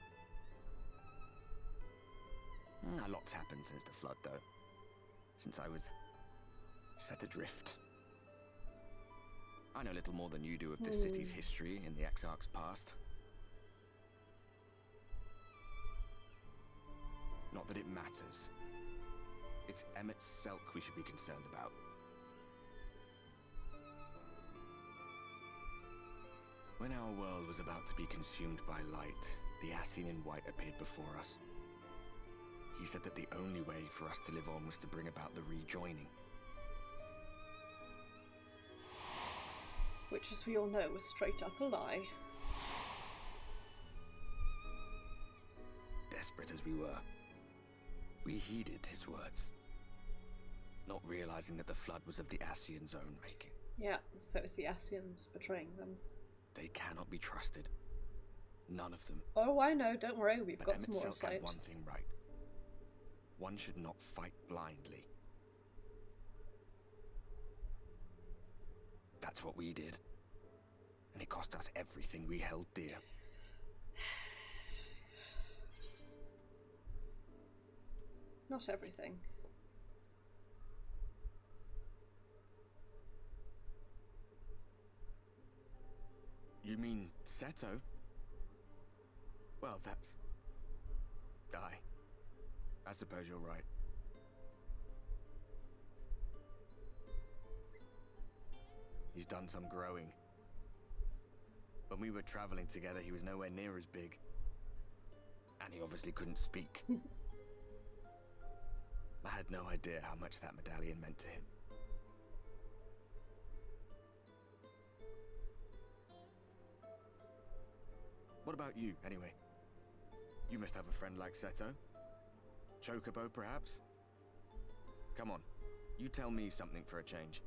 A lot's happened since the flood, though. Since I was set adrift. I know little more than you do of this city's history and the Exarch's past. Not that it matters. It's Emmett Selk we should be concerned about. When our world was about to be consumed by light, the Ascian in white appeared before us. He said that the only way for us to live on was to bring about the rejoining. Which, as we all know, was straight up a lie. Desperate as we were, we heeded his words, not realizing that the flood was of the Ascian's own making. Yeah, so it's the Ascians betraying them. They cannot be trusted. None of them. Oh, I know, don't worry, we've got some more Emmett Selk insight. had one thing right. One should not fight blindly. That's what we did. And it cost us everything we held dear. Not everything. You mean Seto? Well, that's... I suppose you're right. He's done some growing. When we were traveling together, he was nowhere near as big. And he obviously couldn't speak. I had no idea how much that medallion meant to him. What about you, anyway? You must have a friend like Seto. Chocobo, perhaps? Come on, you tell me something for a change.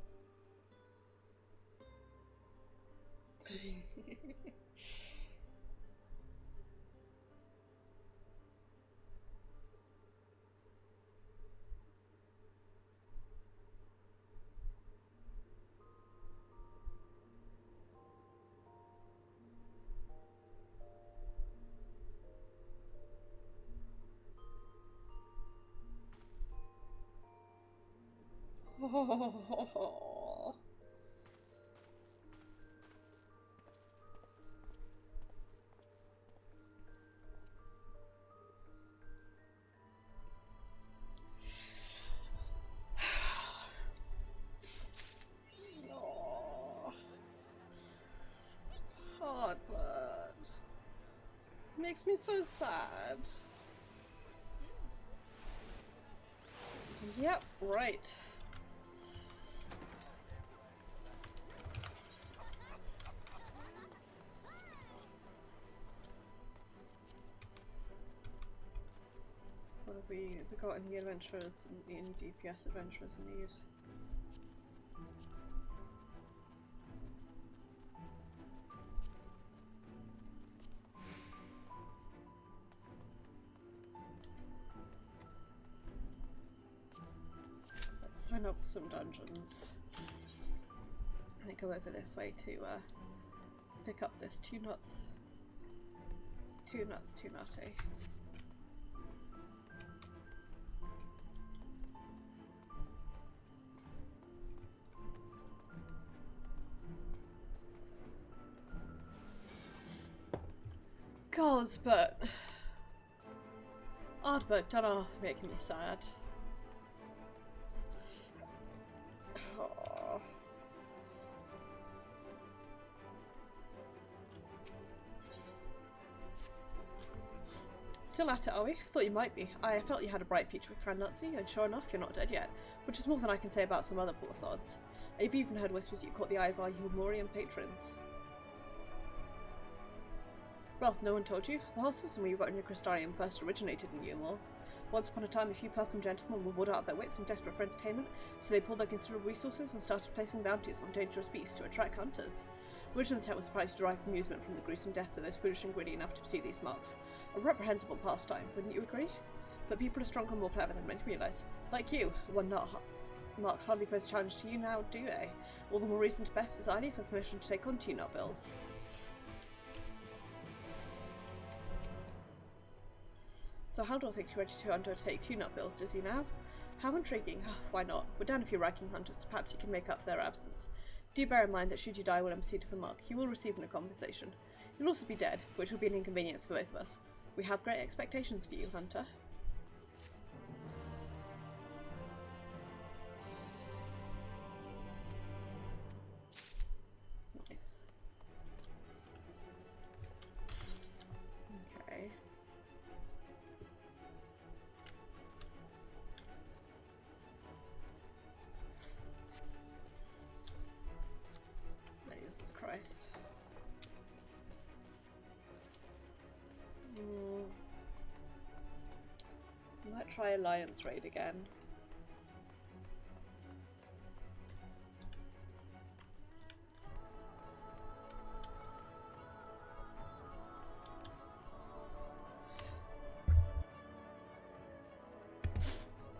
Oh. makes me so sad. Yep, right. What have we got any adventurers, any DPS adventurers in need? Let's sign up for some dungeons. And go over this way to pick up this 2 nuts. 2 nuts, 2 nutty. Gods, but Ardbert, don't know, making me sad. Oh. Still at it, are we? Thought you might be. I felt you had a bright future with Clan Nazi, and sure enough, you're not dead yet, which is more than I can say about some other poor sods. I've even heard whispers you caught the eye of our Humorian patrons. Well, no one told you. The whole system we got in your Crystarium first originated in Yulmore. Once upon a time, a few perfumed gentlemen were bored out of their wits and desperate for entertainment, so they pulled their considerable resources and started placing bounties on dangerous beasts to attract hunters. Original intent was surprised to derive amusement from the gruesome deaths of those foolish and greedy enough to pursue these marks. A reprehensible pastime, wouldn't you agree? But people are stronger and more clever than many realise. Like you, one marks hardly pose a challenge to you now, do they? All the more reason to best desire you for permission to take on tune-up bills. So Haldor thinks you're ready to undertake tune-up bills, does he now? How intriguing. Why not? We're down a few ranking hunters, perhaps you can make up for their absence. Do bear in mind that should you die while in pursuit of a mark, you will receive no compensation. You'll also be dead, which will be an inconvenience for both of us. We have great expectations for you, Hunter. Nice. Okay. Jesus Christ. I might try Alliance Raid again.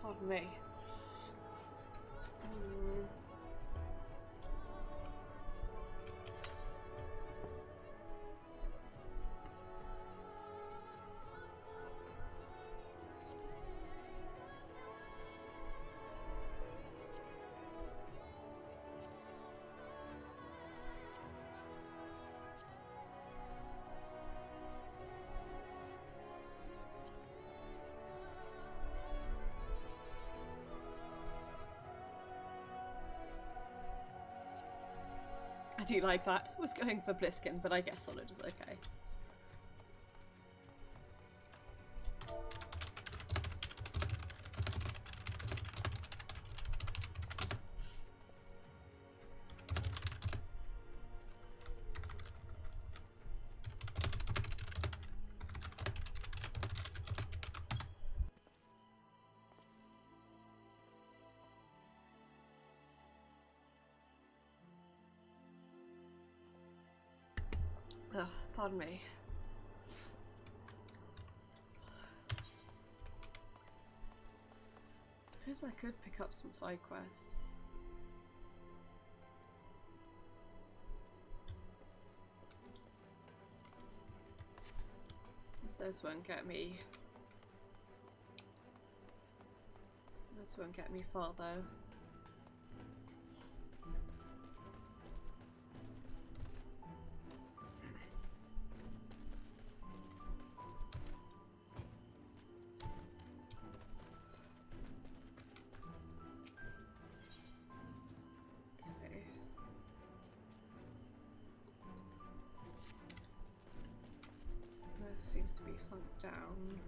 Pardon me. I do like that. I was going for Bliskin, but I guess Solid is okay. Oh, pardon me. I suppose I could pick up some side quests. Those won't get me. Those won't get me far though. seems to be sunk down.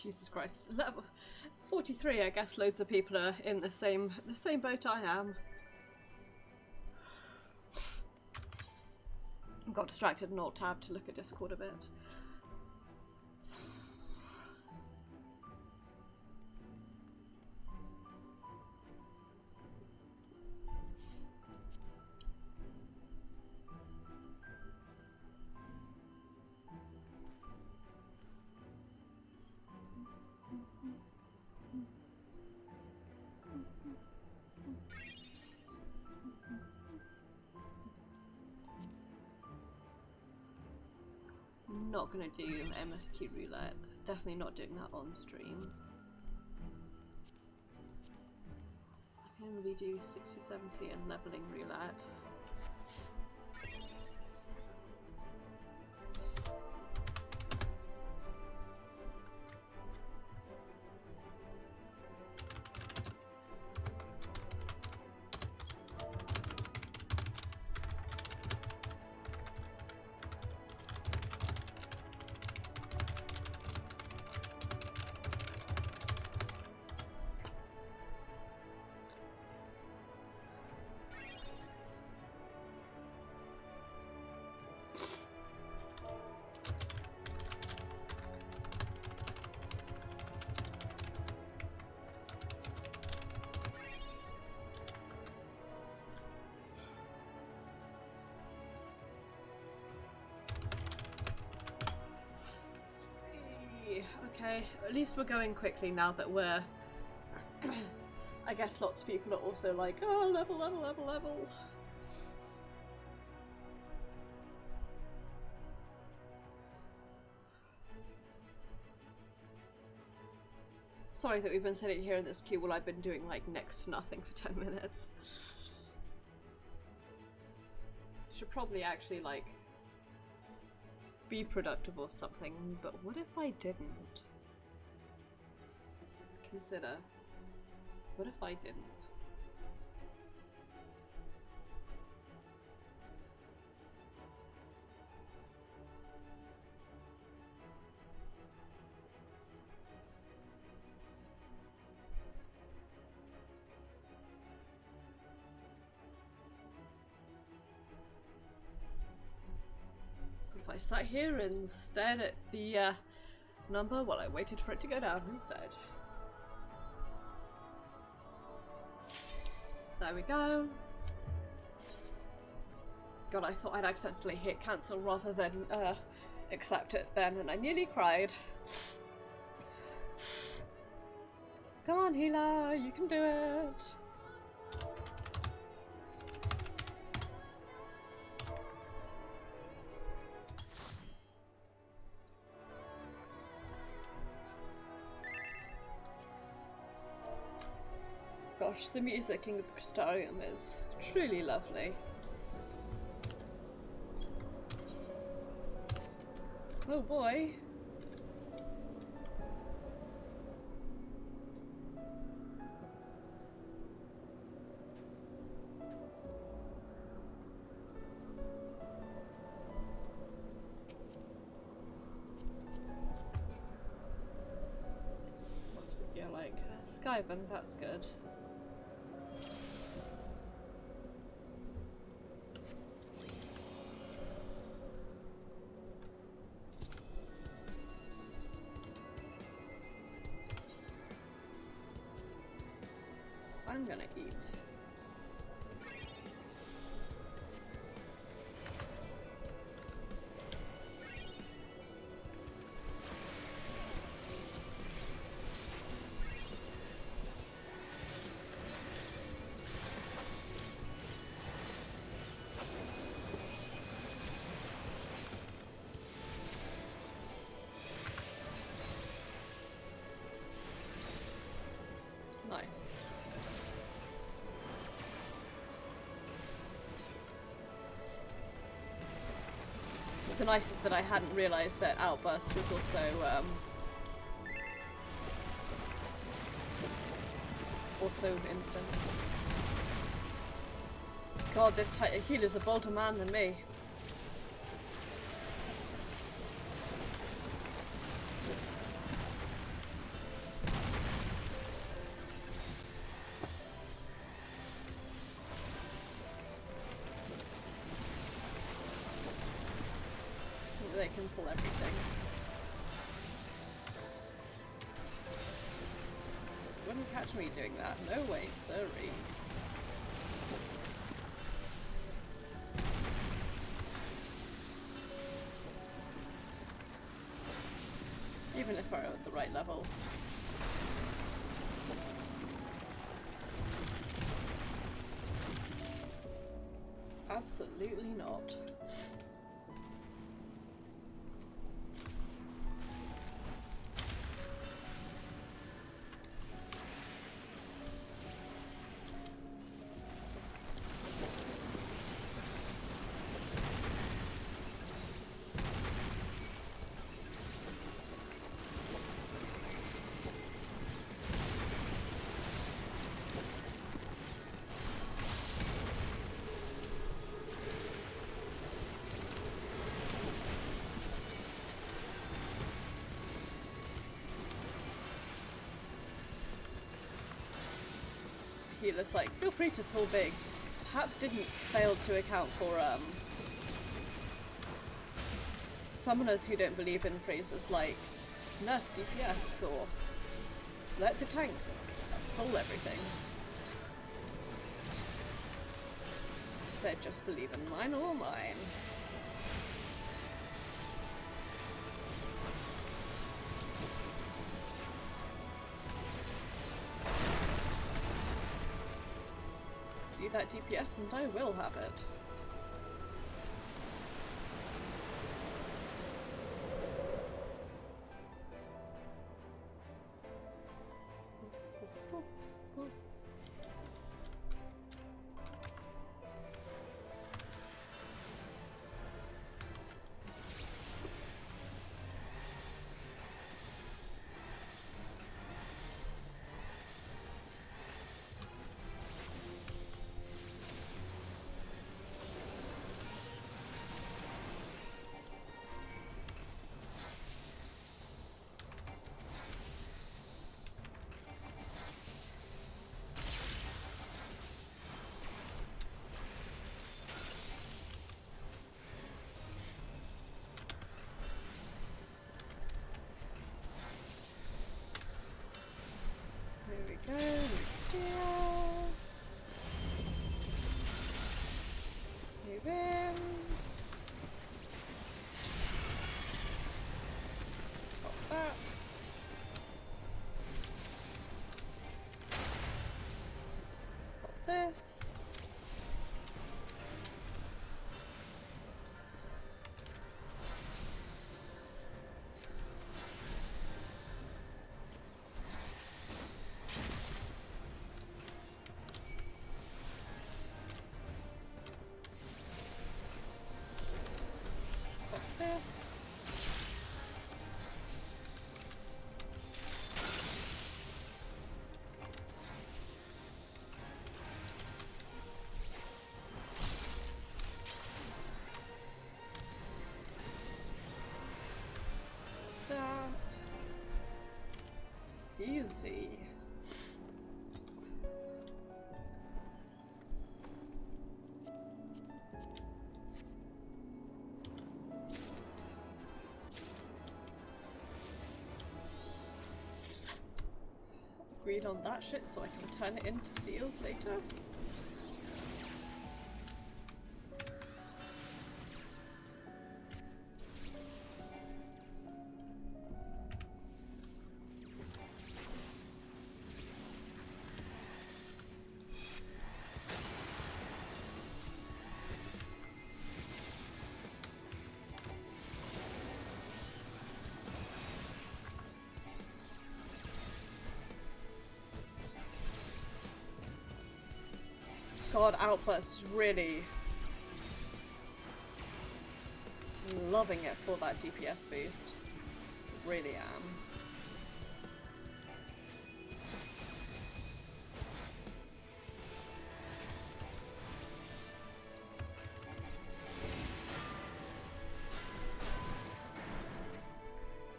Jesus Christ. Level 43, I guess loads of people are in the same boat I am. Got distracted and alt-tab to look at Discord a bit. Not gonna do MST roulette. Definitely not doing that on stream. I can only do 60, 70 and leveling roulette. Okay, at least we're going quickly now that we're... I guess lots of people are also like, oh, level, level, level, level. Sorry that we've been sitting here in this queue while I've been doing like next to nothing for 10 minutes. Should probably actually like be productive or something, but what if I didn't? Consider, what if I didn't? If I sat here and stared at the number while I waited for it to go down instead. There we go. God, I thought I'd accidentally hit cancel rather than accept it then, and I nearly cried. Come on, healer, you can do it. Gosh, the music in the Crystarium is truly lovely. Oh boy. What's the gear like? Skyven, that's good. I'm gonna eat. Nice. The nice is that I hadn't realised that Outburst was also instant. God, this healer's a bolder man than me. They can pull everything. Wouldn't catch me doing that. No way, sorry. Even if we're at the right level. Absolutely not. Healers like, feel free to pull big. Perhaps didn't fail to account for summoners who don't believe in phrases like nerf DPS or let the tank pull everything. Instead just believe in mine or mine. receive that DPS and I will have it. This. This. Easy. Agreed on that shit so I can turn it into seals later. God, Outburst is really loving it for that DPS boost. Really am.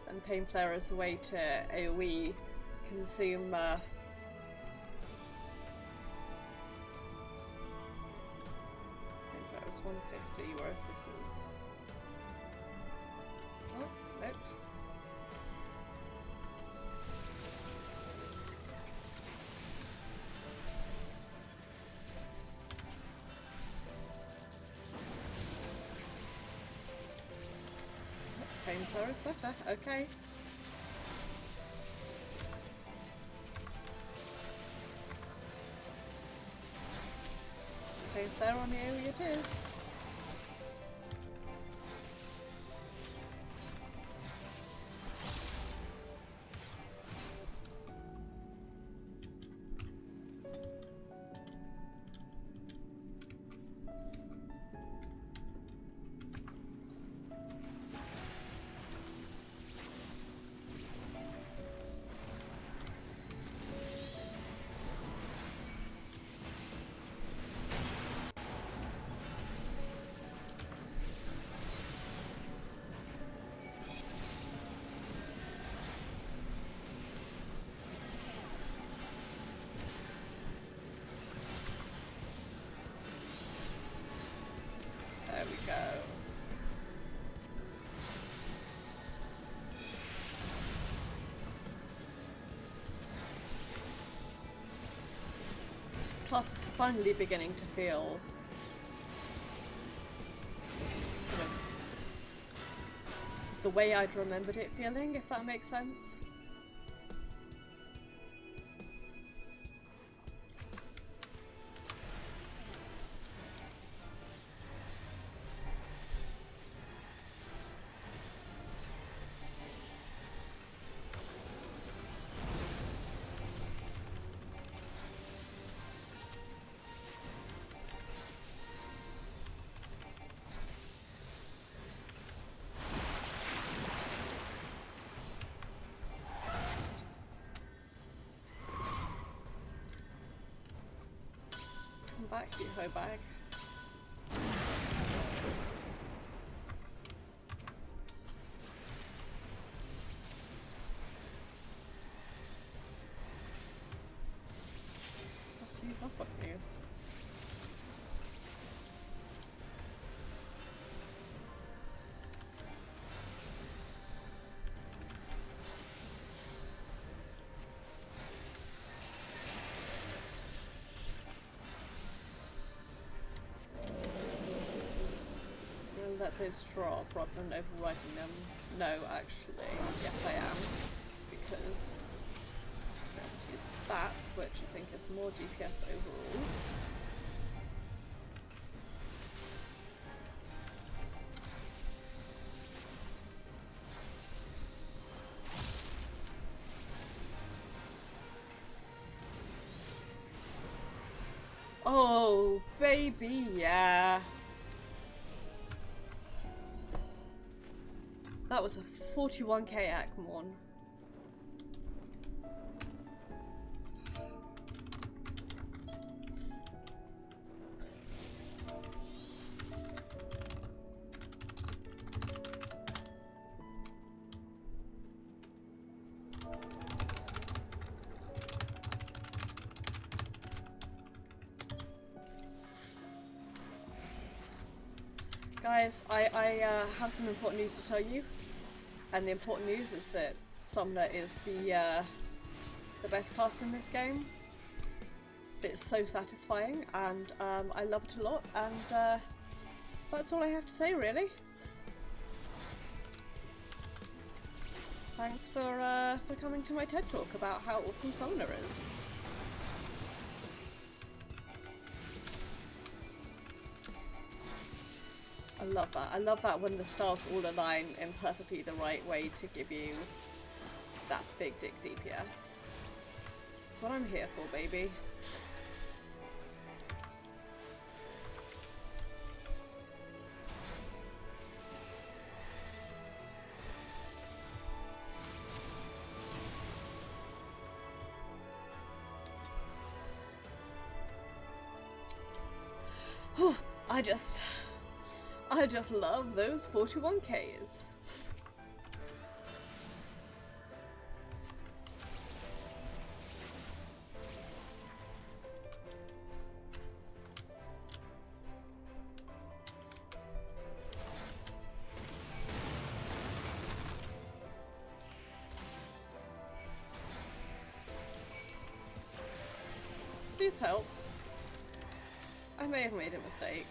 And Pain Flare is a way to AoE consume that was 150, whereas this is... Oh, nope. Pain Flare is better, okay. Pain Flare on the area it is. There we go. Class is finally beginning to feel sort of the way I'd remembered it feeling, if that makes sense. back, you hoe bag. He's up on you. Let those drop rather than overwriting them. No, actually, yes I am, because I'm going to use that, which I think is more DPS overall. Oh, baby, yeah. That was a 41k Akmon. Guys, I have some important news to tell you. And the important news is that Summoner is the best class in this game. It's so satisfying, and I love it a lot, and that's all I have to say, really. Thanks for coming to my TED Talk about how awesome Summoner is. I love that. I love that when the stars all align in perfectly the right way to give you that big dick DPS. That's what I'm here for, baby. Whew, I just love those 41Ks. Please help. I may have made a mistake.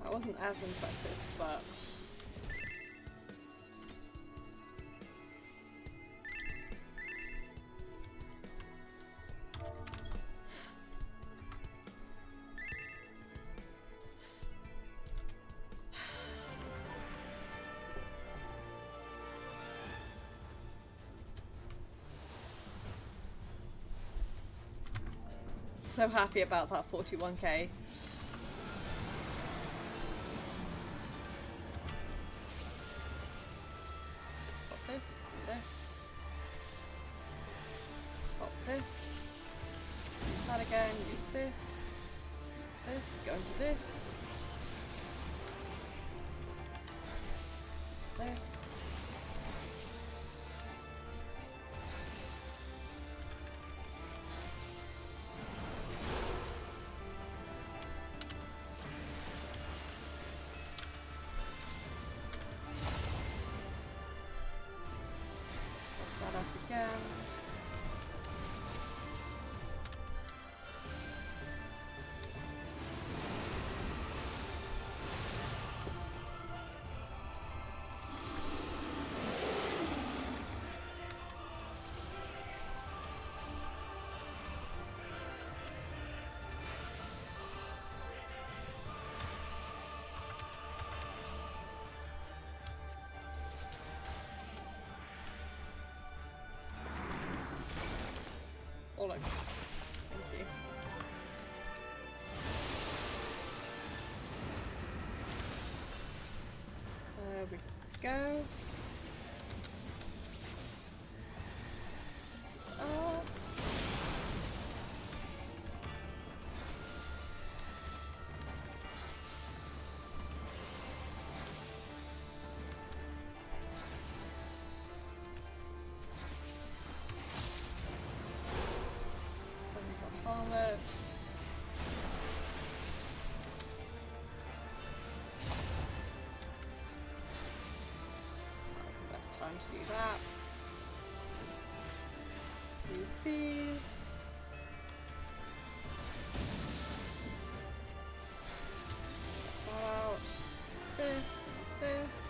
That wasn't as impressive, but... so happy about that 41K. This. Pop this. Use that again, use this. Use this, go into this. This. Again. bugs. Thank you. There we go. This is up. That's the best time to do that. Use these. Check that out. Use this and this.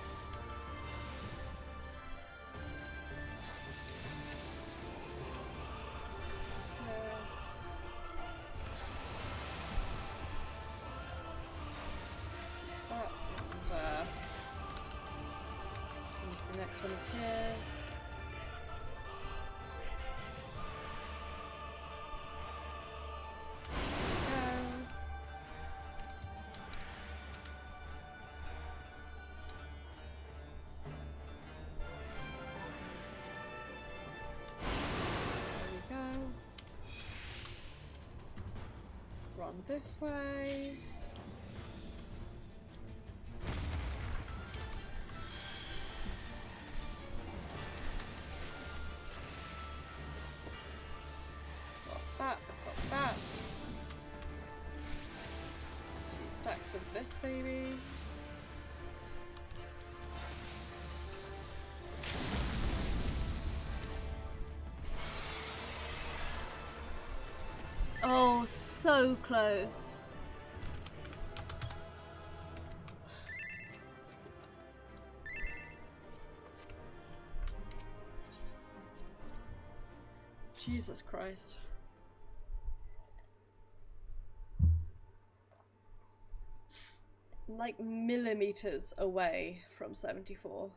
The next one appears. There we go. Run this way. Stacks of this baby. Oh, so close. Jesus Christ. Like millimeters away from 74.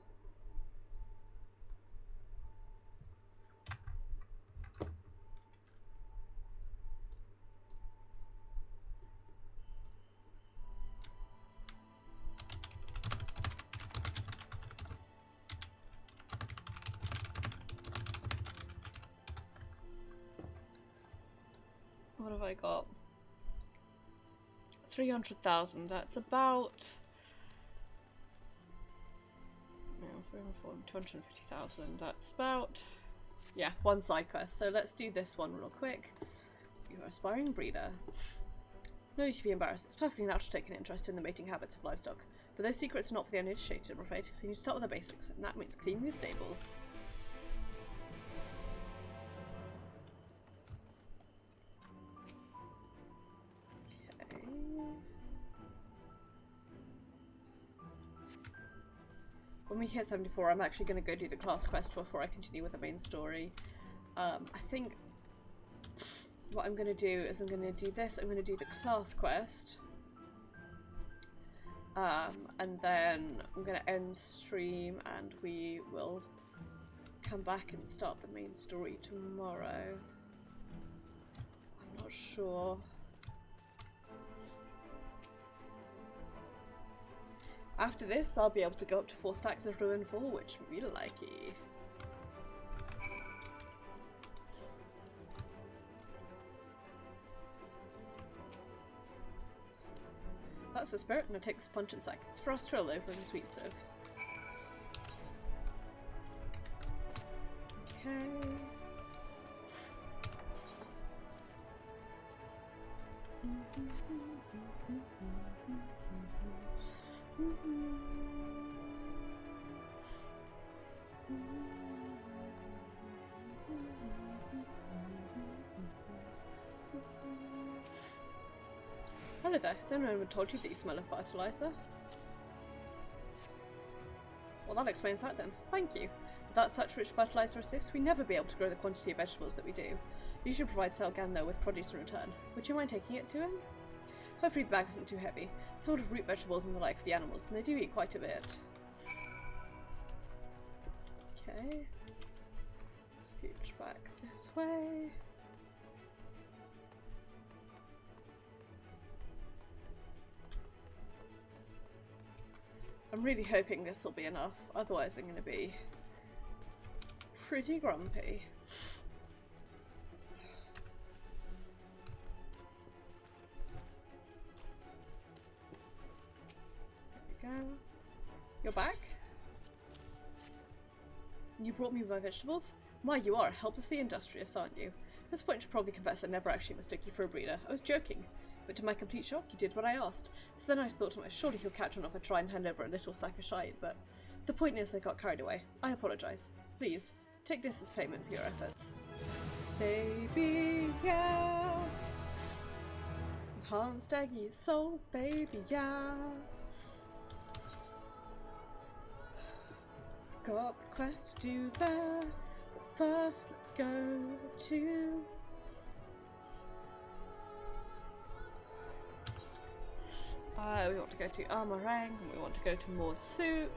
What have I got? 300,000. That's about 250,000. That's about, yeah, one side quest. So let's do this one real quick. You're an aspiring breeder. No need to be embarrassed. It's perfectly natural to take an interest in the mating habits of livestock, but those secrets are not for the uninitiated, I'm afraid. You need to start with the basics, and that means cleaning the stables. When we hit 74, I'm actually going to go do the class quest before I continue with the main story. I think what I'm going to do is I'm going to do this, I'm going to do the class quest. And then I'm going to end stream and we will come back and start the main story tomorrow. I'm not sure. After this, I'll be able to go up to 4 stacks of Ruin 4, which I'm really likey. That's the spirit, and I take this punch and sack. It's for Astral over in the sweet stuff. Okay. Hello there, has anyone told you that you smell of fertilizer? Well, that explains that then. Thank you. Without such rich fertilizer assists, we'd never be able to grow the quantity of vegetables that we do. You should provide Selgan though with produce in return. Would you mind taking it to him? Hopefully the bag isn't too heavy. Sort of root vegetables and the like for the animals, and they do eat quite a bit. Okay. Scooch back this way. I'm really hoping this will be enough, otherwise I'm going to be pretty grumpy. There we go. You're back? You brought me my vegetables? My, you are helplessly industrious, aren't you? At this point, I should probably confess I never actually mistook you for a breeder. I was joking. But to my complete shock, you did what I asked. So then I thought to myself, surely he'll catch on if I try and hand over a little sack of shite, but the point is I got carried away. I apologise. Please, take this as payment for your efforts. Baby, yeah. Hans Daggy's soul, baby, yeah. Got the quest to do there, but first let's go to... we want to go to Amarang, and we want to go to Mordsuk.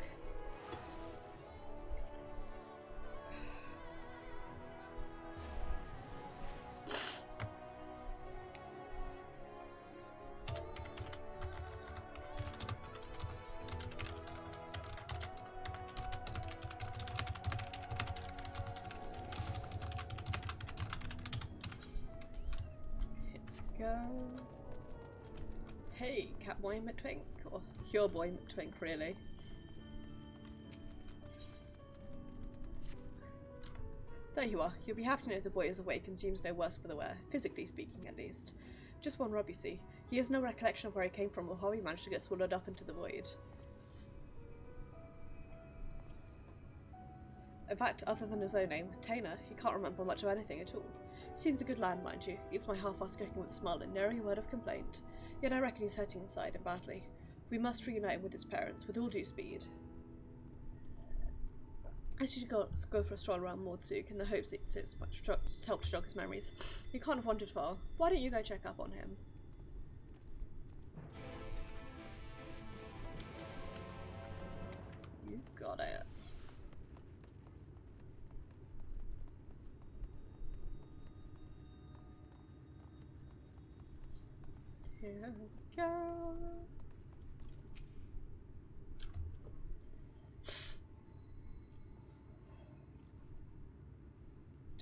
Go. Hey, Catboy McTwink, or your boy McTwink, really. There you are. You'll be happy to know the boy is awake and seems no worse for the wear, physically speaking at least. Just one rub, you see. He has no recollection of where he came from or how he managed to get swallowed up into the void. In fact, other than his own name, Tainer, he can't remember much of anything at all. Seems a good lad, mind you. Eats my half-assed cooking with a smile and nary a word of complaint. Yet I reckon he's hurting inside and badly. We must reunite him with his parents, with all due speed. I should go for a stroll around Mordsuk in the hopes it's helped to jog his memories. He can't have wandered far. Why don't you go check up on him? You got it. Here we go.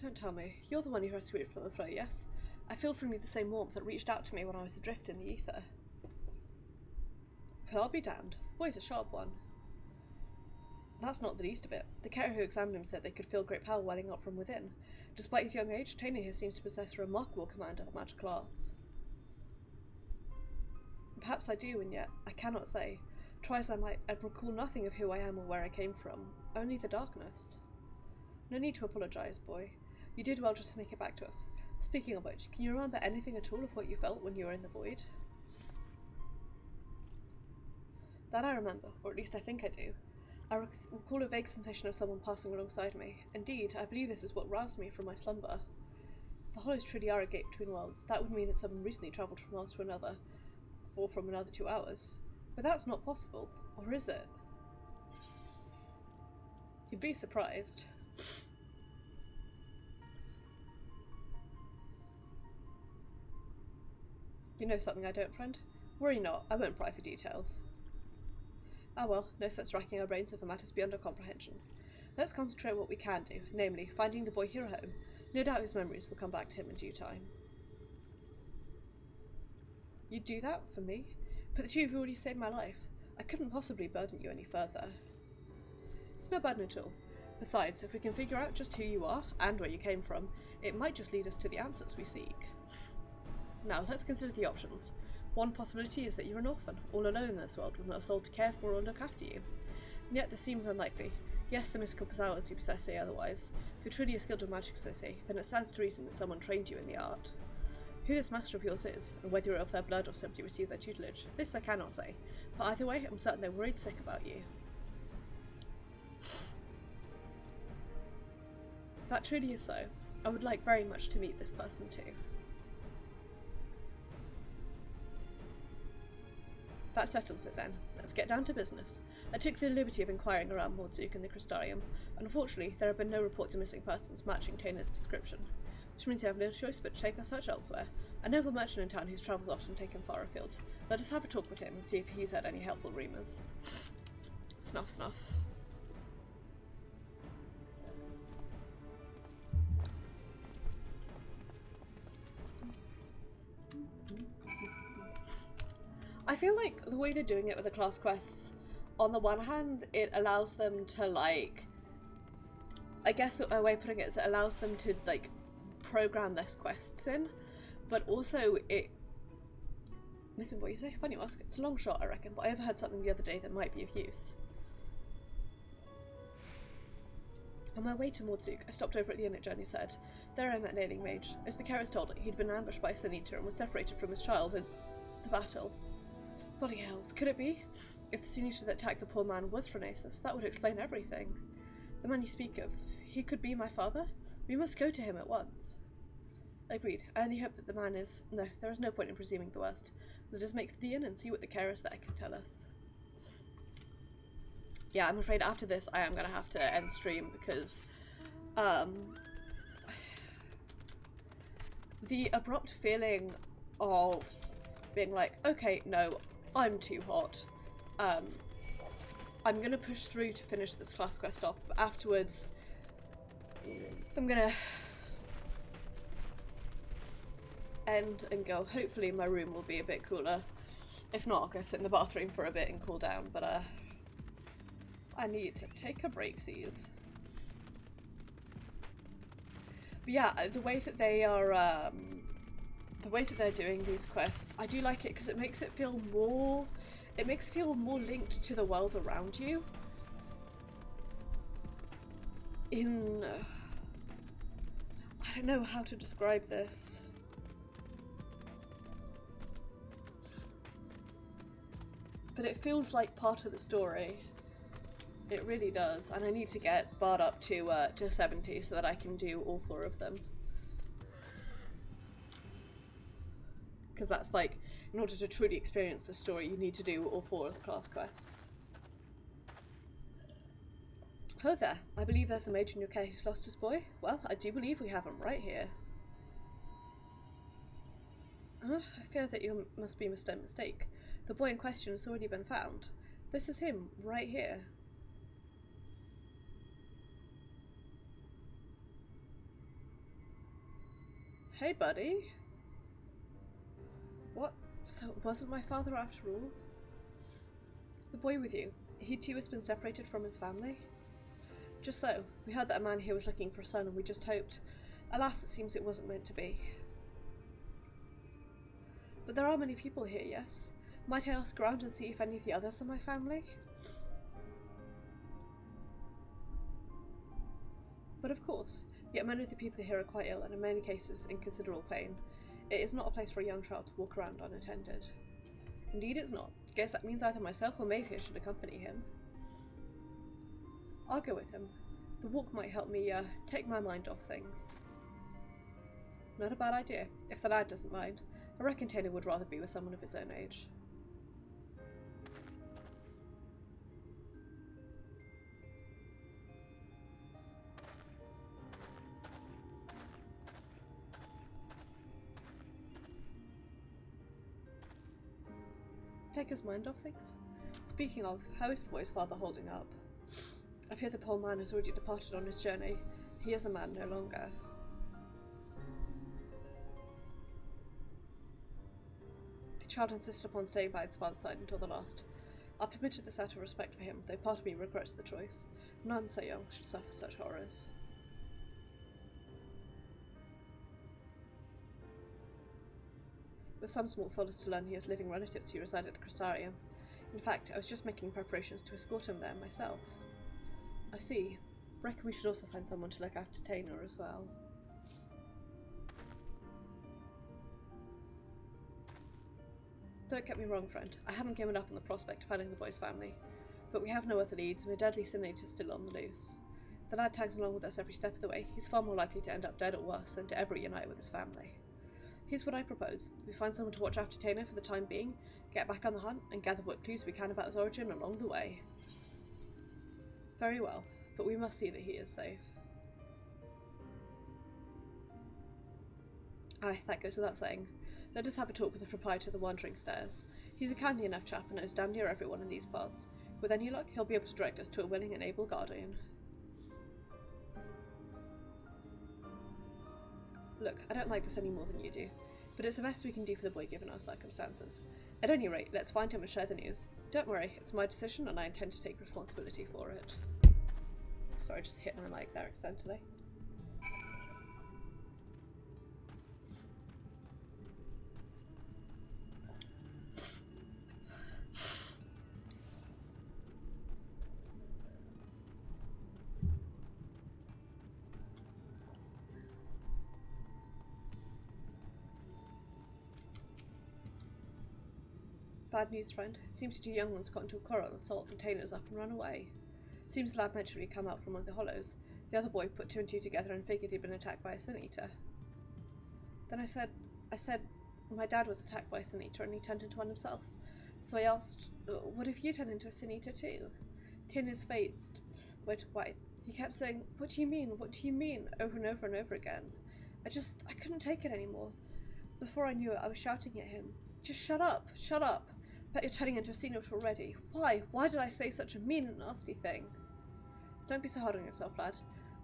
Don't tell me. You're the one who rescued from the flow, yes? I feel from you the same warmth that reached out to me when I was adrift in the ether. But I'll be damned. The boy's a sharp one. That's not the least of it. The carer who examined him said they could feel great power welling up from within. Despite his young age, Tainer here seems to possess a remarkable command of the magical arts. Perhaps I do, and yet I cannot say. Try as I might, I recall nothing of who I am or where I came from. Only the darkness. No need to apologise, boy. You did well just to make it back to us. Speaking of which, can you remember anything at all of what you felt when you were in the void? That I remember, or at least I think I do. I recall a vague sensation of someone passing alongside me. Indeed, I believe this is what roused me from my slumber. If the hollows truly are a gate between worlds, that would mean that someone recently travelled from one to another, or from another 2 hours. But that's not possible, or is it? You'd be surprised. You know something I don't, friend? Worry not, I won't pry for details. Ah well, no sense racking our brains over matters beyond our comprehension. Let's concentrate on what we can do, namely, finding the boy here at home. No doubt his memories will come back to him in due time. You'd do that for me? But the two of you already saved my life. I couldn't possibly burden you any further. It's no burden at all. Besides, if we can figure out just who you are, and where you came from, it might just lead us to the answers we seek. Now, let's consider the options. One possibility is that you're an orphan, all alone in this world, with no soul to care for or look after you. And yet this seems unlikely. Yes, the mystical powers you possess say otherwise. If you're truly a skilled magic, so say, then it stands to reason that someone trained you in the art. Who this master of yours is, and whether you're of their blood or simply received their tutelage, this I cannot say. But either way, I'm certain they're worried sick about you. If that truly is so, I would like very much to meet this person too. That settles it then. Let's get down to business. I took the liberty of inquiring around Mordsuk and the Crystarium, and unfortunately there have been no reports of missing persons matching Tainer's description, which means you have no choice but to take our search elsewhere. I know of a merchant in town whose travels often take him far afield. Let us have a talk with him and see if he's heard any helpful rumours. Snuff, snuff. I feel like the way they're doing it with the class quests, on the one hand, it allows them to, like, I guess a way of putting it is it allows them to, like, program less quests in, but also it... Missing what you say? Funny you ask. It's a long shot, I reckon, but I overheard something the other day that might be of use. On my way to Mordzuk, I stopped over at the inn at Journey's Head. There I met an ailing mage. As the carers told it, he'd been ambushed by a Sin Eater and was separated from his child in the battle. Bloody hells, could it be? If the Sin Eater that attacked the poor man was Phronesis, that would explain everything. The man you speak of, he could be my father? We must go to him at once. Agreed. I only hope that the man is... No, there is no point in presuming the worst. Let us make for the inn and see what the carers there can tell us. Yeah, I'm afraid after this I am going to have to end stream because the abrupt feeling of being like, okay, no, I'm too hot. I'm going to push through to finish this class quest off, but afterwards I'm going to end and go. Hopefully my room will be a bit cooler. If not, I'll go sit in the bathroom for a bit and cool down, but I need to take a breaksies. But yeah, the way that they are, the way that they're doing these quests, I do like it because it makes it feel more, linked to the world around you. In, I don't know how to describe this. But it feels like part of the story. It really does, and I need to get Bard up to 70 so that I can do all 4 of them. Because that's like, in order to truly experience the story, you need to do all 4 of the class quests. Oh there, I believe there's a mage in your care who's lost his boy. Well, I do believe we have him right here. I fear that you must be a mistake. The boy in question has already been found. This is him, right here. Hey, buddy. What? So it wasn't my father after all? The boy with you, he too has been separated from his family? Just so. We heard that a man here was looking for a son and we just hoped. Alas, it seems it wasn't meant to be. But there are many people here, yes? Might I ask around and see if any of the others are my family? But of course, yet many of the people here are quite ill and in many cases in considerable pain. It is not a place for a young child to walk around unattended. Indeed it's not. Guess that means either myself or Maeve here should accompany him. I'll go with him. The walk might help me, take my mind off things. Not a bad idea, if the lad doesn't mind. I reckon Taylor would rather be with someone of his own age. Take his mind off things? Speaking of, how is the boy's father holding up? I fear the poor man has already departed on his journey. He is a man no longer. The child insisted upon staying by its father's side until the last. I permitted this out of respect for him, though part of me regrets the choice. None so young should suffer such horrors. With some small solace to learn he has living relatives who reside at the Crystarium. In fact, I was just making preparations to escort him there myself. I see. Reckon we should also find someone to look after Taynor as well. Don't get me wrong, friend. I haven't given up on the prospect of finding the boy's family. But we have no other leads, and a deadly Sin Eater is still on the loose. If the lad tags along with us every step of the way, he's far more likely to end up dead or worse than to ever reunite with his family. Here's what I propose. We find someone to watch after Taynor for the time being, get back on the hunt, and gather what clues we can about his origin along the way. Very well, but we must see that he is safe. Aye, that goes without saying. Let us have a talk with the proprietor of the Wandering Stairs. He's a kindly enough chap and knows damn near everyone in these parts. With any luck, he'll be able to direct us to a willing and able guardian. Look, I don't like this any more than you do, but it's the best we can do for the boy given our circumstances. At any rate, let's find him and share the news. Don't worry, it's my decision and I intend to take responsibility for it. Sorry, I just hit my mic there accidentally. Bad news, friend. Seems the two young ones got into a quarrel and salt containers up and run away. Seems the lad mentioned he'd come out from among the hollows. The other boy put two and two together and figured he'd been attacked by a sin eater. Then I said, my dad was attacked by a sin eater and he turned into one himself. So I asked, what if you turned into a sin eater too? His face went white. He kept saying, what do you mean? What do you mean? Over and over and over again. I couldn't take it anymore. Before I knew it, I was shouting at him. Just shut up, shut up. Bet you're turning into a sin eater already. Why? Why did I say such a mean and nasty thing? Don't be so hard on yourself, lad.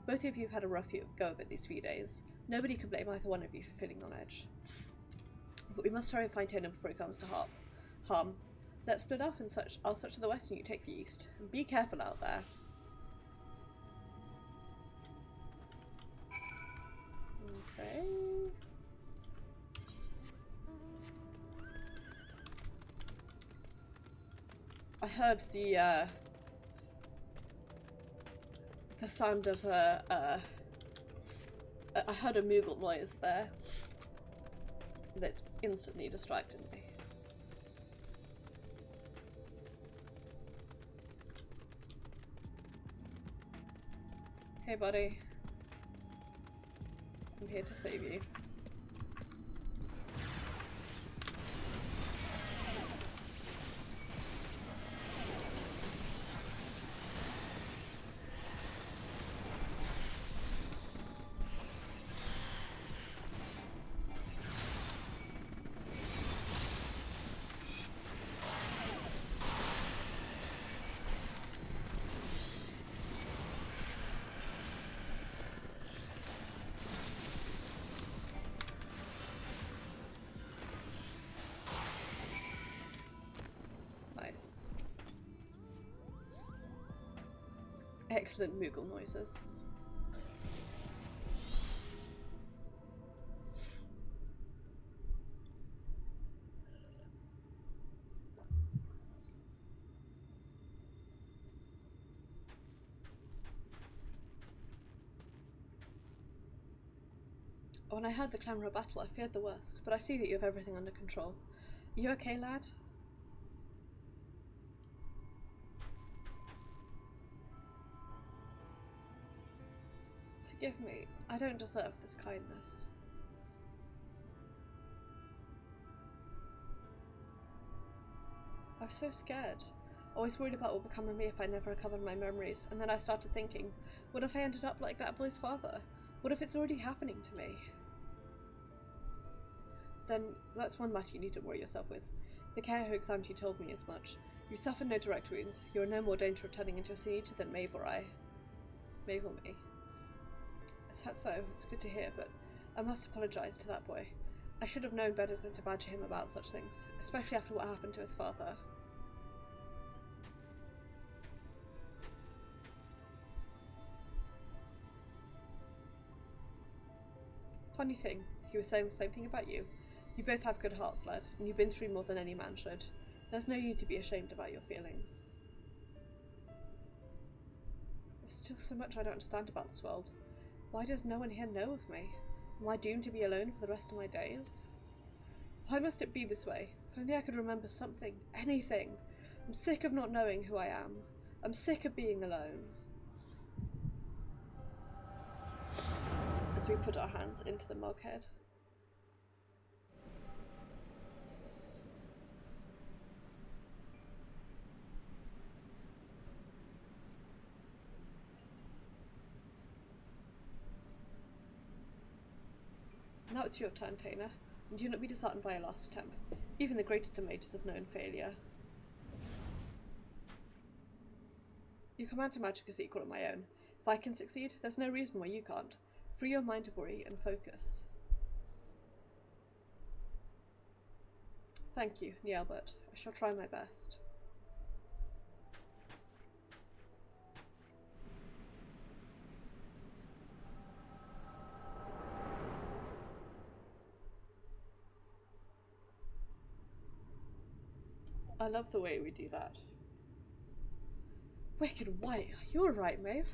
Both of you have had a rough go of it these few days. Nobody can blame either one of you for feeling on edge. But we must hurry and find Taylor before he comes to harm. Let's split up and I'll search to the west and you take the east. And be careful out there. Okay. I heard the sound of I heard a Moogle noise there that instantly distracted me. Hey buddy, I'm here to save you. Excellent Moogle noises. When I heard the clamour of battle, I feared the worst, but I see that you have everything under control. Are you okay, lad? Forgive me, I don't deserve this kindness. I was so scared. Always worried about what would become of me if I never recovered my memories, and then I started thinking, what if I ended up like that boy's father? What if it's already happening to me? Then that's one matter you need to worry yourself with. The care who examined you told me as much. You suffered no direct wounds. You are no more danger of turning into a sin eater than Maeve or I. Maeve or me. Is that so? It's good to hear, but I must apologise to that boy. I should have known better than to badger him about such things, especially after what happened to his father. Funny thing, he was saying the same thing about you. You both have good hearts, lad, and you've been through more than any man should. There's no need to be ashamed about your feelings. There's still so much I don't understand about this world. Why does no one here know of me? Am I doomed to be alone for the rest of my days? Why must it be this way? If only I could remember something, anything. I'm sick of not knowing who I am. I'm sick of being alone. As we put our hands into the moghead. Now it's your turn, Taina, and do not be disheartened by a last attempt. Even the greatest of mages have known failure. Your command to magic is equal to my own. If I can succeed, there's no reason why you can't. Free your mind of worry and focus. Thank you, Nielbert. I shall try my best. I love the way we do that. Wicked White, you're right, Maeve.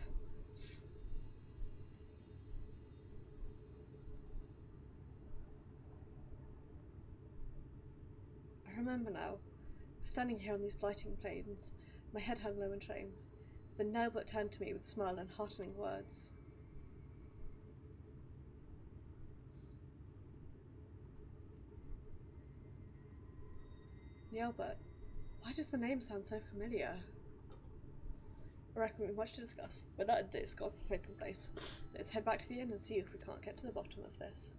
I remember now, standing here on these blighting plains, my head hung low in shame. Then Nielbert turned to me with smile and heartening words. Nielbert, why does the name sound so familiar? I reckon we've much to discuss, but not in this concentrating place. Let's head back to the inn and see if we can't get to the bottom of this.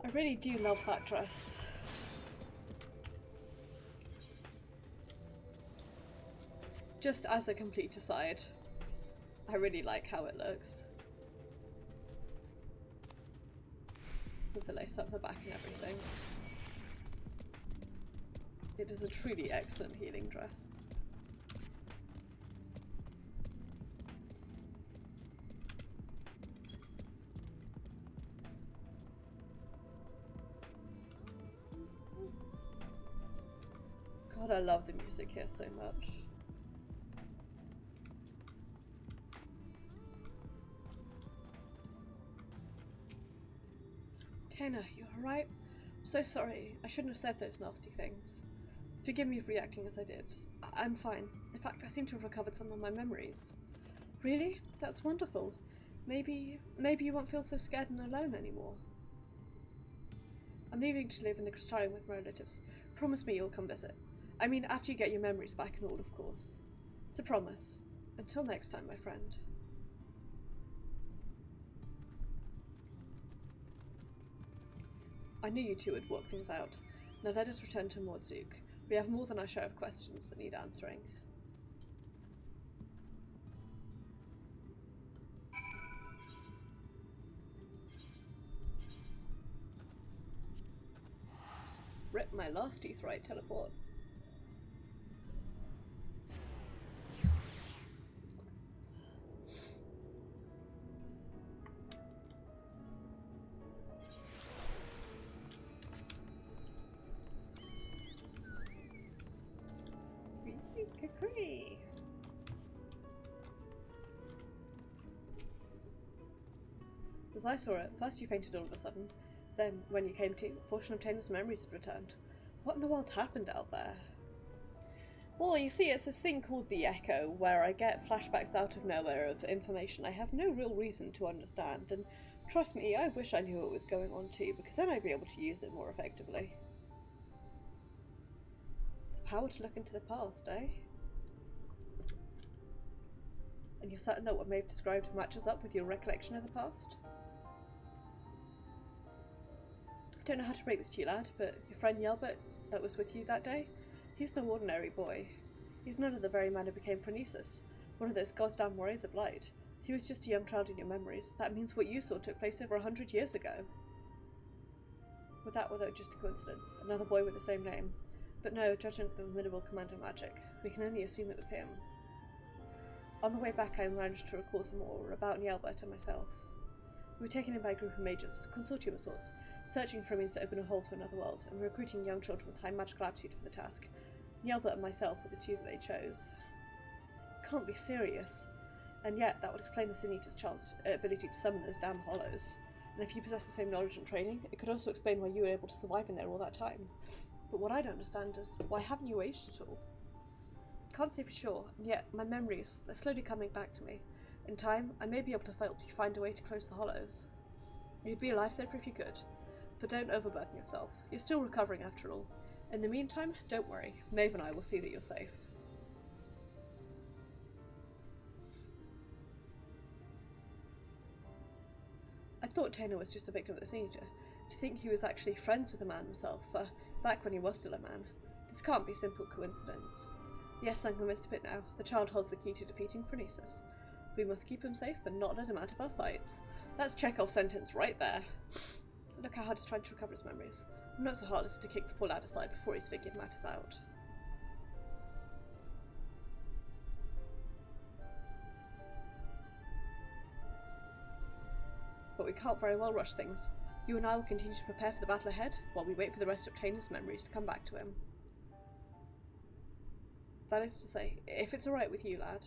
I really do love that dress. Just as a complete aside, I really like how it looks. With the lace up the back and everything. It is a truly excellent healing dress. God, I love the music here so much. Taina, you alright? I'm so sorry. I shouldn't have said those nasty things. Forgive me for reacting as I did. I'm fine. In fact, I seem to have recovered some of my memories. Really? That's wonderful. Maybe you won't feel so scared and alone anymore. I'm leaving to live in the Crystarium with my relatives. Promise me you'll come visit. I mean, after you get your memories back and all, of course. It's a promise. Until next time, my friend. I knew you two would work things out. Now let us return to Mordzuk. We have more than our share of questions that need answering. Rip my last teeth right teleport. As I saw it, first you fainted all of a sudden. Then, when you came to, a portion of Taina's memories had returned. What in the world happened out there? Well, you see, it's this thing called the Echo, where I get flashbacks out of nowhere of information I have no real reason to understand, and trust me, I wish I knew what was going on too, because then I'd be able to use it more effectively. The power to look into the past, eh? And you're certain that what Maeve described matches up with your recollection of the past? I don't know how to break this to you, lad, but your friend Nielbert that was with you that day, he's no ordinary boy. He's none of the very man who became Phronesis, one of those goddamn warriors of light. He was just a young child in your memories. That means what you saw took place over 100 years ago. Without just a coincidence, another boy with the same name. But no, judging from the minimal command and magic, we can only assume it was him. On the way back I managed to recall some more about Nielbert and myself. We were taken in by a group of mages, consortium of sorts, searching for a means to open a hole to another world, and recruiting young children with high magical aptitude for the task. Nielbert and myself were the two that they chose. Can't be serious. And yet, that would explain the Sin Eater's ability to summon those damn hollows. And if you possess the same knowledge and training, it could also explain why you were able to survive in there all that time. But what I don't understand is, why haven't you aged at all? Can't say for sure, and yet my memories, they're slowly coming back to me. In time, I may be able to help you find a way to close the hollows. You'd be a lifesaver if you could, but don't overburden yourself. You're still recovering after all. In the meantime, don't worry. Maeve and I will see that you're safe. I thought Taylor was just a victim of the seizure. To think he was actually friends with the man himself, back when he was still a man. This can't be a simple coincidence. Yes, I'm convinced of it now. The child holds the key to defeating Phronesis. We must keep him safe and not let him out of our sights. That's Chekhov's sentence right there. Look how hard he's trying to recover his memories. I'm not so heartless to kick the poor lad aside before he's figured matters out. But we can't very well rush things. You and I will continue to prepare for the battle ahead, while we wait for the rest of Taylor's memories to come back to him. That is to say, if it's alright with you, lad.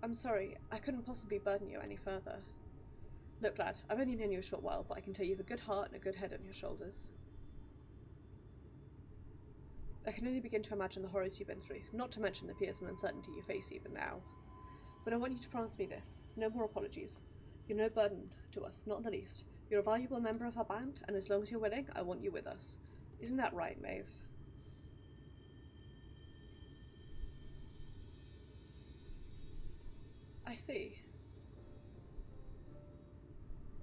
I'm sorry, I couldn't possibly burden you any further. Look, lad, I've only known you a short while, but I can tell you have a good heart and a good head on your shoulders. I can only begin to imagine the horrors you've been through, not to mention the fears and uncertainty you face even now. But I want you to promise me this, no more apologies. You're no burden to us, not in the least. You're a valuable member of our band, and as long as you're willing, I want you with us. Isn't that right, Maeve? I see.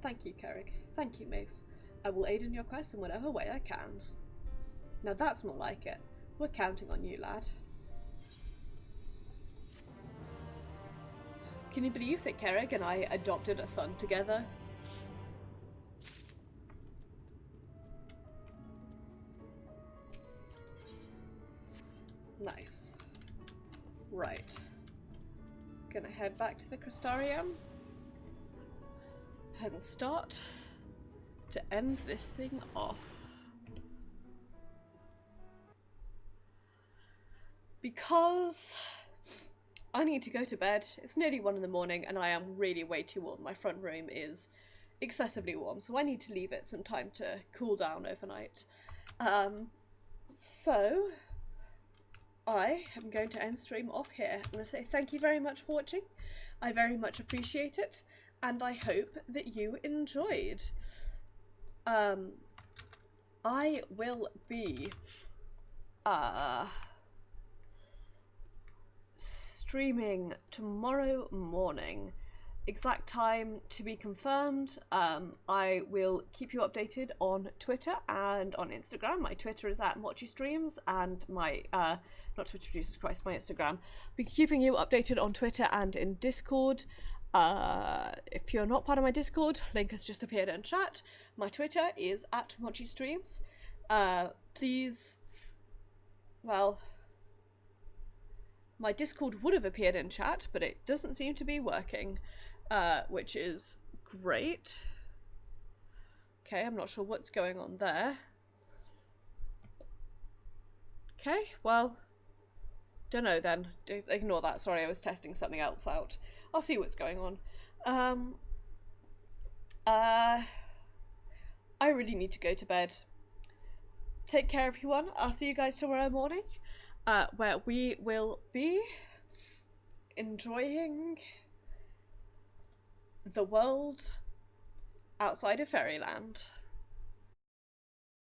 Thank you, Carrick. Thank you, Maeve. I will aid in your quest in whatever way I can. Now that's more like it. We're counting on you, lad. Can you believe that Carrick and I adopted a son together? Nice. Right. Gonna head back to the Crystarium and start to end this thing off. Because I need to go to bed. It's nearly 1 in the morning and I am really way too warm. My front room is excessively warm, so I need to leave it some time to cool down overnight. So I am going to end stream off here. I'm going to say thank you very much for watching. I very much appreciate it, and I hope that you enjoyed. I will be streaming tomorrow morning. Exact time to be confirmed. I will keep you updated on Twitter and on Instagram. My Twitter is at MochiStreams, and my not Twitter, Jesus Christ, my Instagram. Be keeping you updated on Twitter and in Discord. If you're not part of my Discord, link has just appeared in chat. My Twitter is at MochiStreams. Please, well, my Discord would have appeared in chat, but it doesn't seem to be working, which is great. Okay, I'm not sure what's going on there. Okay, well, don't know then. Ignore that. Sorry, I was testing something else out. I'll see what's going on. I really need to go to bed. Take care, everyone. I'll see you guys tomorrow morning, where we will be enjoying the world outside of Faerieland.